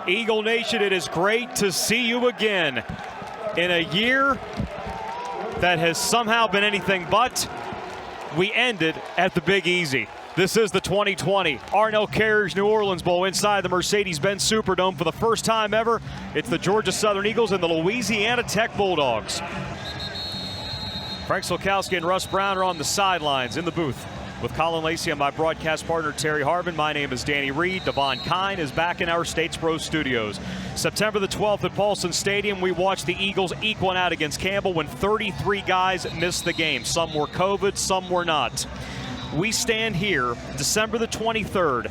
Eagle Nation, it is great to see you again in a year that has somehow been anything but. We ended at the Big Easy. This is the 2020 Arnell Carriers New Orleans Bowl inside the Mercedes-Benz Superdome. For the first time ever, it's the Georgia Southern Eagles and the Louisiana Tech Bulldogs. Frank Solkowski and Russ Brown are on the sidelines in the booth with Colin Lacey and my broadcast partner Terry Harmon. My name is Danny Reed. Devon Kine is back in our Statesboro studios. September the 12th at Paulson Stadium, we watched the Eagles eke one out against Campbell when 33 guys missed the game. Some were COVID, some were not. We stand here December the 23rd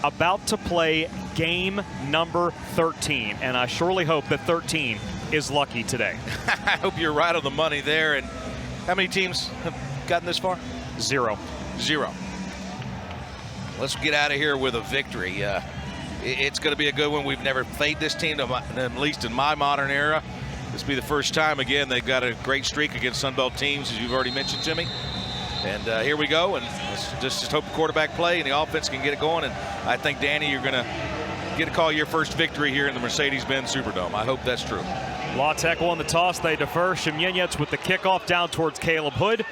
about to play game number 13, and I surely hope that 13 is lucky today. I hope you're right on the money there. And how many teams have gotten this far? Zero. Let's get out of here with a victory. It's going to be a good one. We've never played this team, at least in my modern era. This will be the first time. Again, they've got a great streak against Sunbelt teams, as you've already mentioned to me. And here we go. And let's just hope the quarterback play and the offense can get it going. And I think, Danny, you're going to get to call your first victory here in the Mercedes-Benz Superdome. I hope that's true. La Tech won the toss. They defer. Shimyenyets with the kickoff down towards Caleb Hood.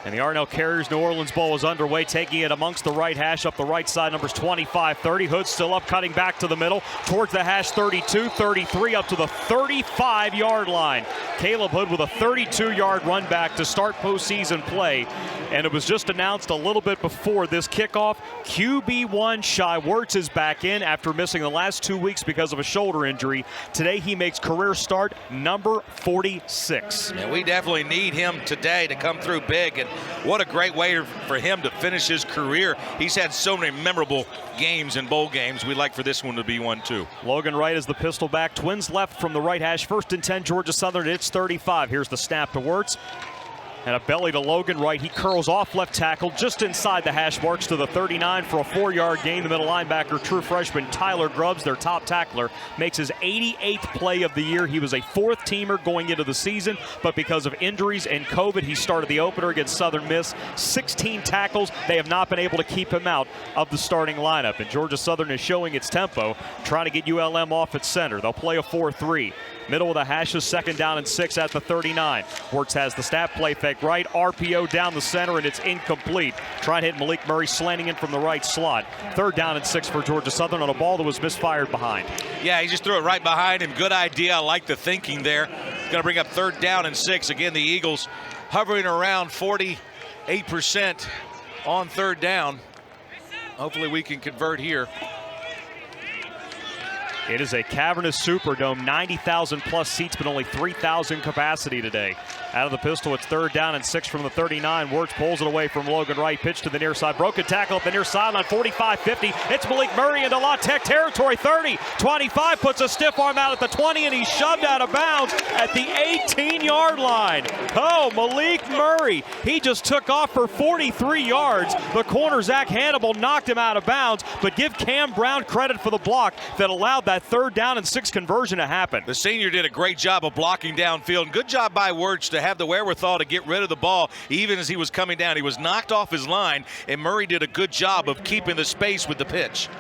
And the Arnell Carriers New Orleans Bowl is underway, taking it amongst the right hash up the right side, numbers 25-30. Hood still up, cutting back to the middle, towards the hash 32-33, up to the 35-yard line. Caleb Hood with a 32-yard run back to start postseason play. And it was just announced a little bit before this kickoff, QB1 Shai Wertz is back in after missing the last 2 weeks because of a shoulder injury. Today he makes career start number 46. And we definitely need him today to come through big. And what a great way for him to finish his career. He's had so many memorable games and bowl games. We'd like for this one to be one too. Logan Wright is the pistol back. Twins left from the right hash. 1st and 10, Georgia Southern. It's 35. Here's the snap to Wertz. And a belly to Logan Wright. He curls off left tackle just inside the hash marks to the 39 for a 4-yard gain. The middle linebacker, true freshman Tyler Grubbs, their top tackler, makes his 88th play of the year. He was a 4th-teamer going into the season, but because of injuries and COVID, he started the opener against Southern Miss. 16 tackles. They have not been able to keep him out of the starting lineup. And Georgia Southern is showing its tempo, trying to get ULM off at center. They'll play a 4-3. Middle of the hashes, 2nd down and 6 at the 39. Wertz has the snap, play fake right, RPO down the center, and it's incomplete. Trying to hit Malik Murray, slanting in from the right slot. 3rd down and 6 for Georgia Southern on a ball that was misfired behind. Yeah, he just threw it right behind him. Good idea. I like the thinking there. Going to bring up 3rd down and 6. Again, the Eagles hovering around 48% on 3rd down. Hopefully we can convert here. It is a cavernous Superdome, 90,000 plus seats, but only 3,000 capacity today. Out of the pistol, it's 3rd down and 6 from the 39. Wertz pulls it away from Logan Wright. Pitch to the near side. Broken tackle at the near sideline, 45-50. It's Malik Murray into La Tech territory. 30, 25, puts a stiff arm out at the 20, and he's shoved out of bounds at the 18-yard line. Oh, Malik Murray. He just took off for 43 yards. The corner, Zach Hannibal, knocked him out of bounds, but give Cam Brown credit for the block that allowed that 3rd down and 6 conversion to happen. The senior did a great job of blocking downfield. Good job by Wertz to have the wherewithal to get rid of the ball even as he was coming down. He was knocked off his line, and Murray did a good job of keeping the space with the pitch.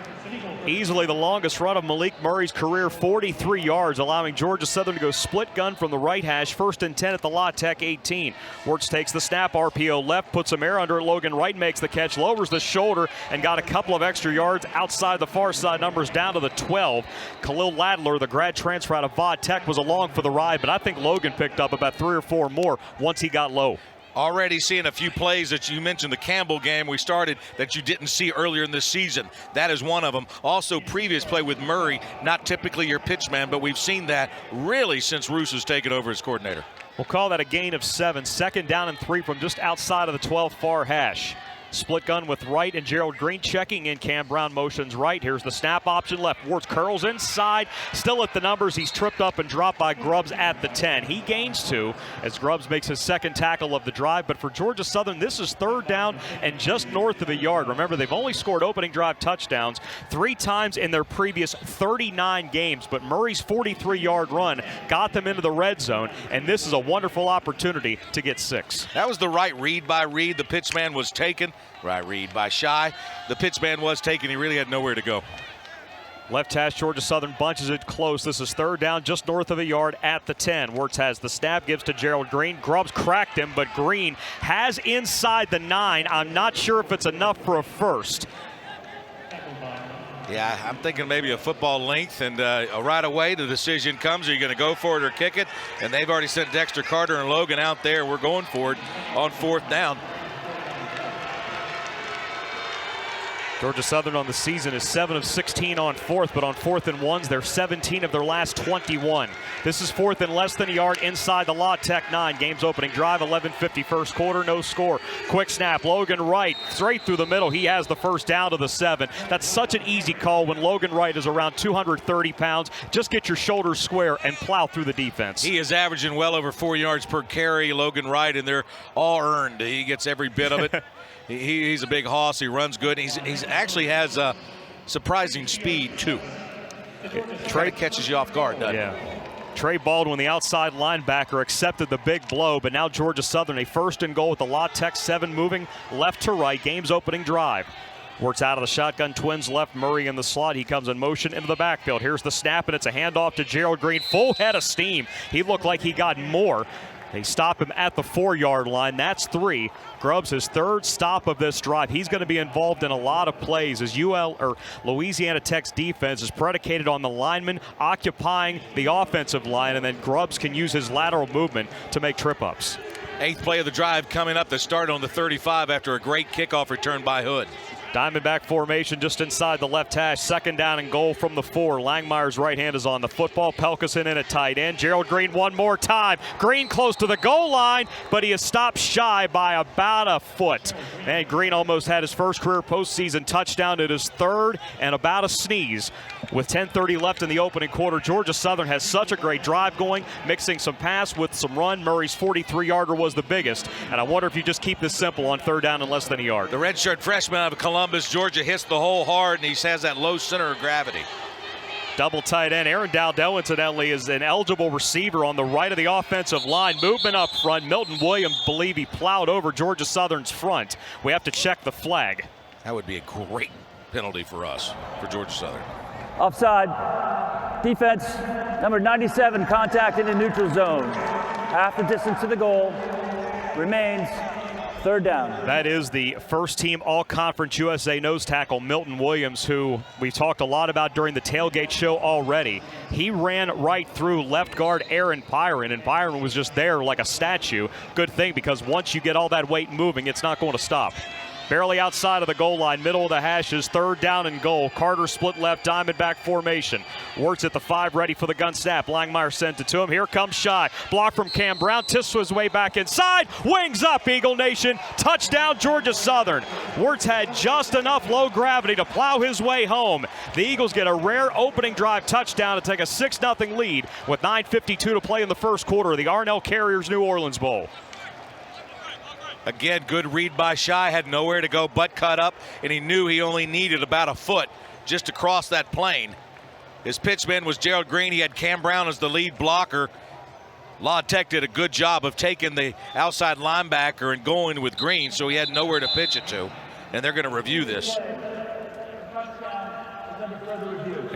Easily the longest run of Malik Murray's career, 43 yards, allowing Georgia Southern to go split gun from the right hash. 1st and 10 at the La Tech 18. Wertz takes the snap, RPO left, puts some air under it. Logan Wright makes the catch, lowers the shoulder, and got a couple of extra yards outside the far side, numbers down to the 12. Khalil Ladler, the grad transfer out of Vod Tech, was along for the ride, but I think Logan picked up about 3 or 4 more once he got low. Already seeing a few plays that you mentioned, the Campbell game we started, that you didn't see earlier in this season. That is one of them. Also, previous play with Murray, not typically your pitch man, but we've seen that really since Roos has taken over as coordinator. We'll call that a gain of 7. 2nd down and 3 from just outside of the 12 far hash. Split gun with Wright and Gerald Green checking in. Cam Brown motions right. Here's the snap option left. Wertz curls inside. Still at the numbers. He's tripped up and dropped by Grubbs at the 10. He gains 2 as Grubbs makes his 2nd tackle of the drive. But for Georgia Southern, this is 3rd down and just north of a yard. Remember, they've only scored opening drive touchdowns 3 times in their previous 39 games. But Murray's 43-yard run got them into the red zone, and this is a wonderful opportunity to get 6. That was the right read by Reed. The pitch man was taken. Right read by Shai. The pitch man was taken. He really had nowhere to go. Left hash, Georgia Southern bunches it close. This is third down, just north of a yard at the 10. Wirtz has the snap, gives to Gerald Green. Grubbs cracked him, but Green has inside the 9. I'm not sure if it's enough for a first. Yeah, I'm thinking maybe a football length, and right away the decision comes, are you going to go for it or kick it? And they've already sent Dexter Carter and Logan out there. We're going for it on fourth down. Georgia Southern on the season is 7 of 16 on fourth, but on 4th and 1s, they're 17 of their last 21. This is fourth and less than a yard inside the La Tech 9. Game's opening drive, 11:50 first quarter, no score. Quick snap, Logan Wright straight through the middle. He has the first down to the 7. That's such an easy call when Logan Wright is around 230 pounds. Just get your shoulders square and plow through the defense. He is averaging well over 4 yards per carry, Logan Wright, and they're all earned. He gets every bit of it. He's a big hoss. He runs good. He's actually has surprising speed too. Trey catches you off guard, doesn't he? Trey Baldwin, the outside linebacker, accepted the big blow, but now Georgia Southern a first and goal with the La Tech 7 moving left to right. Game's opening drive. Wirtz out of the shotgun, twins left, Murray in the slot. He comes in motion into the backfield. Here's the snap, and it's a handoff to Gerald Green. Full head of steam. He looked like he got more. They stop him at the 4-yard line. That's 3. Grubbs his third stop of this drive. He's going to be involved in a lot of plays as Louisiana Tech's defense is predicated on the linemen occupying the offensive line, and then Grubbs can use his lateral movement to make trip-ups. 8th play of the drive coming up to start on the 35 after a great kickoff return by Hood. Diamondback formation just inside the left hash. Second down and goal from the 4. Langmeyer's right hand is on the football. Pelkison in at tight end. Gerald Green one more time. Green close to the goal line, but he is stopped shy by about a foot. And Green almost had his first career postseason touchdown. It is third and about a sneeze. With 10:30 left in the opening quarter, Georgia Southern has such a great drive going, mixing some pass with some run. Murray's 43-yarder was the biggest. And I wonder if you just keep this simple on third down and less than a yard. The redshirt freshman out of Columbus, Georgia, hits the hole hard, and he has that low center of gravity. Double tight end. Aaron Dowdell, incidentally, is an eligible receiver on the right of the offensive line. Movement up front. Milton Williams, believe he plowed over Georgia Southern's front. We have to check the flag. That would be a great penalty for us, for Georgia Southern. Offside. Defense, number 97, contact in the neutral zone. Half the distance to the goal. Remains third down. That is the first team All-Conference USA nose tackle, Milton Williams, who we talked a lot about during the tailgate show already. He ran right through left guard Aaron Pyron, and Pyron was just there like a statue. Good thing, because once you get all that weight moving, it's not going to stop. Barely outside of the goal line, middle of the hashes, third down and goal. Carter split left, Diamondback formation. Wirtz at the 5, ready for the gun snap. Langmeyer sent it to him. Here comes Shy. Block from Cam Brown. Tiswa his way back inside. Wings up, Eagle Nation. Touchdown, Georgia Southern. Wirtz had just enough low gravity to plow his way home. The Eagles get a rare opening drive touchdown to take a 6-0 lead with 9:52 to play in the first quarter of the Arnell Carriers New Orleans Bowl. Again, good read by Shy, had nowhere to go but cut up, and he knew he only needed about a foot just to cross that plane. His pitchman was Gerald Green. He had Cam Brown as the lead blocker. La Tech did a good job of taking the outside linebacker and going with Green, so he had nowhere to pitch it to, and they're going to review this.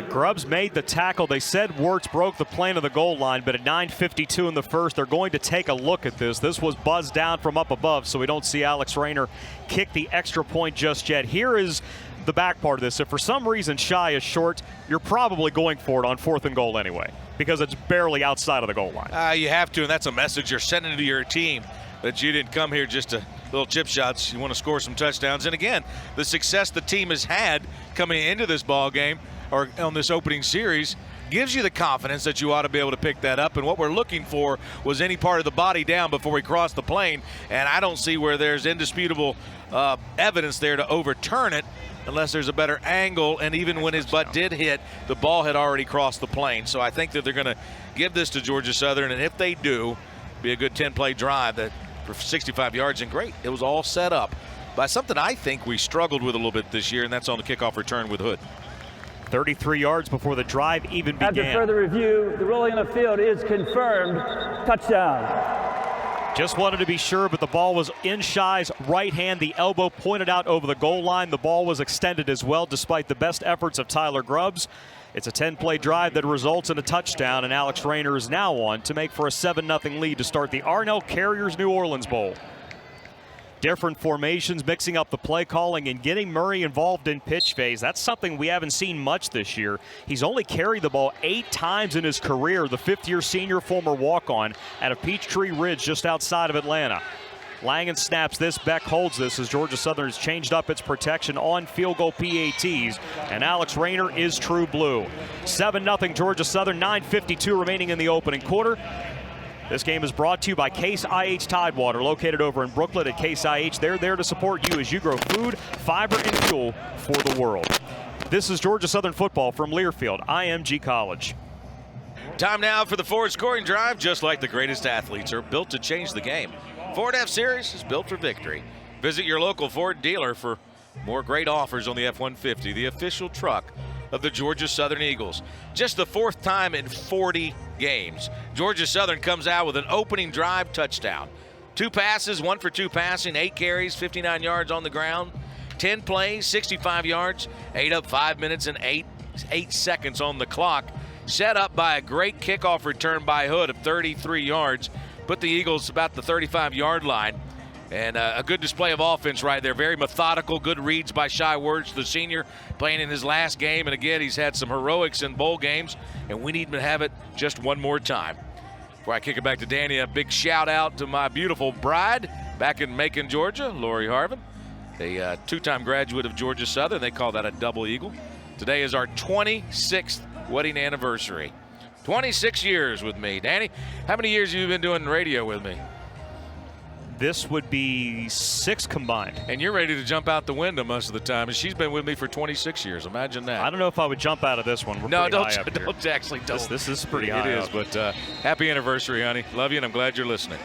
Grubbs made the tackle. They said Wirtz broke the plane of the goal line, but at 9:52 in the first, they're going to take a look at this. This was buzzed down from up above, so we don't see Alex Rayner kick the extra point just yet. Here is the back part of this. If for some reason Shy is short, you're probably going for it on 4th and goal anyway, because it's barely outside of the goal line. You have to, and that's a message you're sending to your team, that you didn't come here just to little chip shots. You want to score some touchdowns. And again, the success the team has had coming into this ball game, or on this opening series, gives you the confidence that you ought to be able to pick that up. And what we're looking for was any part of the body down before we cross the plane. And I don't see where there's indisputable evidence there to overturn it unless there's a better angle. And even when his butt did hit, the ball had already crossed the plane. So I think that they're going to give this to Georgia Southern. And if they do, be a good 10-play drive that for 65 yards. And great, it was all set up by something I think we struggled with a little bit this year, and that's on the kickoff return with Hood. 33 yards before the drive even began. After further review, the rolling on the field is confirmed. Touchdown. Just wanted to be sure, but the ball was in Shy's right hand. The elbow pointed out over the goal line. The ball was extended as well, despite the best efforts of Tyler Grubbs. It's a 10-play drive that results in a touchdown, and Alex Rayner is now on to make for a 7-0 lead to start the Arnell Carriers New Orleans Bowl. Different formations, mixing up the play calling and getting Murray involved in pitch phase. That's something we haven't seen much this year. He's only carried the ball 8 times in his career, the 5th-year senior, former walk-on out of Peachtree Ridge just outside of Atlanta. Langen snaps this, Beck holds this as Georgia Southern has changed up its protection on field goal PATs, and Alex Rayner is true blue. 7-0 Georgia Southern, 9:52 remaining in the opening quarter. This game is brought to you by Case IH Tidewater, located over in Brooklyn at Case IH. They're there to support you as you grow food, fiber, and fuel for the world. This is Georgia Southern football from Learfield, IMG College. Time now for the Ford scoring drive. Just like the greatest athletes are built to change the game, Ford F-Series is built for victory. Visit your local Ford dealer for more great offers on the F-150, the official truck of the Georgia Southern Eagles. Just the 4th time in 40 games, Georgia Southern comes out with an opening drive touchdown. 2 passes, 1 for 2 passing, 8 carries, 59 yards on the ground, 10 plays, 65 yards, 8 up 5 minutes and 8 seconds on the clock. Set up by a great kickoff return by Hood of 33 yards. Put the Eagles about the 35-yard line. And a good display of offense right there. Very methodical, good reads by Shy Words, the senior, playing in his last game. And again, he's had some heroics in bowl games, and we need him to have it just one more time. Before I kick it back to Danny, a big shout out to my beautiful bride back in Macon, Georgia, Lori Harvin, a 2-time graduate of Georgia Southern. They call that a double eagle. Today is our 26th wedding anniversary. 26 years with me. Danny, how many years have you been doing radio with me? This would be 6 combined. And you're ready to jump out the window most of the time, and she's been with me for 26 years. Imagine that. I don't know if I would jump out of this one. We're no, pretty high up here. Don't actually. Don't. This is pretty high It is, up. but happy anniversary, honey. Love you, and I'm glad you're listening.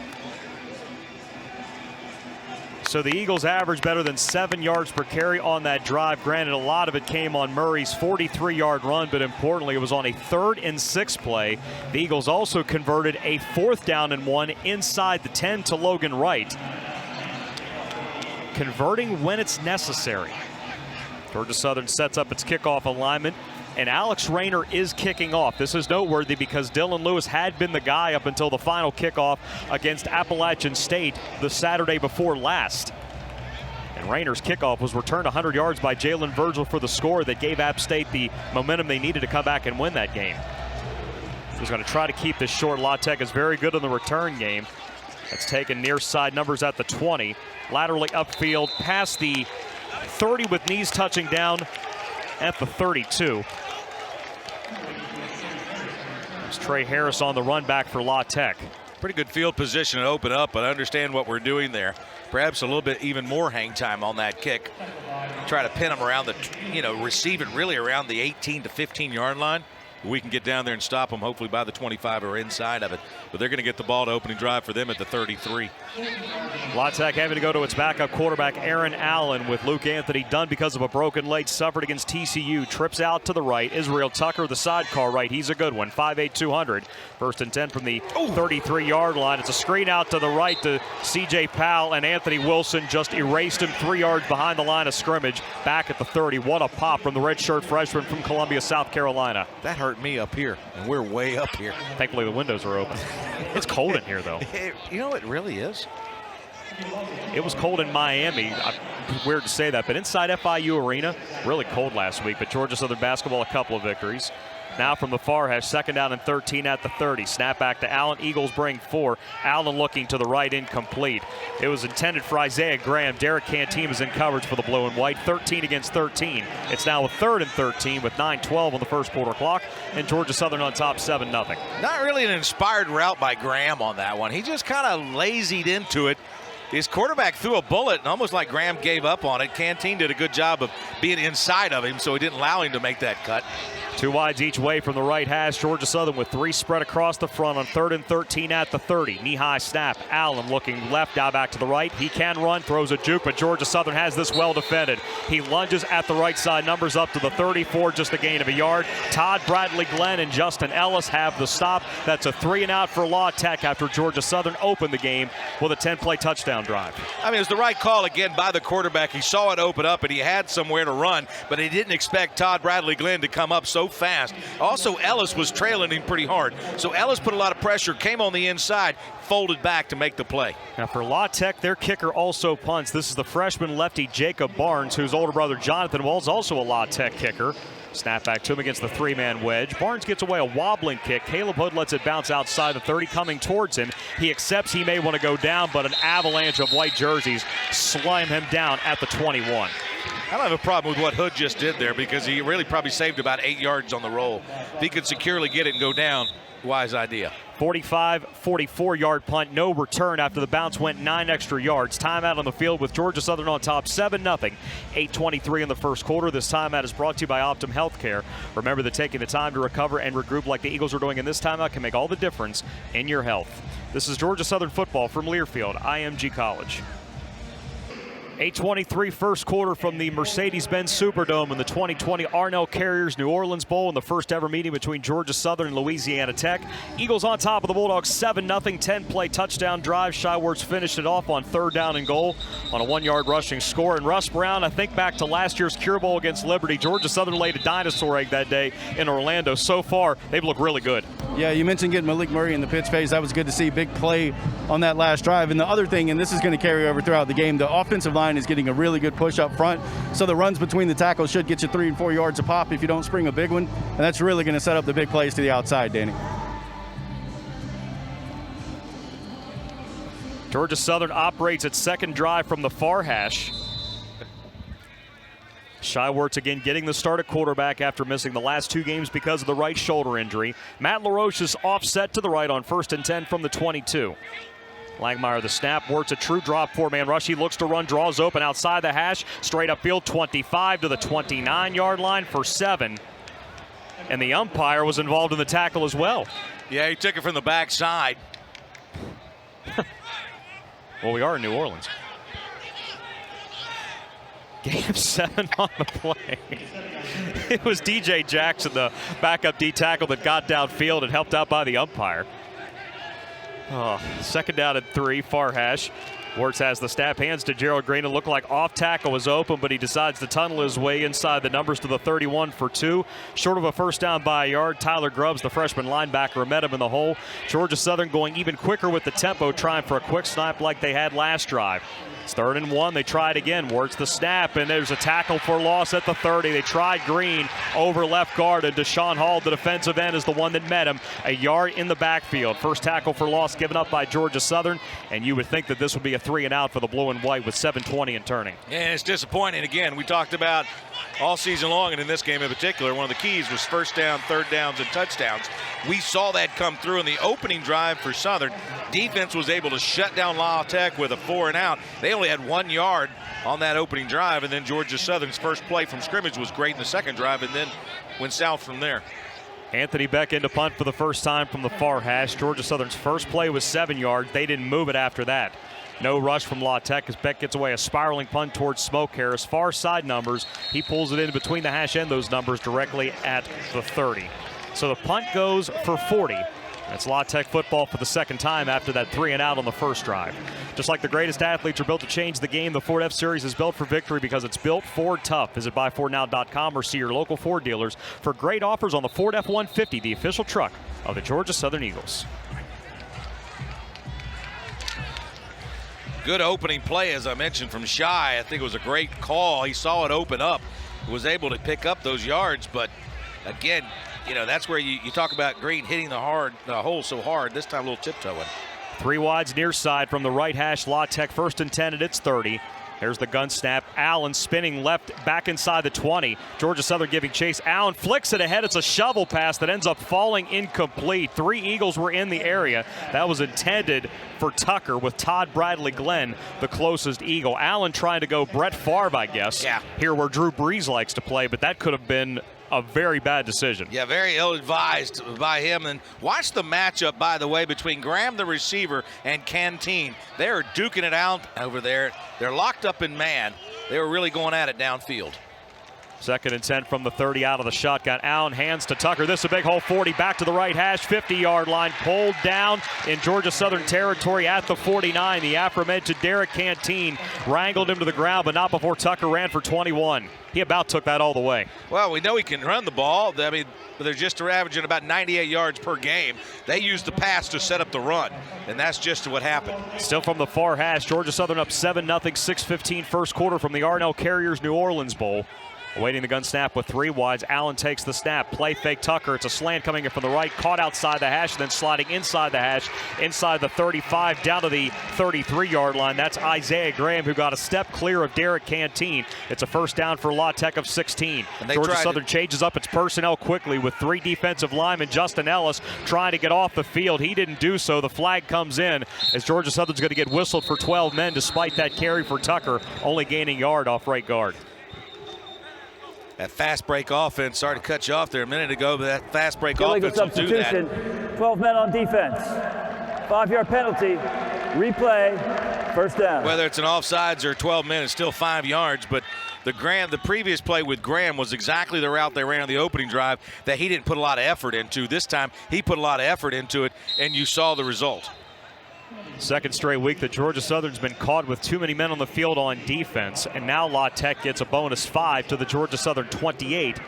So the Eagles average better than 7 yards per carry on that drive. Granted, a lot of it came on Murray's 43-yard run, but importantly, it was on a 3rd and 6 play. The Eagles also converted a 4th down and 1 inside the 10 to Logan Wright. Converting when it's necessary. Georgia Southern sets up its kickoff alignment, and Alex Rayner is kicking off. This is noteworthy because Dylan Lewis had been the guy up until the final kickoff against Appalachian State the Saturday before last. And Rayner's kickoff was returned 100 yards by Jalen Virgil for the score that gave App State the momentum they needed to come back and win that game. He's going to try to keep this short. La Tech is very good in the return game. That's taken near side numbers at the 20. Laterally upfield past the 30 with knees touching down at the 32. It's Trey Harris on the run back for La Tech. Pretty good field position to open up, but I understand what we're doing there. Perhaps a little bit even more hang time on that kick. Try to pin them around the, receive it really around the 18 to 15-yard line. We can get down there and stop them, hopefully by the 25 or inside of it. But they're going to get the ball to opening drive for them at the 33. La Tech having to go to its backup quarterback, Aaron Allen, with Luke Anthony done because of a broken leg suffered against TCU. Trips out to the right. Israel Tucker, the sidecar right. He's a good one. 5'8", 200. 1st and 10 from the 33-yard line. It's a screen out to the right to C.J. Powell, and Anthony Wilson just erased him 3 yards behind the line of scrimmage. Back at the 30. What a pop from the redshirt freshman from Columbia, South Carolina. That hurt me up here, and we're way up here. Thankfully, the windows are open. It's cold in here, though. It really is. It was cold in Miami. Weird to say that, but inside FIU Arena, really cold last week. But Georgia Southern basketball, a couple of victories. Now from the far hash, 2nd down and 13 at the 30. Snap back to Allen. Eagles bring 4. Allen looking to the right, incomplete. It was intended for Isaiah Graham. Derek Canteen is in coverage for the blue and white. 13 against 13. It's now a 3rd and 13 with 9:12 on the first quarter clock, and Georgia Southern on top 7-0. Not really an inspired route by Graham on that one. He just kind of lazied into it. His quarterback threw a bullet, and almost like Graham gave up on it. Canteen did a good job of being inside of him, so he didn't allow him to make that cut. 2 wides each way from the right hash. Georgia Southern with 3 spread across the front on 3rd and 13 at the 30. Knee-high snap. Allen looking left, now back to the right. He can run, throws a juke, but Georgia Southern has this well defended. He lunges at the right side, numbers up to the 34, just a gain of a yard. Todd Bradley Glenn and Justin Ellis have the stop. That's a 3-and-out for La Tech after Georgia Southern opened the game with a 10-play touchdown touchdown drive. I mean, it was the right call again by the quarterback. He saw it open up, and he had somewhere to run, but he didn't expect Todd Bradley Glenn to come up so fast. Also, Ellis was trailing him pretty hard. So Ellis put a lot of pressure, came on the inside, folded back to make the play. Now for La Tech, their kicker also punts. This is the freshman lefty Jacob Barnes, whose older brother Jonathan Wells, also a La Tech kicker. Snap back to him against the three-man wedge. Barnes gets away a wobbling kick. Caleb Hood lets it bounce outside the 30, coming towards him. He accepts he may want to go down, but an avalanche of white jerseys slam him down at the 21. I don't have a problem with what Hood just did there because he really probably saved about 8 yards on the roll. If he could securely get it and go down, wise idea. 44-yard punt, no return after the bounce went 9 extra yards. Timeout on the field with Georgia Southern on top 7-0. 8:23 in the first quarter. This timeout is brought to you by Optum Healthcare. Remember that taking the time to recover and regroup like the Eagles are doing in this timeout can make all the difference in your health. This is Georgia Southern football from Learfield, IMG College. 8:23 first quarter from the Mercedes-Benz Superdome in the 2020 Arnell Carriers New Orleans Bowl in the first ever meeting between Georgia Southern and Louisiana Tech. Eagles on top of the Bulldogs 7-0, 10-play touchdown drive. Shywards finished it off on 3rd down and goal on a 1-yard rushing score. And Russ Brown, I think back to last year's Cure Bowl against Liberty. Georgia Southern laid a dinosaur egg that day in Orlando. So far, they've looked really good. Yeah, you mentioned getting Malik Murray in the pitch phase. That was good to see. Big play on that last drive. And the other thing, and this is going to carry over throughout the game, the offensive line is getting a really good push up front. So the runs between the tackles should get you 3 and 4 yards a pop if you don't spring a big one. And that's really going to set up the big plays to the outside, Danny. Georgia Southern operates its second drive from the far hash. Shywards again getting the start at quarterback after missing the last 2 games because of the right shoulder injury. Matt LaRoche is offset to the right on 1st and 10 from the 22. Langmeyer the snap, works a true drop 4-man rush. He looks to run, draws open outside the hash, straight upfield, 25 to the 29-yard line for 7. And the umpire was involved in the tackle as well. Yeah, he took it from the backside. Well, we are in New Orleans. Game 7 on the play. It was DJ Jackson, the backup D tackle, that got downfield and helped out by the umpire. 2nd down and 3, far hash. Wirtz has the snap, hands to Gerald Green. It looked like off tackle was open, but he decides to tunnel his way inside the numbers to the 31 for 2. Short of a 1st down by a yard. Tyler Grubbs, the freshman linebacker, met him in the hole. Georgia Southern going even quicker with the tempo, trying for a quick snipe like they had last drive. It's 3rd and 1. They try it again. Wirtz the snap, and there's a tackle for loss at the 30. They tried Green over left guard, and Deshaun Hall, the defensive end, is the one that met him. A yard in the backfield. First tackle for loss given up by Georgia Southern, and you would think that this would be a 3 and out for the blue and white with 7:20 and turning. And it's disappointing. Again, we talked about all season long, and in this game in particular, one of the keys was 1st down, 3rd downs, and touchdowns. We saw that come through in the opening drive for Southern. Defense was able to shut down La Tech with a 4 and out. They only had 1 yard on that opening drive, and then Georgia Southern's first play from scrimmage was great in the second drive, and then went south from there. Anthony Beck into punt for the first time from the far hash. Georgia Southern's first play was 7 yards. They didn't move it after that. No rush from La Tech as Beck gets away a spiraling punt towards Smoke Harris. Far side numbers. He pulls it in between the hash and those numbers directly at the 30. So the punt goes for 40. That's La Tech football for the second time after that 3 and out on the first drive. Just like the greatest athletes are built to change the game, the Ford F-Series is built for victory because it's built Ford tough. Visit buyfordnow.com or see your local Ford dealers for great offers on the Ford F-150, the official truck of the Georgia Southern Eagles. Good opening play, as I mentioned, from Shy. I think it was a great call. He saw it open up, was able to pick up those yards, but again, you know, that's where you talk about Green hitting the hole so hard, this time a little tiptoeing. 3 wides near side from the right hash. La Tech 1st and 10 at its 30. There's the gun snap. Allen spinning left back inside the 20. Georgia Southern giving chase. Allen flicks it ahead. It's a shovel pass that ends up falling incomplete. 3 Eagles were in the area. That was intended for Tucker with Todd Bradley Glenn, the closest Eagle. Allen trying to go Brett Favre, I guess. Yeah. Here where Drew Brees likes to play, but that could have been a very bad decision. Yeah, very ill-advised by him. And watch the matchup, by the way, between Graham, the receiver, and Canteen. They're duking it out over there. They're locked up in man. They were really going at it downfield. 2nd and 10 from the 30 out of the shotgun. Allen hands to Tucker. This is a big hole, 40 back to the right hash, 50-yard line, pulled down in Georgia Southern territory at the 49. The aforementioned Derek Canteen wrangled him to the ground, but not before Tucker ran for 21. He about took that all the way. Well, we know he can run the ball. I mean, they're just averaging about 98 yards per game. They used the pass to set up the run, and that's just what happened. Still from the far hash, Georgia Southern up 7-0, 6:15 first quarter from the Arnell Carriers New Orleans Bowl. Awaiting the gun snap with 3 wides. Allen takes the snap. Play fake Tucker. It's a slant coming in from the right. Caught outside the hash, then sliding inside the hash, inside the 35, down to the 33-yard line. That's Isaiah Graham, who got a step clear of Derek Canteen. It's a first down for La Tech of 16. Georgia Southern changes up its personnel quickly with 3 defensive linemen. Justin Ellis trying to get off the field. He didn't do so. The flag comes in as Georgia Southern's going to get whistled for 12 men despite that carry for Tucker, only gaining yard off right guard. That fast break offense, sorry to cut you off there a minute ago, but that fast break Illegal offense will do that. substitution, 12 men on defense. 5-yard penalty, replay, first down. Whether it's an offsides or 12 men, it's still 5 yards, but the previous play with Graham was exactly the route they ran on the opening drive that he didn't put a lot of effort into. This time, he put a lot of effort into it, and you saw the result. Second straight week that Georgia Southern's been caught with too many men on the field on defense, and now La Tech gets a bonus 5 to the Georgia Southern 28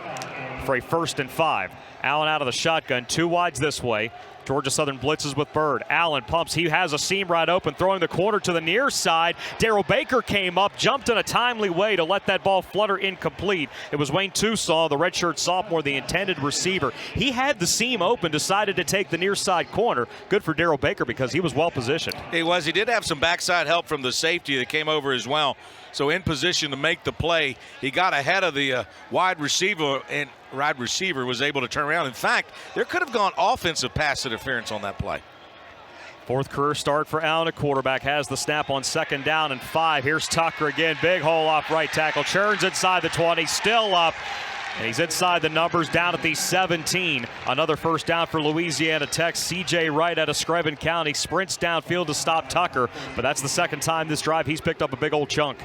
for a 1st and 5. Allen out of the shotgun, 2 wides this way. Georgia Southern blitzes with Bird. Allen pumps. He has a seam right open, throwing the corner to the near side. Darrell Baker came up, jumped in a timely way to let that ball flutter incomplete. It was Wayne Tusaw, the redshirt sophomore, the intended receiver. He had the seam open, decided to take the near side corner. Good for Darrell Baker because he was well positioned. He was. He did have some backside help from the safety that came over as well. So in position to make the play, he got ahead of the wide receiver, and wide receiver was able to turn around. In fact, there could have gone offensive pass interference on that play. 4th career start for Allen at quarterback. Has the snap on 2nd down and 5. Here's Tucker again. Big hole off right tackle. Churns inside the 20. Still up. And he's inside the numbers down at the 17. Another first down for Louisiana Tech. C.J. Wright out of Screven County sprints downfield to stop Tucker. But that's the 2nd time this drive he's picked up a big old chunk.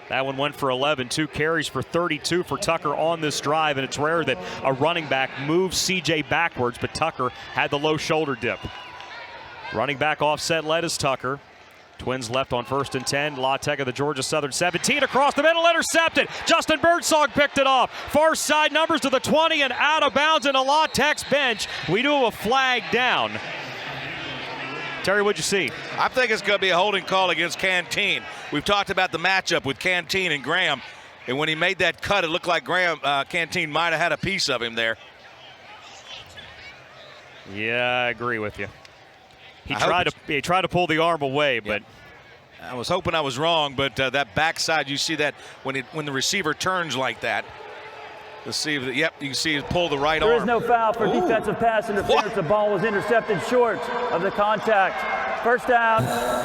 That one went for 11, 2 carries for 32 for Tucker on this drive, and it's rare that a running back moves C.J. backwards, but Tucker had the low shoulder dip. Running back offset led is Tucker. Twins left on 1st and 10. La Tech of the Georgia Southern 17 across the middle, intercepted. Justin Birdsong picked it off. Far side numbers to the 20 and out of bounds into La Tech's bench. We do a flag down. Terry, what'd you see? I think it's going to be a holding call against Canteen. We've talked about the matchup with Canteen and Graham, and when he made that cut, it looked like Canteen might have had a piece of him there. Yeah, I agree with you. He tried to pull the arm away, but I was hoping I was wrong. But that backside, you see that when the receiver turns like that. Let's see if you can see it pull the right arm. There is no foul for defensive pass interference. The ball was intercepted short of the contact. First down,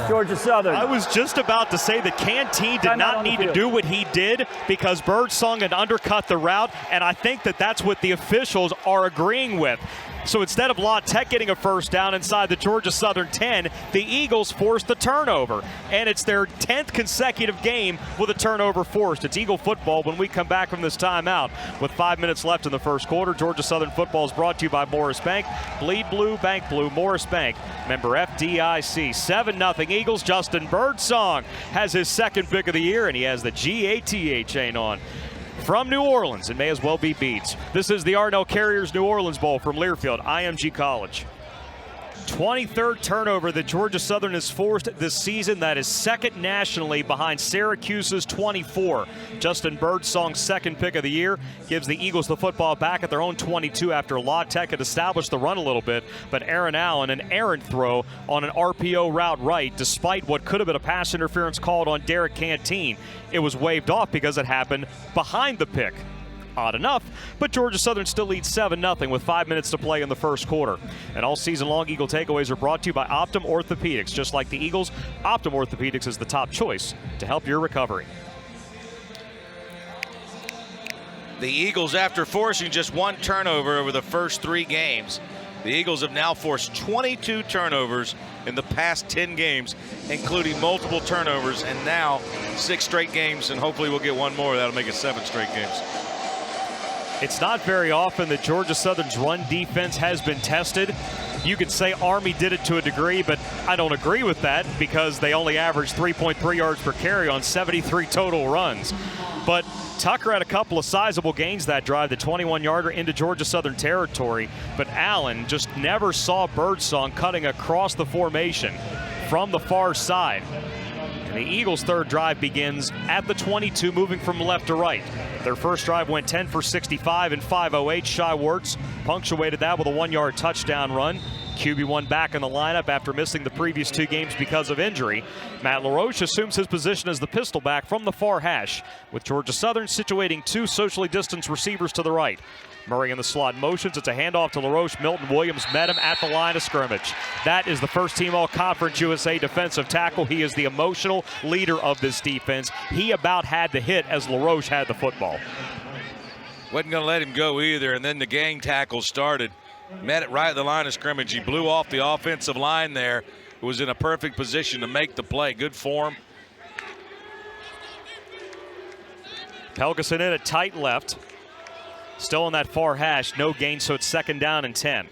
Georgia Southern. I was just about to say that Canteen did not need to do what he did because Birdsong had undercut the route, and I think that that's what the officials are agreeing with. So instead of La Tech getting a first down inside the Georgia Southern 10, the Eagles forced the turnover. And it's their 10th consecutive game with a turnover forced. It's Eagle football when we come back from this timeout. With 5 minutes left in the first quarter, Georgia Southern football is brought to you by Morris Bank. Bleed Blue, Bank Blue, Morris Bank. Member FDIC. 7-0 Eagles. Justin Birdsong has his 2nd pick of the year, and he has the GATA chain on. From New Orleans, it may as well be Beats. This is the Arnell Carriers New Orleans Bowl from Learfield, IMG College. 23rd turnover that Georgia Southern has forced this season. That is 2nd nationally behind Syracuse's 24. Justin Birdsong's 2nd pick of the year gives the Eagles the football back at their own 22 after La Tech had established the run a little bit. But Aaron Allen, an errant throw on an RPO route right, despite what could have been a pass interference called on Derek Canteen. It was waved off because it happened behind the pick. Odd enough, but Georgia Southern still leads 7-0 with 5 minutes to play in the first quarter. And all season long, Eagle Takeaways are brought to you by Optum Orthopedics. Just like the Eagles, Optum Orthopedics is the top choice to help your recovery. The Eagles, after forcing just 1 turnover over the first 3 games, The Eagles have now forced 22 turnovers in the past 10 games, including multiple turnovers, and now 6 straight games, and hopefully we'll get one more. That'll make it 7 straight games. It's not very often that Georgia Southern's run defense has been tested. You could say Army did it to a degree, but I don't agree with that because they only averaged 3.3 yards per carry on 73 total runs. But Tucker had a couple of sizable gains that drive, the 21-yarder into Georgia Southern territory, but Allen just never saw Birdsong cutting across the formation from the far side. And the Eagles' third drive begins at the 22, moving from left to right. Their first drive went 10 for 65 and 5:08. Shai Wertz punctuated that with a 1-yard touchdown run. QB1 back in the lineup after missing the previous 2 games because of injury. Matt LaRoche assumes his position as the pistol back from the far hash, with Georgia Southern situating 2 socially distanced receivers to the right. Murray in the slot motions. It's a handoff to LaRoche. Milton Williams met him at the line of scrimmage. That is the first team All-Conference USA defensive tackle. He is the emotional leader of this defense. He about had the hit as LaRoche had the football. Wasn't going to let him go either, and then the gang tackle started. Met it right at the line of scrimmage. He blew off the offensive line there. Was in a perfect position to make the play. Good form. Pelkison in at tight left. Still on that far hash, no gain, so it's 2nd down and 10.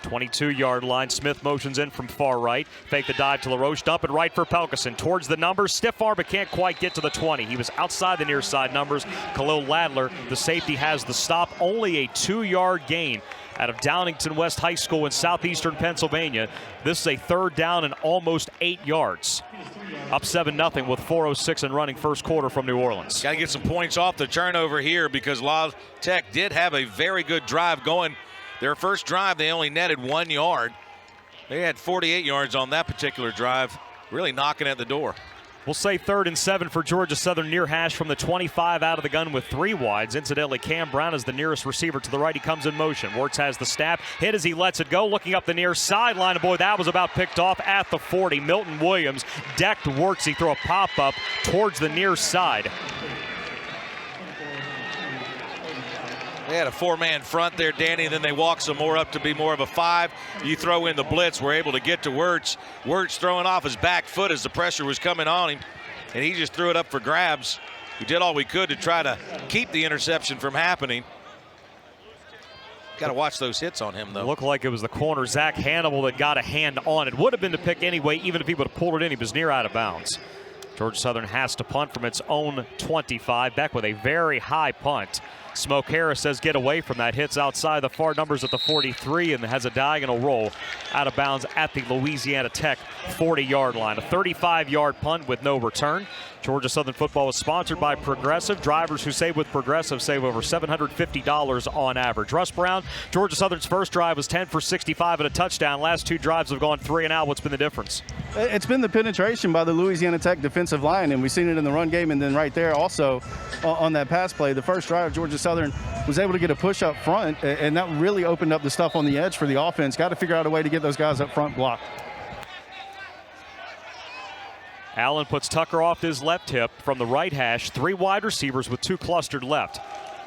22-yard line. Smith motions in from far right. Fake the dive to LaRoche. Dump it right for Pelkison. Towards the numbers. Stiff arm, but can't quite get to the 20. He was outside the near side numbers. Khalil Ladler, the safety, has the stop. Only a 2-yard gain out of Downington West High School in southeastern Pennsylvania. This is a 3rd down and almost 8 yards. Up 7-0 with 4:06 and running first quarter from New Orleans. Got to get some points off the turnover here because La Tech did have a very good drive going. Their first drive, they only netted 1 yard. They had 48 yards on that particular drive, really knocking at the door. We'll say 3rd and 7 for Georgia Southern, near hash from the 25 out of the gun with 3 wides. Incidentally, Cam Brown is the nearest receiver to the right. He comes in motion. Wirtz has the snap. Hit as he lets it go. Looking up the near sideline. Boy, that was about picked off at the 40. Milton Williams decked Wirtz. He threw a pop-up towards the near side. They had a 4-man front there, Danny, then they walked some more up to be more of a 5. You throw in the blitz, we're able to get to Wirtz. Wirtz throwing off his back foot as the pressure was coming on him, and he just threw it up for grabs. We did all we could to try to keep the interception from happening. Got to watch those hits on him, though. It looked like it was the corner, Zach Hannibal, that got a hand on it. Would have been to pick anyway, even if he would have pulled it in. He was near out of bounds. Georgia Southern has to punt from its own 25. Beck with a very high punt. Smoke Harris says get away from that. Hits outside the far numbers at the 43 and has a diagonal roll out of bounds at the Louisiana Tech 40-yard line. A 35-yard punt with no return. Georgia Southern football is sponsored by Progressive. Drivers who save with Progressive save over $750 on average. Russ Brown, Georgia Southern's first drive was 10 for 65 and a touchdown. Last 2 drives have gone 3 and out. What's been the difference? It's been the penetration by the Louisiana Tech defensive line, and we've seen it in the run game, and then right there also on that pass play. The first drive, Georgia Southern was able to get a push up front, and that really opened up the stuff on the edge for the offense. Got to figure out a way to get those guys up front blocked. Allen puts Tucker off his left hip from the right hash. 3 wide receivers with 2 clustered left.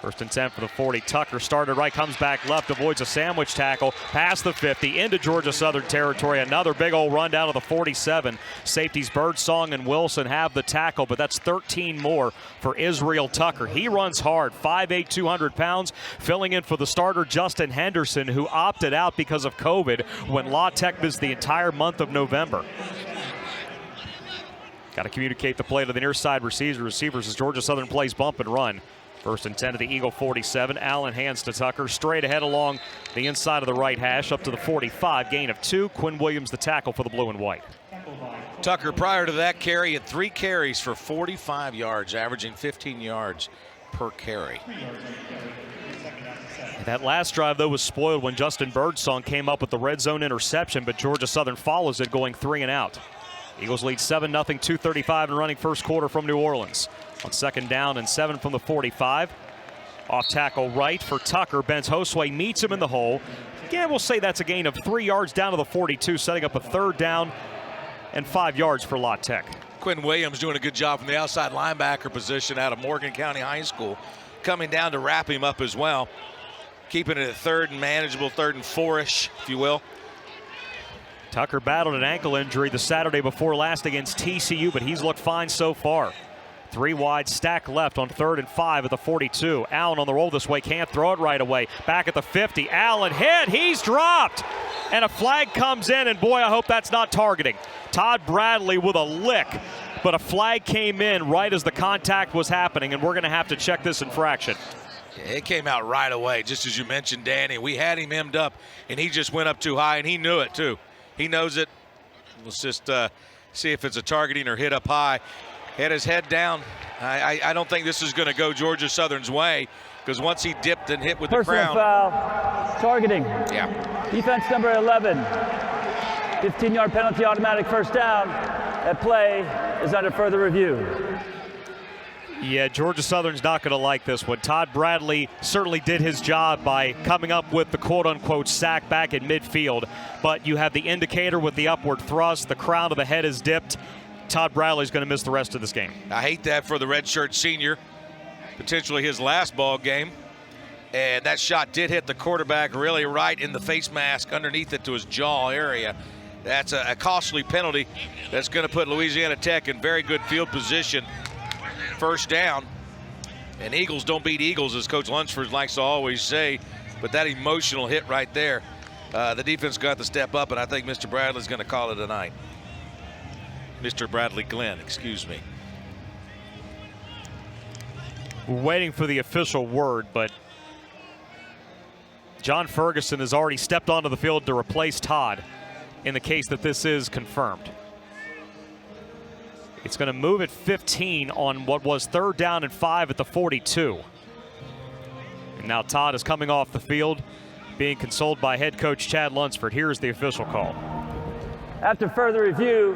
1st and 10 for the 40. Tucker started right, comes back left, avoids a sandwich tackle, past the 50, into Georgia Southern territory. Another big old run down to the 47. Safeties Birdsong and Wilson have the tackle, but that's 13 more for Israel Tucker. He runs hard, 5'8", 200 pounds, filling in for the starter Justin Henderson, who opted out because of COVID when La Tech missed the entire month of November. Got to communicate the play to the near side receivers as Georgia Southern plays bump and run. 1st and 10 to the Eagle 47. Allen hands to Tucker. Straight ahead along the inside of the right hash up to the 45. Gain of 2. Quinn Williams the tackle for the blue and white. Tucker, prior to that carry, had 3 carries for 45 yards, averaging 15 yards per carry. That last drive, though, was spoiled when Justin Birdsong came up with the red zone interception, but Georgia Southern follows it, going 3 and out. Eagles lead 7-0, 2:35 and running first quarter from New Orleans. On 2nd down and 7 from the 45. Off tackle right for Tucker. Benz Josue meets him in the hole. Again, we'll say that's a gain of 3 yards down to the 42, setting up a 3rd down and 5 yards for La Tech. Quinn Williams doing a good job from the outside linebacker position out of Morgan County High School, coming down to wrap him up as well. keeping it at third and manageable, 3rd and 4-ish, if you will. Tucker battled an ankle injury the Saturday before last against TCU, but he's looked fine so far. 3 wide, stack left on 3rd and 5 at the 42. Allen on the roll this way, can't throw it right away. Back at the 50, Allen hit, he's dropped. And a flag comes in, and boy, I hope that's not targeting. Todd Bradley with a lick, but a flag came in right as the contact was happening, and we're gonna have to check this infraction. Yeah, it came out right away, just as you mentioned, Danny. We had him hemmed up, and he just went up too high, and he knew it too. He knows it. Let's just see if it's a targeting or hit up high. Had his head down. I don't think this is going to go Georgia Southern's way, because once he dipped and hit with the crown. Personal foul, targeting. Yeah. Defense number 11. 15-yard penalty, automatic first down. That play is under further review. Yeah, Georgia Southern's not going to like this one. Todd Bradley certainly did his job by coming up with the quote-unquote sack back at midfield, but you have the indicator with the upward thrust. The crown of the head is dipped. Todd Bradley's going to miss the rest of this game. I hate that for the redshirt senior, potentially his last ball game. And that shot did hit the quarterback really right in the face mask underneath it to his jaw area. That's a costly penalty that's going to put Louisiana Tech in very good field position. First down. And Eagles don't beat Eagles, as Coach Lunsford likes to always say. But that emotional hit right there, the defense got to step up, and I think Mr. Bradley's going to call it a night. Mr. Bradley Glenn, excuse me. We're waiting for the official word, but John Ferguson has already stepped onto the field to replace Todd in the case that this is confirmed. It's going to move at 15 on what was 3rd down and 5 at the 42. And now Todd is coming off the field, being consoled by head coach Chad Lunsford. Here's the official call. After further review,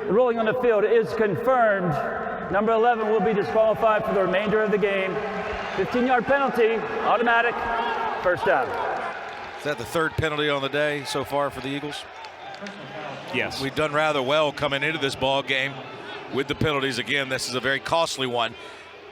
the ruling on the field is confirmed. Number 11 will be disqualified for the remainder of the game. 15-yard penalty, automatic, first down. Is that the 3rd penalty on the day so far for the Eagles? Yes. We've done rather well coming into this ball game with the penalties. Again, this is a very costly one.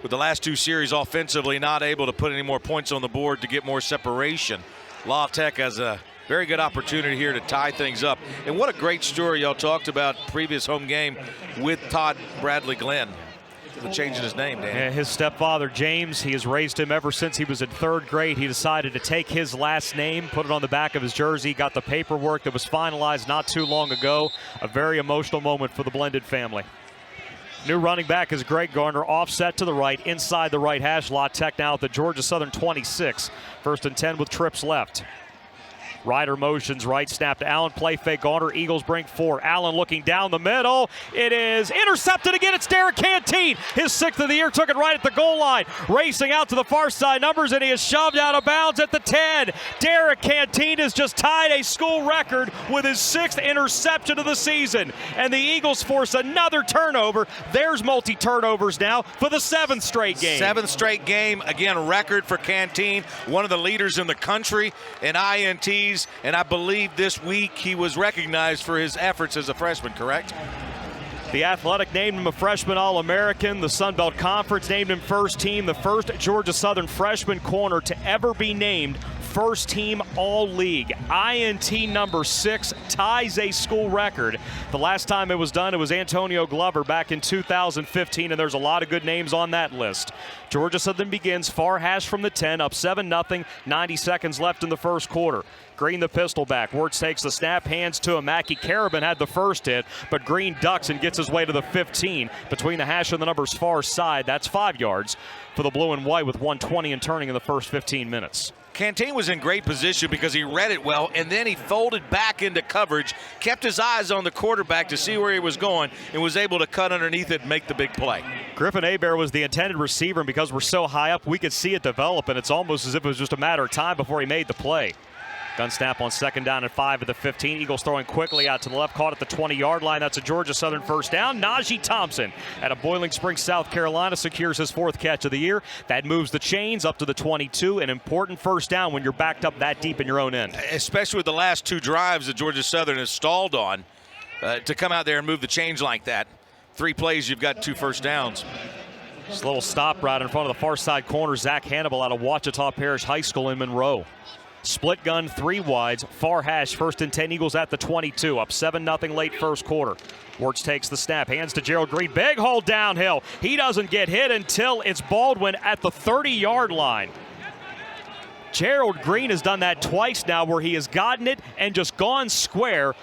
With the last 2 series offensively not able to put any more points on the board to get more separation. La Tech has a very good opportunity here to tie things up. And what a great story y'all talked about previous home game with Todd Bradley Glenn. The change in his name, Dan. Yeah, his stepfather, James, he has raised him ever since he was in 3rd grade. He decided to take his last name, put it on the back of his jersey, got the paperwork that was finalized not too long ago. A very emotional moment for the blended family. New running back is Greg Garner, offset to the right, inside the right hash. La Tech now at the Georgia Southern 26. 1st and 10 with trips left. Ryder motions right, snap to Allen, play fake Garner. Eagles bring 4. Allen looking down the middle. It is intercepted again. It's Derek Canteen. His 6th of the year, took it right at the goal line. Racing out to the far side numbers, and he is shoved out of bounds at the 10. Derek Canteen has just tied a school record with his 6th interception of the season. And the Eagles force another turnover. There's multi-turnovers now for the 7th straight game. 7th straight game. Again, record for Canteen. One of the leaders in the country in INTs. And I believe this week he was recognized for his efforts as a freshman, correct? The Athletic named him a freshman All-American. The Sun Belt Conference named him first team, the first Georgia Southern freshman corner to ever be named first team All-League. INT number 6 ties a school record. The last time it was done, it was Antonio Glover back in 2015, and there's a lot of good names on that list. Georgia Southern begins far hash from the 10, up 7-0, 90 seconds left in the first quarter. Green the pistol back. Wirtz takes the snap, hands to him. Mackie Carabin had the first hit, but Green ducks and gets his way to the 15. Between the hash and the numbers far side, that's 5 yards for the blue and white with 1:20 and turning in the first 15 minutes. Canteen was in great position because he read it well, and then he folded back into coverage, kept his eyes on the quarterback to see where he was going, and was able to cut underneath it and make the big play. Griffin Hebert was the intended receiver, and because we're so high up, we could see it develop, and it's almost as if it was just a matter of time before he made the play. Gun snap on 2nd down and 5 at the 15. Eagles throwing quickly out to the left, caught at the 20-yard line. That's a Georgia Southern first down. Najee Thompson out of Boiling Springs, South Carolina, secures his 4th catch of the year. That moves the chains up to the 22. An important first down when you're backed up that deep in your own end. Especially with the last 2 drives that Georgia Southern has stalled on, to come out there and move the chains like that. 3 plays, you've got 2 first downs. This little stop right in front of the far side corner. Zach Hannibal out of Ouachita Parish High School in Monroe. Split gun, 3 wides, far hash, 1st and 10 Eagles at the 22, up 7-0 late first quarter. Wirtz takes the snap, hands to Gerald Green, big hole downhill. He doesn't get hit until it's Baldwin at the 30-yard line. Gerald Green has done that twice now where he has gotten it and just gone square.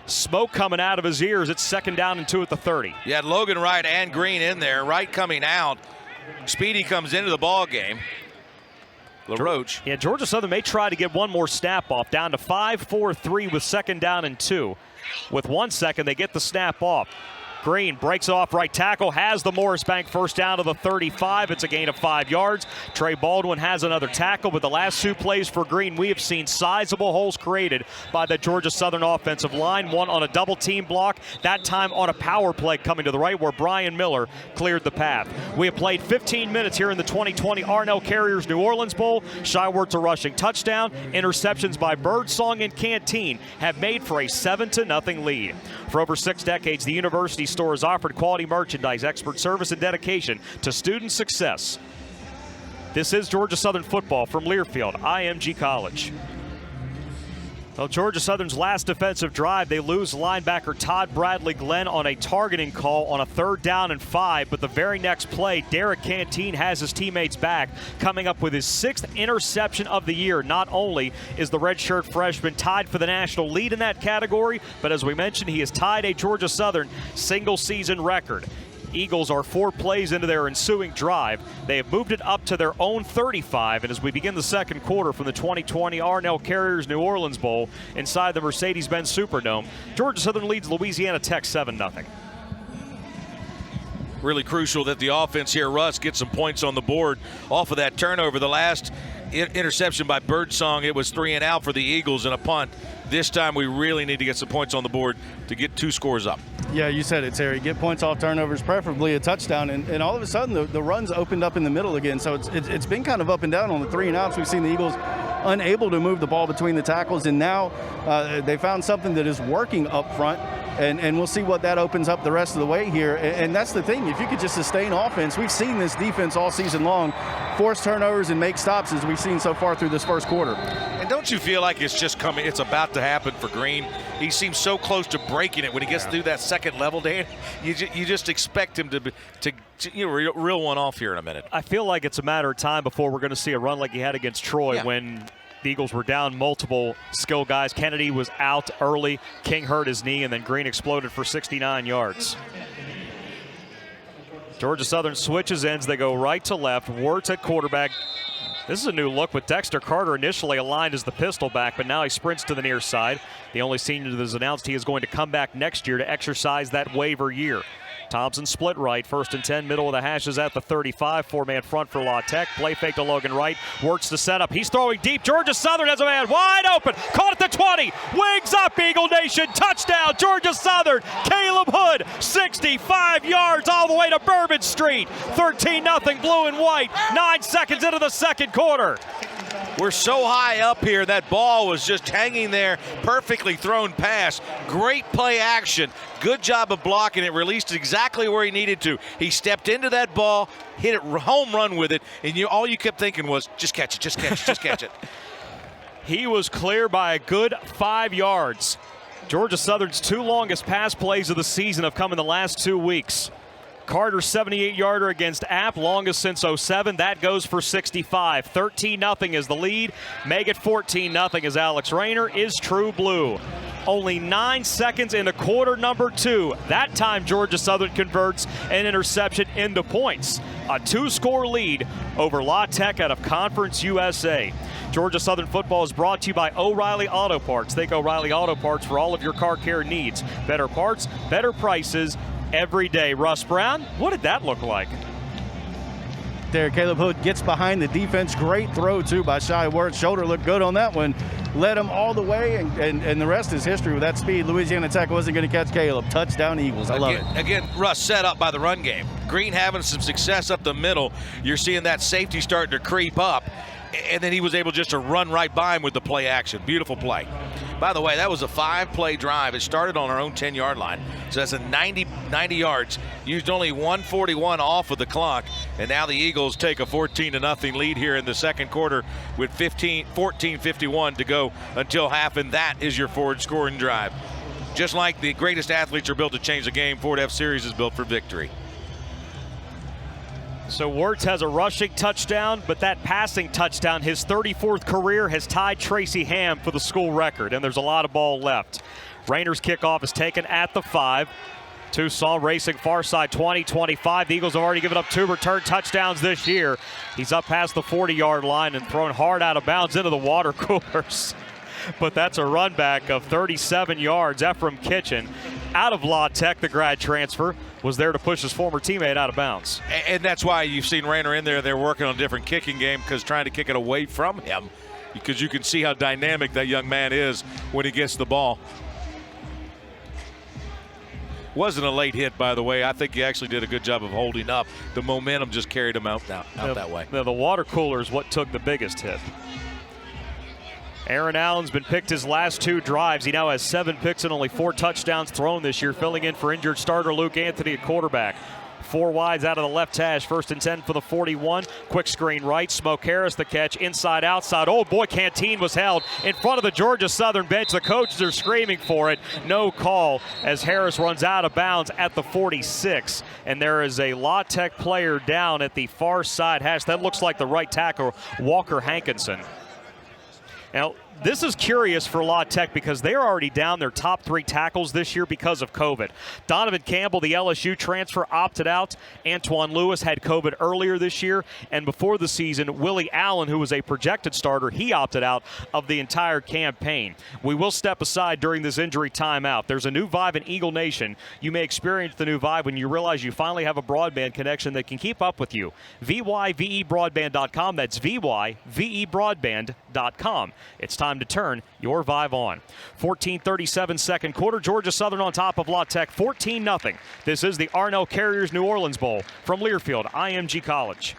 Smoke coming out of his ears. It's 2nd down and 2 at the 30. You had Logan Wright and Green in there. Wright coming out. Speedy comes into the ball game. LaRoche. Yeah, Georgia Southern may try to get one more snap off. Down to 5-4-3 with 2nd down and 2. With 1 second, they get the snap off. Green breaks off right tackle, has the Morris Bank first down to the 35. It's a gain of 5 yards. Trey Baldwin has another tackle, but the last 2 plays for Green, we have seen sizable holes created by the Georgia Southern offensive line. One on a double team block, that time on a power play coming to the right where Brian Miller cleared the path. We have played 15 minutes here in the 2020 Arnell Carriers New Orleans Bowl. Shy Wirtz a rushing touchdown. Interceptions by Birdsong and Canteen have made for a 7-0 lead. For over 6 decades, the university store has offered quality merchandise, expert service, and dedication to student success. This is Georgia Southern football from Learfield, IMG College. Well, Georgia Southern's last defensive drive, they lose linebacker Todd Bradley Glenn on a targeting call on a 3rd down and 5, but the very next play, Derek Canteen has his teammates back, coming up with his 6th interception of the year. Not only is the redshirt freshman tied for the national lead in that category, but as we mentioned, he has tied a Georgia Southern single-season record. Eagles are 4 plays into their ensuing drive. They have moved it up to their own 35, and as we begin the second quarter from the 2020 Arnell Carriers New Orleans Bowl inside the Mercedes-Benz Superdome, Georgia Southern leads Louisiana Tech 7-0. Really crucial that the offense here, Russ, gets some points on the board off of that turnover. The last interception by Birdsong, it was 3 and out for the Eagles and a punt. This time we really need to get some points on the board to get 2 scores up. Yeah, you said it, Terry. Get points off turnovers, preferably a touchdown, and all of a sudden the runs opened up in the middle again. So it's been kind of up and down on the 3 and outs. We've seen the Eagles unable to move the ball between the tackles, and now they found something that is working up front. And we'll see what that opens up the rest of the way here. And that's the thing. If you could just sustain offense, we've seen this defense all season long force turnovers and make stops as we've seen so far through this first quarter. And don't you feel like it's just coming, it's about to happen for Green? He seems so close to breaking it when he gets through that second level, Dan. You just expect him to reel one off here in a minute. I feel like it's a matter of time before we're going to see a run like he had against Troy when the Eagles were down multiple skill guys. Kennedy was out early. King hurt his knee, and then Green exploded for 69 yards. Georgia Southern switches ends. They go right to left. Wirtz at quarterback. This is a new look with Dexter Carter initially aligned as the pistol back, but now he sprints to the near side. The only senior that has announced he is going to come back next year to exercise that waiver year. Thompson split right, 1st and 10, middle of the hashes at the 35, 4-man front for La Tech. Play fake to Logan Wright, works the setup. He's throwing deep. Georgia Southern has a man wide open, caught at the 20, wings up, Eagle Nation, touchdown, Georgia Southern. Caleb Hood, 65 yards all the way to Bourbon Street. 13-0 blue and white, 9 seconds into the second quarter. We're so high up here, that ball was just hanging there, perfectly thrown pass. Great play action. Good job of blocking it, released exactly where he needed to. He stepped into that ball, hit it home run with it, and all you kept thinking was, just catch it, just catch it, just catch it. He was clear by a good 5 yards. Georgia Southern's 2 longest pass plays of the season have come in the last 2 weeks. Carter's 78-yarder against App, longest since 07. That goes for 65. 13-0 is the lead. Make it 14-0 as Alex Rayner is true blue. Only 9 seconds into quarter number 2. That time Georgia Southern converts an interception into points. A 2-score lead over La Tech out of Conference USA. Georgia Southern football is brought to you by O'Reilly Auto Parts. Think O'Reilly Auto Parts for all of your car care needs. Better parts, better prices every day. Russ Brown, what did that look like? There, Caleb Hood gets behind the defense. Great throw, too, by Shy Wirtz. Shoulder looked good on that one. Led him all the way, and the rest is history. With that speed, Louisiana Tech wasn't going to catch Caleb. Touchdown Eagles. I love it. Again, Russ set up by the run game. Green having some success up the middle. You're seeing that safety starting to creep up. and then he was able just to run right by him with the play action. Beautiful play. By the way, that was a 5-play drive. It started on our own 10-yard line. So that's a 90 yards. Used only 1:41 off of the clock. And now the Eagles take a 14-0 lead here in the second quarter with 14:51 to go until half. And that is your Ford scoring drive. Just like the greatest athletes are built to change the game, Ford F-Series is built for victory. So Wirtz has a rushing touchdown, but that passing touchdown, his 34th career, has tied Tracy Ham for the school record, and there's a lot of ball left. Rainer's kickoff is taken at the 5. Tucson racing far side 20-25. The Eagles have already given up 2 return touchdowns this year. He's up past the 40-yard line and thrown hard out of bounds into the water coolers. But that's a run back of 37 yards. Ephraim Kitchen, out of La Tech, the grad transfer, was there to push his former teammate out of bounds. And that's why you've seen Rainer in there. They're working on a different kicking game because trying to kick it away from him, because you can see how dynamic that young man is when he gets the ball. Wasn't a late hit, by the way. I think he actually did a good job of holding up. The momentum just carried him out that way. Now the water cooler is what took the biggest hit. Aaron Allen's been picked his last 2 drives. He now has 7 picks and only 4 touchdowns thrown this year, filling in for injured starter Luke Anthony at quarterback. 4 wides out of the left hash. 1st and 10 for the 41. Quick screen right. Smoke Harris the catch. Inside, outside. Oh, boy, Canteen was held in front of the Georgia Southern bench. The coaches are screaming for it. No call as Harris runs out of bounds at the 46. And there is a La Tech player down at the far side hash. That looks like the right tackle, Walker Hankinson. Now, this is curious for La Tech because they're already down their top 3 tackles this year because of COVID. Donovan Campbell, the LSU transfer, opted out. Antoine Lewis had COVID earlier this year. And before the season, Willie Allen, who was a projected starter, he opted out of the entire campaign. We will step aside during this injury timeout. There's a new vibe in Eagle Nation. You may experience the new vibe when you realize you finally have a broadband connection that can keep up with you. VYVEBroadband.com. That's VYVEBroadband.com. It's time to turn your vibe on. 14:37 second quarter. Georgia Southern on top of La Tech 14-0. This is the Arnell Carriers New Orleans Bowl from Learfield IMG College.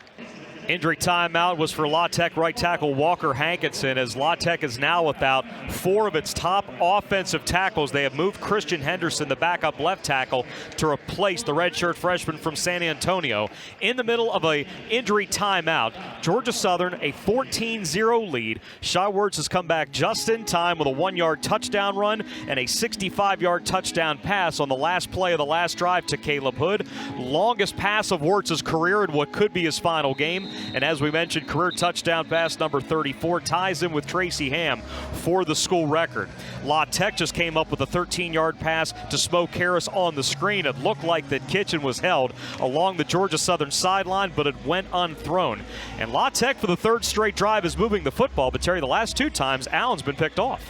Injury timeout was for La Tech right tackle Walker Hankinson, as La Tech is now without 4 of its top offensive tackles. They have moved Christian Henderson, the backup left tackle, to replace the redshirt freshman from San Antonio. In the middle of a injury timeout, Georgia Southern a 14-0 lead. Shy Wirtz has come back just in time with a 1-yard touchdown run and a 65-yard touchdown pass on the last play of the last drive to Caleb Hood. Longest pass of Wirtz's career in what could be his final game. And as we mentioned, career touchdown pass number 34 ties him with Tracy Ham for the school record. La Tech just came up with a 13-yard pass to Smoke Harris on the screen. It looked like that Kitchen was held along the Georgia Southern sideline, but it went unthrown. And La Tech for the 3rd straight drive is moving the football, but Terry, the last 2 times, Allen's been picked off.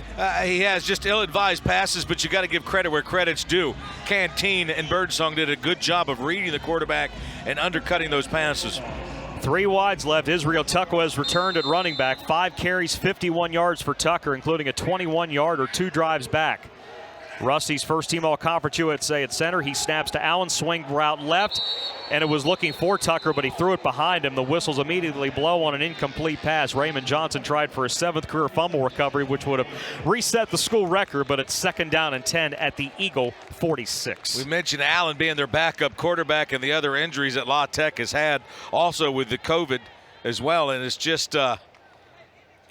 He has just ill-advised passes, but you got to give credit where credit's due. Canteen and Birdsong did a good job of reading the quarterback and undercutting those passes. 3 wides left. Israel Tucker has returned at running back. 5 carries, 51 yards for Tucker, including a 21-yarder, 2 drives back. Rusty's first-team All-Conference USA at center. He snaps to Allen, swing route left, and it was looking for Tucker, but he threw it behind him. The whistles immediately blow on an incomplete pass. Raymond Johnson tried for his 7th career fumble recovery, which would have reset the school record, but it's 2nd down and 10 at the Eagle 46. We mentioned Allen being their backup quarterback and the other injuries that La Tech has had, also with the COVID as well, and it's just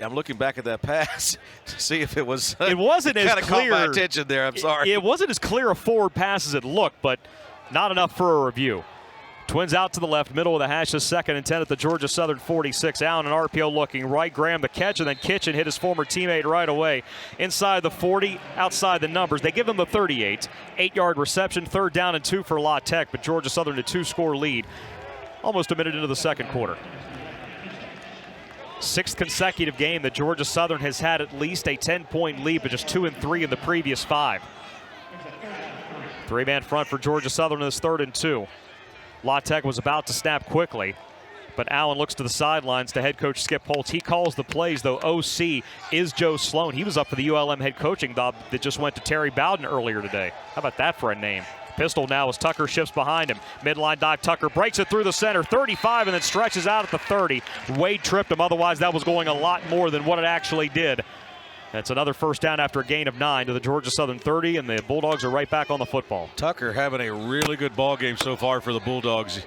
I'm looking back at that pass to see if it was. It wasn't as clear. Kind of caught my attention there. I'm sorry. It wasn't as clear a forward pass as it looked, but not enough for a review. Twins out to the left, middle of the hash, is 2nd and 10 at the Georgia Southern 46. Allen and RPO looking right. Graham the catch, and then Kitchen hit his former teammate right away. Inside the 40, outside the numbers. They give him the 38. 8-yard reception, 3rd down and 2 for La Tech, but Georgia Southern a 2-score lead almost a minute into the second quarter. 6th consecutive game that Georgia Southern has had at least a 10-point lead, but just 2 and 3 in the previous 5. 3-man front for Georgia Southern in this 3rd and 2. La Tech was about to snap quickly, but Allen looks to the sidelines to head coach Skip Holtz. He calls the plays, though. OC is Joe Sloan. He was up for the ULM head coaching job that just went to Terry Bowden earlier today. How about that for a name? Pistol now as Tucker shifts behind him. Midline dive, Tucker breaks it through the center, 35, and then stretches out at the 30. Wade tripped him, otherwise that was going a lot more than what it actually did. That's another first down after a gain of 9 to the Georgia Southern 30, and the Bulldogs are right back on the football. Tucker having a really good ball game so far for the Bulldogs.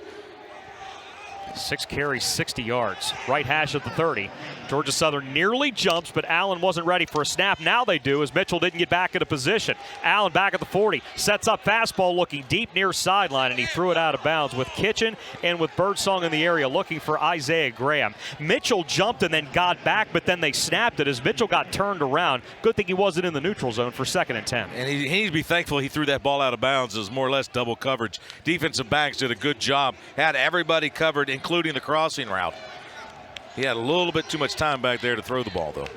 6 carries, 60 yards. Right hash at the 30. Georgia Southern nearly jumps, but Allen wasn't ready for a snap. Now they do, as Mitchell didn't get back into position. Allen back at the 40, sets up fastball looking deep near sideline, and he threw it out of bounds with Kitchen and with Birdsong in the area looking for Isaiah Graham. Mitchell jumped and then got back, but then they snapped it as Mitchell got turned around. Good thing he wasn't in the neutral zone for 2nd and 10. And he needs to be thankful he threw that ball out of bounds. It was more or less double coverage. Defensive backs did a good job. Had everybody covered, including the crossing route. He had a little bit too much time back there to throw the ball, though.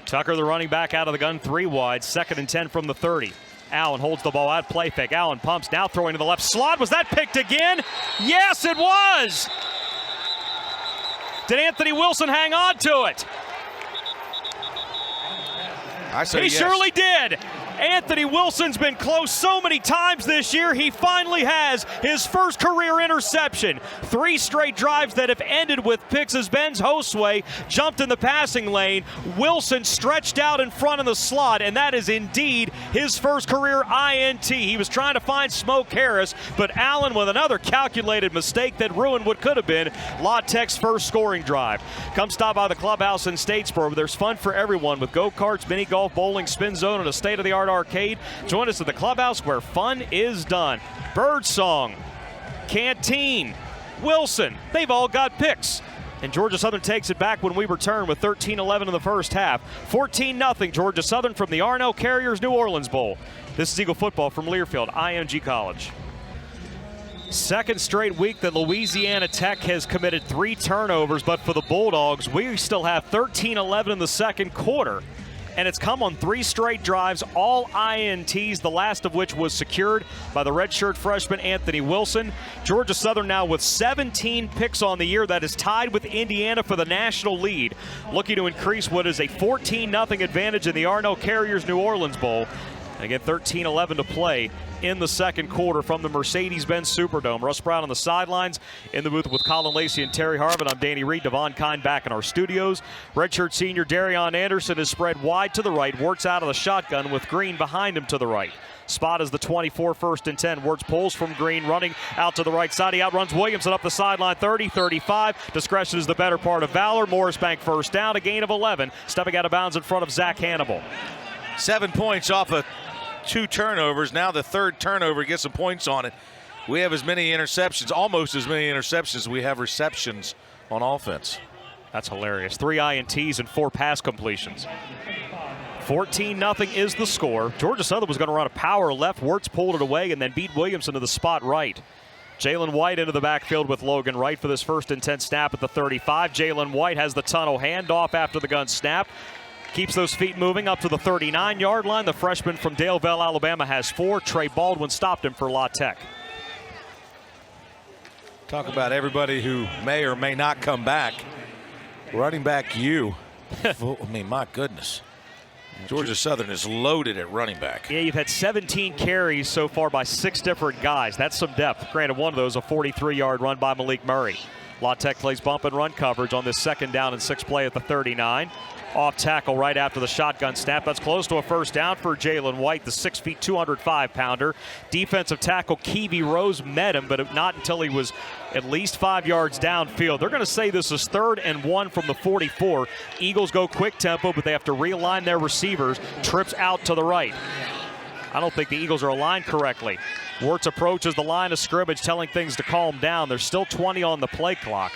Tucker, the running back, out of the gun, 3 wide, 2nd and 10 from the 30. Allen holds the ball out, play fake. Allen pumps, now throwing to the left slot. Was that picked again? Yes, it was! Did Anthony Wilson hang on to it? I say he yes. surely did. Anthony Wilson's been close so many times this year. He finally has his first career interception. 3 straight drives that have ended with picks as Ben's Josue jumped in the passing lane. Wilson stretched out in front of the slot, and that is indeed his first career INT. He was trying to find Smoke Harris, but Allen with another calculated mistake that ruined what could have been La Tech's first scoring drive. Come stop by the clubhouse in Statesboro. There's fun for everyone with go-karts, mini golf, bowling, spin zone, and a state-of-the-art arcade. Join us at the clubhouse where fun is done. Birdsong, Canteen, Wilson, they've all got picks. And Georgia Southern takes it back when we return with 13-11 in the first half. 14-0 Georgia Southern from the Arnell Carriers New Orleans Bowl. This is Eagle football from Learfield, IMG College. Second straight week that Louisiana Tech has committed 3 turnovers, but for the Bulldogs, we still have 13-11 in the second quarter. And it's come on 3 straight drives, all INTs, the last of which was secured by the redshirt freshman Anthony Wilson. Georgia Southern now with 17 picks on the year. That is tied with Indiana for the national lead, looking to increase what is a 14-0 advantage in the Arnell Carriers New Orleans Bowl. And again, 13-11 to play in the second quarter from the Mercedes-Benz Superdome. Russ Brown on the sidelines, in the booth with Colin Lacey and Terry Harvin. I'm Danny Reed, Devon Kine back in our studios. Redshirt senior Darion Anderson is spread wide to the right. Wirtz out of the shotgun with Green behind him to the right. Spot is the 24, 1st and 10. Wirtz pulls from Green, running out to the right side. He outruns Williamson up the sideline, 30, 35. Discretion is the better part of valor. Morris Bank first down, a gain of 11. Stepping out of bounds in front of Zach Hannibal. 7 points off of 2 turnovers. Now the 3rd turnover gets some points on it. We have as many interceptions, almost as many interceptions as we have receptions on offense. That's hilarious. 3 INTs and 4 pass completions. 14-0 is the score. Georgia Southern was going to run a power left. Wirtz pulled it away and then beat Williamson to the spot right. Jalen White into the backfield with Logan Wright for this 1st and 10 snap at the 35. Jalen White has the tunnel handoff after the gun snap. Keeps those feet moving up to the 39-yard line. The freshman from Daleville, Alabama has 4. Trey Baldwin stopped him for La Tech. Talk about everybody who may or may not come back. Running back you. I mean, my goodness. Georgia Southern is loaded at running back. Yeah, you've had 17 carries so far by 6 different guys. That's some depth. Granted, one of those a 43-yard run by Malik Murray. La Tech plays bump and run coverage on this 2nd down and 6 play at the 39. Off tackle right after the shotgun snap. That's close to a first down for Jalen White, the 6 feet, 205-pounder. Defensive tackle Keevy Rose met him, but not until he was at least 5 yards downfield. They're going to say this is 3rd and 1 from the 44. Eagles go quick tempo, but they have to realign their receivers. Trips out to the right. I don't think the Eagles are aligned correctly. Wirtz approaches the line of scrimmage, telling things to calm down. There's still 20 on the play clock.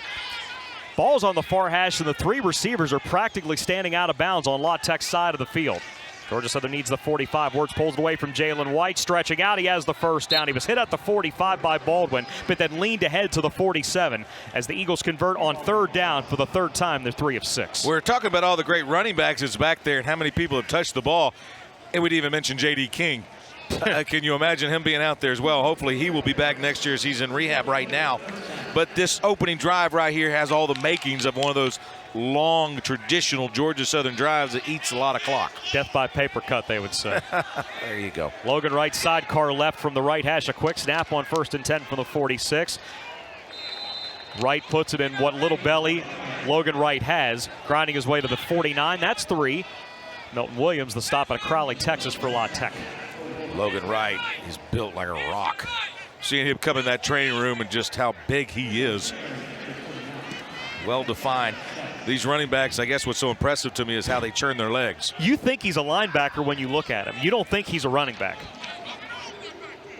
Ball's on the far hash, and the 3 receivers are practically standing out of bounds on La Tech's side of the field. Georgia Southern needs the 45. Wirtz pulls it away from Jalen White. Stretching out, he has the first down. He was hit at the 45 by Baldwin, but then leaned ahead to the 47 as the Eagles convert on 3rd down for the 3rd time. They're 3 of 6. We're talking about all the great running backs that's back there and how many people have touched the ball. And we'd even mention J.D. King. Can you imagine him being out there as well? Hopefully he will be back next year as he's in rehab right now. But this opening drive right here has all the makings of one of those long, traditional Georgia Southern drives that eats a lot of clock. Death by paper cut, they would say. There you go. Logan Wright sidecar left from the right hash. A quick snap on 1st and 10 from the 46. Wright puts it in what little belly Logan Wright has, grinding his way to the 49. That's 3. Milton Williams, the stop at Crowley, Texas for La Tech. Logan Wright is built like a rock. Seeing him come in that training room and just how big he is. Well defined. These running backs, I guess what's so impressive to me is how they churn their legs. You think he's a linebacker when you look at him. You don't think he's a running back.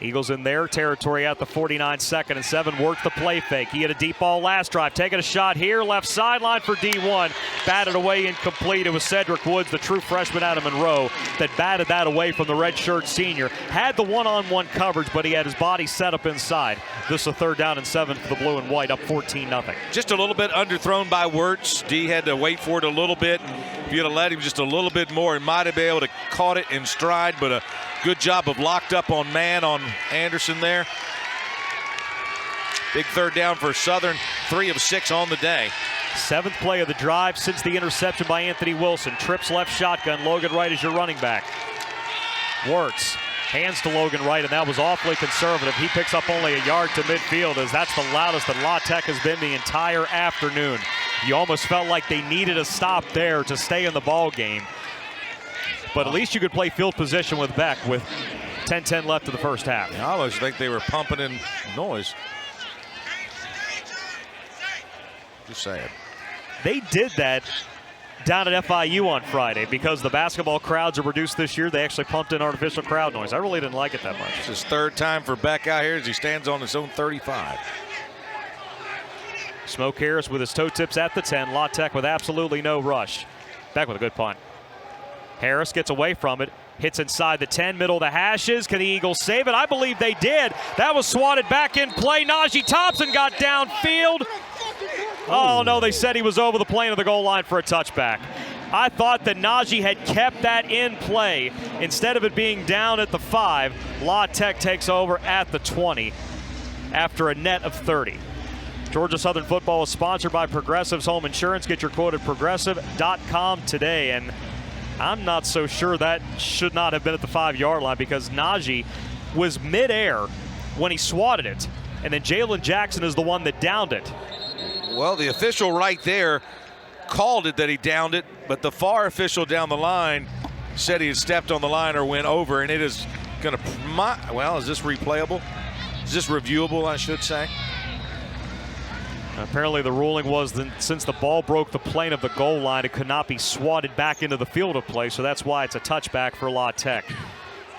Eagles in their territory at the 49, 2nd and 7. Worked the play fake. He had a deep ball last drive. Taking a shot here. Left sideline for D1. Batted away incomplete. It was Cedric Woods, the true freshman out of Monroe, that batted that away from the redshirt senior. Had the one-on-one coverage, but he had his body set up inside. This is a 3rd down and 7 for the blue and white, up 14-0. Just a little bit underthrown by Wirtz. D had to wait for it a little bit. If you'd have let him just a little bit more, he might have been able to caught it in stride, but a good job of locked up on man on Anderson there. Big 3rd down for Southern, 3 of 6 on the day. 7th play of the drive since the interception by Anthony Wilson. Trips left shotgun. Logan Wright is your running back. Wirtz hands to Logan Wright, and that was awfully conservative. He picks up only a yard to midfield, as that's the loudest that La Tech has been the entire afternoon. You almost felt like they needed a stop there to stay in the ball game. But at least you could play field position with Beck with 10-10 left of the first half. I almost think they were pumping in noise. Just saying. They did that down at FIU on Friday because the basketball crowds are reduced this year. They actually pumped in artificial crowd noise. I really didn't like it that much. It's his 3rd time for Beck out here as he stands on his own 35. Smoke Harris with his toe tips at the 10. La Tech with absolutely no rush. Beck with a good punt. Harris gets away from it, hits inside the 10, middle of the hashes. Can the Eagles save it? I believe they did. That was swatted back in play. Najee Thompson got downfield. Oh, no, they said he was over the plane of the goal line for a touchback. I thought that Najee had kept that in play. Instead of it being down at the 5, La Tech takes over at the 20 after a net of 30. Georgia Southern football is sponsored by Progressive's Home Insurance. Get your quote at progressive.com today. And I'm not so sure that should not have been at the 5-yard line because Najee was midair when he swatted it. And then Jalen Jackson is the one that downed it. Well, the official right there called it that he downed it, but the far official down the line said he had stepped on the line or went over, and it is going to, well, is this replayable? Is this reviewable, I should say? Apparently the ruling was that since the ball broke the plane of the goal line, it could not be swatted back into the field of play, so that's why it's a touchback for La Tech.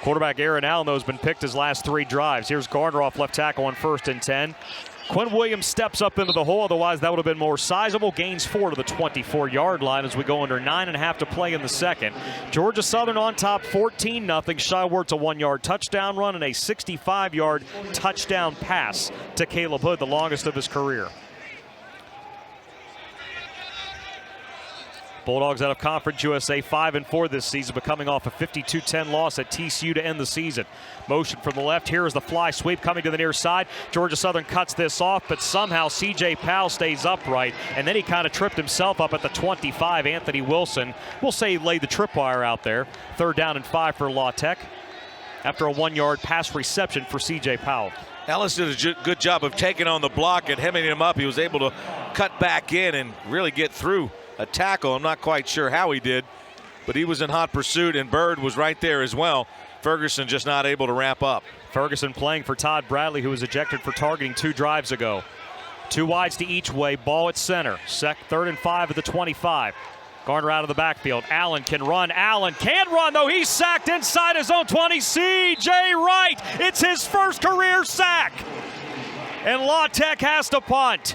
Quarterback Aaron Allen, though, has been picked his last 3 drives. Here's Gardner off left tackle on 1st and 10. Quinn Williams steps up into the hole, otherwise that would have been more sizable. Gains 4 to the 24-yard line as we go under 9.5 to play in the second. Georgia Southern on top, 14-0. Shy Wirtz a 1-yard touchdown run and a 65-yard touchdown pass to Caleb Hood, the longest of his career. Bulldogs out of Conference USA 5-4 this season, but coming off a 52-10 loss at TCU to end the season. Motion from the left. Here is the fly sweep coming to the near side. Georgia Southern cuts this off, but somehow C.J. Powell stays upright, and then he kind of tripped himself up at the 25. Anthony Wilson, we'll say he laid the tripwire out there. 3rd down and 5 for La Tech after a 1-yard pass reception for C.J. Powell. Ellis did a good job of taking on the block and hemming him up. He was able to cut back in and really get through a tackle. I'm not quite sure how he did, but he was in hot pursuit, and Bird was right there as well. Ferguson just not able to wrap up. Ferguson playing for Todd Bradley, who was ejected for targeting 2 drives ago. 2 wides to each way, ball at center. 3rd and 5 at the 25. Garner out of the backfield. Allen can run. Allen can't run, though. He's sacked inside his own 20. C.J. Wright. It's his first career sack. And La Tech has to punt.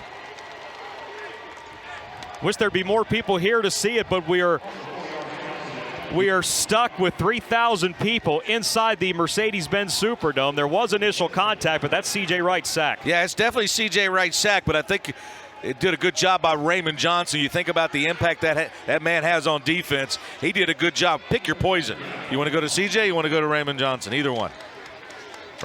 Wish there'd be more people here to see it, but we are stuck with 3,000 people inside the Mercedes-Benz Superdome. There was initial contact, but that's C.J. Wright's sack. Yeah, it's definitely C.J. Wright's sack, but I think it did a good job by Raymond Johnson. You think about the impact that man has on defense. He did a good job. Pick your poison. You want to go to C.J., you want to go to Raymond Johnson, either one.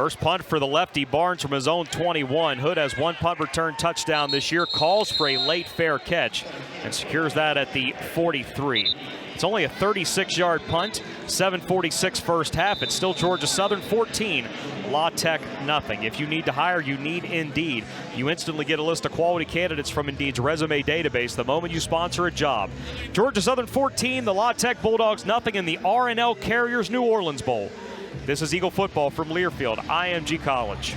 First punt for the lefty Barnes from his own 21. Hood has one punt return touchdown this year, calls for a late fair catch and secures that at the 43. It's only a 36-yard punt, 7:46 first half. It's still Georgia Southern 14, La Tech nothing. If you need to hire, you need Indeed. You instantly get a list of quality candidates from Indeed's resume database the moment you sponsor a job. Georgia Southern 14, the La Tech Bulldogs nothing in the R+L Carriers New Orleans Bowl. This is Eagle football from Learfield, IMG College.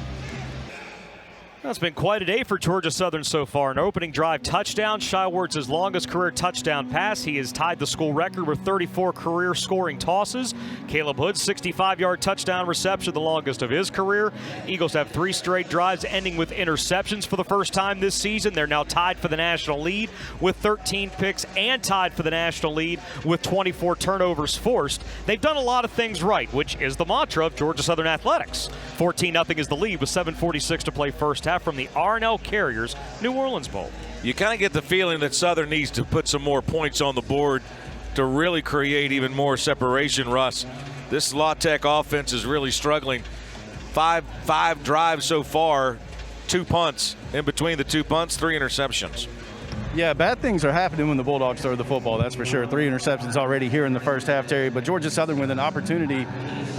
Well, it's been quite a day for Georgia Southern so far. An opening drive touchdown, Shy Werts' longest career touchdown pass. He has tied the school record with 34 career scoring tosses. Caleb Hood's 65-yard touchdown reception, the longest of his career. Eagles have 3 straight drives ending with interceptions for the first time this season. They're now tied for the national lead with 13 picks and tied for the national lead with 24 turnovers forced. They've done a lot of things right, which is the mantra of Georgia Southern athletics. 14-0 is the lead with 7:46 to play first half from the R+L Carriers New Orleans Bowl. You kind of get the feeling that Southern needs to put some more points on the board to really create even more separation, Russ. This La Tech offense is really struggling. Five drives so far, 2 punts. In between the 2 punts, 3 interceptions. Yeah, bad things are happening when the Bulldogs throw the football, that's for sure. 3 interceptions already here in the first half, Terry. But Georgia Southern with an opportunity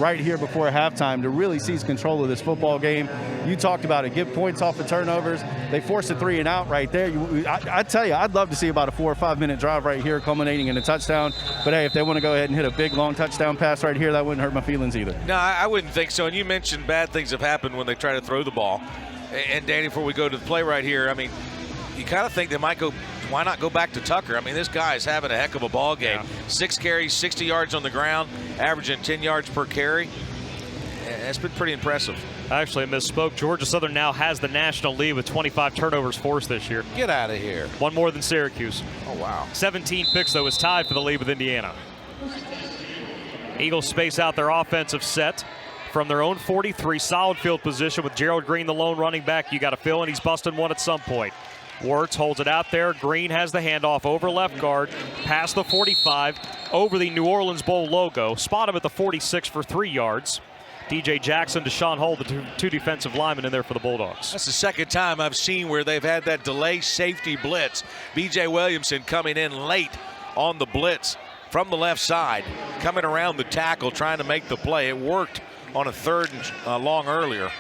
right here before halftime to really seize control of this football game. You talked about it. Get points off the turnovers. They forced a 3 and out right there. I tell you, I'd love to see about a 4 or 5 minute drive right here culminating in a touchdown. But, hey, if they want to go ahead and hit a big, long touchdown pass right here, that wouldn't hurt my feelings either. No, I wouldn't think so. And you mentioned bad things have happened when they try to throw the ball. And, Danny, before we go to the play right here, I mean, you kind of think they might go, why not go back to Tucker? I mean, this guy is having a heck of a ball game. Yeah. 6 carries, 60 yards on the ground, averaging 10 yards per carry. That's been pretty impressive. Actually, I misspoke. Georgia Southern now has the national lead with 25 turnovers forced this year. Get out of here. One more than Syracuse. Oh, wow. 17 picks, though, is tied for the lead with Indiana. Eagles space out their offensive set from their own 43, solid field position with Gerald Green, the lone running back. You got to fill in. He's busting one at some point. Wertz holds it out there. Green has the handoff over left guard, past the 45, over the New Orleans Bowl logo. Spot him at the 46 for 3 yards. DJ Jackson, Deshaun Hull, the two defensive linemen in there for the Bulldogs. That's the second time I've seen where they've had that delay safety blitz. B.J. Williamson coming in late on the blitz from the left side, coming around the tackle, trying to make the play. It worked on a 3rd and long earlier.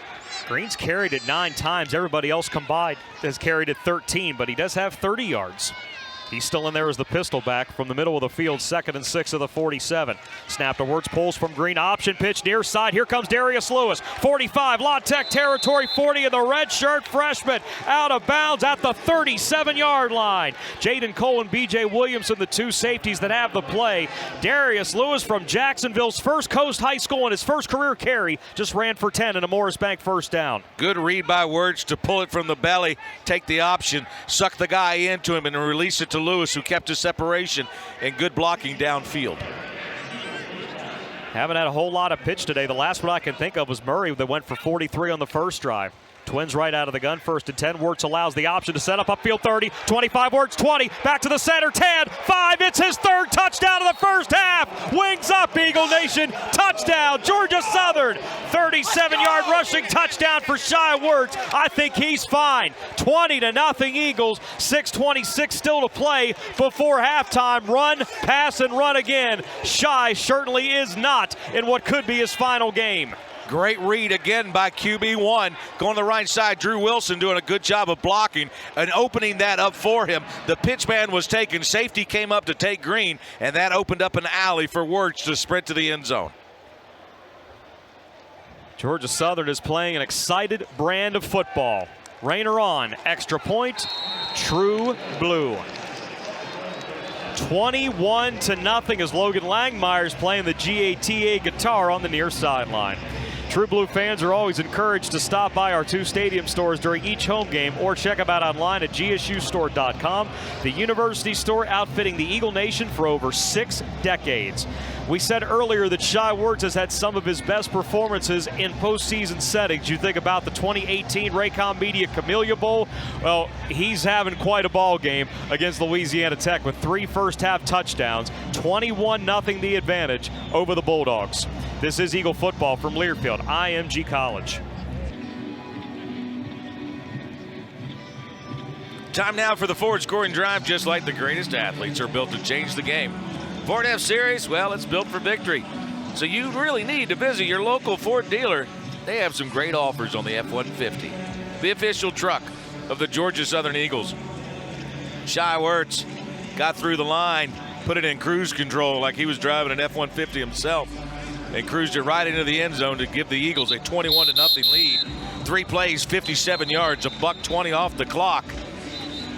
Green's carried it 9 times. Everybody else combined has carried it 13, but he does have 30 yards. He's still in there as the pistol back from the middle of the field, 2nd and 6 of the 47. Snap to Wertz, pulls from Green, option pitch near side. Here comes Darius Lewis, 45, La Tech territory, 40, and the red shirt freshman out of bounds at the 37-yard line. Jaden Cole and B.J. Williamson, the 2 safeties that have the play. Darius Lewis from Jacksonville's First Coast High School in his first career carry just ran for 10 and a Morris Bank first down. Good read by Wertz to pull it from the belly, take the option, suck the guy into him, and release it to Lewis, who kept his separation, and good blocking downfield. Haven't had a whole lot of pitch today. The last one I can think of was Murray that went for 43 on the first drive. Twins right out of the gun, 1st and 10. Wertz allows the option to set up upfield 30, 25, Wertz 20, back to the center, 10, 5. It's his 3rd touchdown of the first half. Wings up, Eagle Nation. Touchdown, Georgia Southern. 37-yard rushing touchdown for Shy Wertz. I think he's fine. 20-0 Eagles. 6:26 still to play before halftime. Run, pass, and run again. Shy certainly is not in what could be his final game. Great read again by QB1. Going to the right side, Drew Wilson doing a good job of blocking and opening that up for him. The pitch man was taken. Safety came up to take Green, and that opened up an alley for Wertz to sprint to the end zone. Georgia Southern is playing an excited brand of football. Rainer on, extra point, true blue. 21-0 as Logan Langmeyer's playing the GATA guitar on the near sideline. True Blue fans are always encouraged to stop by our 2 stadium stores during each home game or check them out online at gsustore.com. The University Store outfitting the Eagle Nation for over 6 decades. We said earlier that Shai Werts has had some of his best performances in postseason settings. You think about the 2018 Raycom Media Camellia Bowl. Well, he's having quite a ball game against Louisiana Tech with 3 first-half touchdowns, 21-0 the advantage over the Bulldogs. This is Eagle football from Learfield, IMG College. Time now for the Ford scoring drive. Just like the greatest athletes are built to change the game. Ford F-Series, well, it's built for victory. So you really need to visit your local Ford dealer. They have some great offers on the F-150, the official truck of the Georgia Southern Eagles. Shai Werts got through the line, put it in cruise control like he was driving an F-150 himself, and cruised it right into the end zone to give the Eagles a 21-0 lead. 3 plays, 57 yards, $1:20 off the clock.